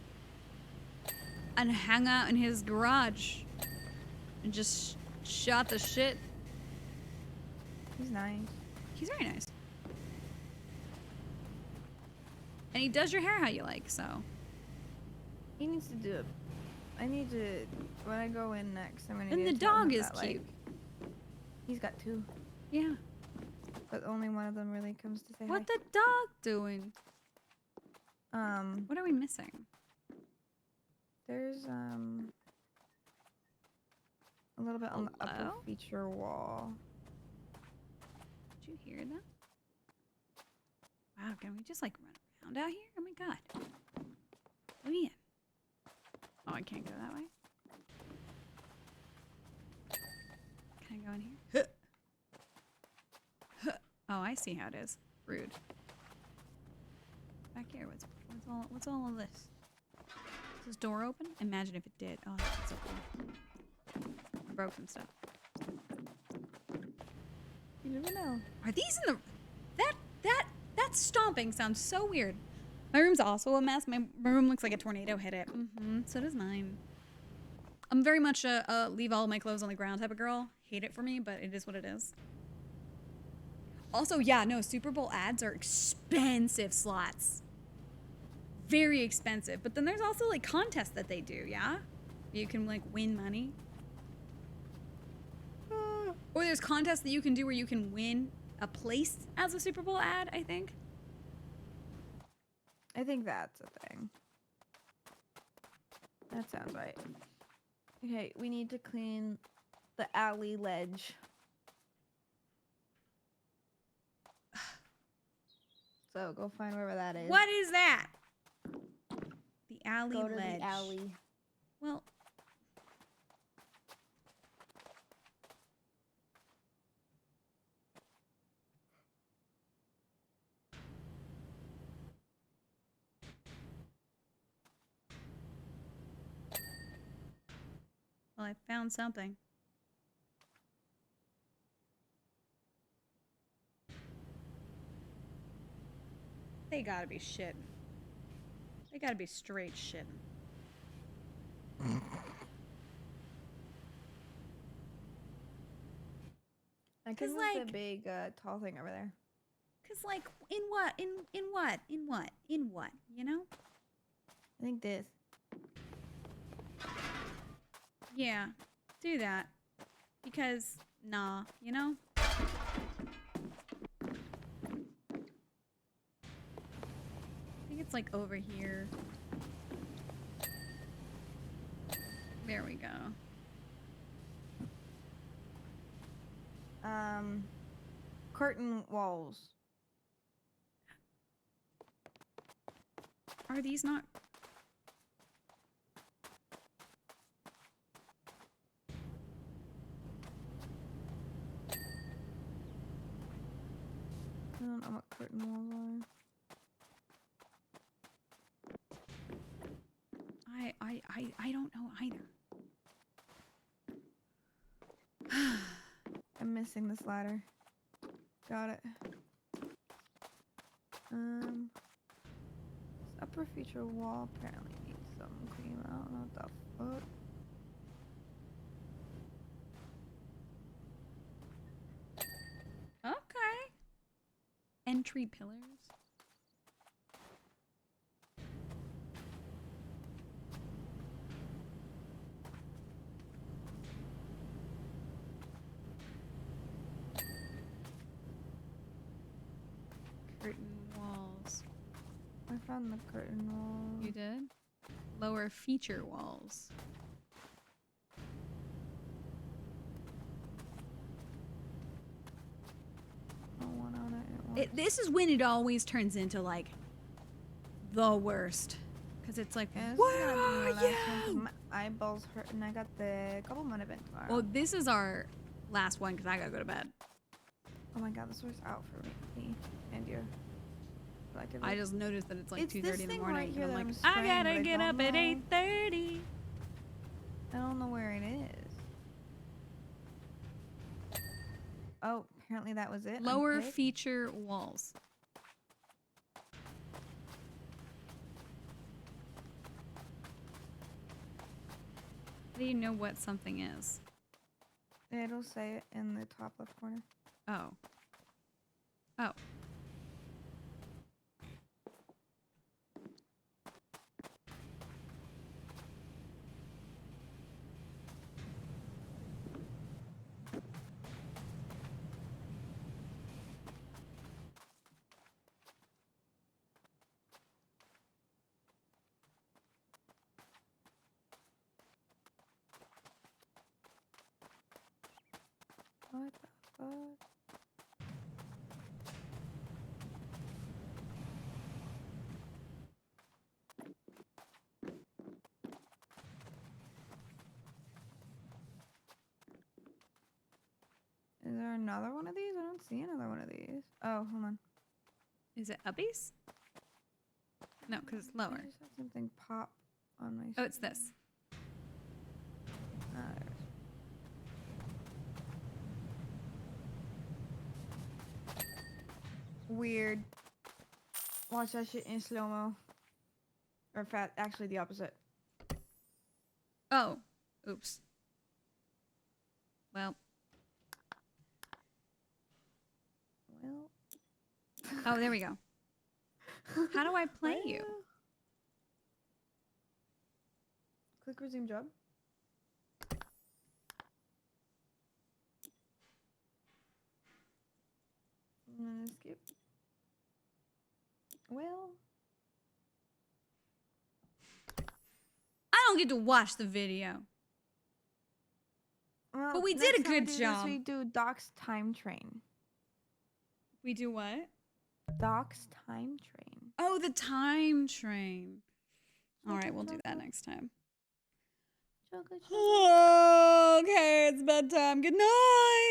and hung out in his garage and just shot the shit. He's nice. He's very nice. And he does your hair how you like, so. He needs to do I need to, when I go in next, I'm gonna And need the to tell dog him is that, cute. like, he's got 2. Yeah. But only one of them really comes to say What the dog doing? hi. What are we missing? There's, a little bit on the upper feature wall. Did you hear that? Wow, can we just like run around out here? Oh my god. Let me in. Oh, I can't go that way. Can I go in here? Oh, I see how it is. Rude. Back here, what's all of this? Is this door open? Imagine if it did. Oh, that's so cool. I broke some stuff. You never know. Are these in the... That stomping sounds so weird. My room's also a mess. My room looks like a tornado hit it. So does mine. I'm very much a leave all my clothes on the ground type of girl. Hate it for me, but it is what it is. Also, yeah, no, Super Bowl ads are expensive slots. Very expensive. But then there's also like contests that they do, yeah? You can like win money. Or there's contests that you can do where you can win a place as a Super Bowl ad, I think. I think that's a thing. That sounds right. Okay, we need to clean the alley ledge. So go find wherever that is. What is that? The alley ledge. Go to the alley. Well... Well, I found something. They gotta be shitting. They gotta be straight shitting. I can move the big tall thing over there. Cause like, in what? In what? You know? I think this. Yeah, do that. Because, nah, you know? I think it's like over here. There we go. Curtain walls. Are these not... I don't know what curtain walls are. I don't know either. I'm missing this ladder. Got it. This upper feature wall apparently needs some clean. I don't know what the fuck. Okay. Entry pillars. Curtain walls. I found the curtain wall. You did? Lower feature walls. One on it. This is when it always turns into like the worst. Because it's like, where are you? My eyeballs hurt and I got the couple might have been tomorrow. Well, this is our last one because I gotta go to bed. Oh my god, this was out for me and you. I just noticed that it's like 2:30 in the morning. Right here and I'm like, I gotta get up at 8:30. I don't know where it is. Oh, apparently that was it. Lower feature walls. How do you know what something is? It'll say it in the top left corner. Oh. Oh. What the fuck? Is there another one of these? I don't see another one of these. Oh, hold on. Is it uppies? No, because it's lower. I just had something pop on my screen. Oh, it's this. Ah, there it is. Weird. Watch that shit in slow-mo. Or fat, actually the opposite. Oh. Oops. Well. Well. Oh, there we go. How do I play you? Click resume job. And then skip. Well. I don't get to watch the video. Well, But we did next a time we good do job. This, we do Doc's time train. We do what? Doc's time train. Oh, the time train. All right, we'll do that next time. Chocolate. Okay, it's bedtime. Good night.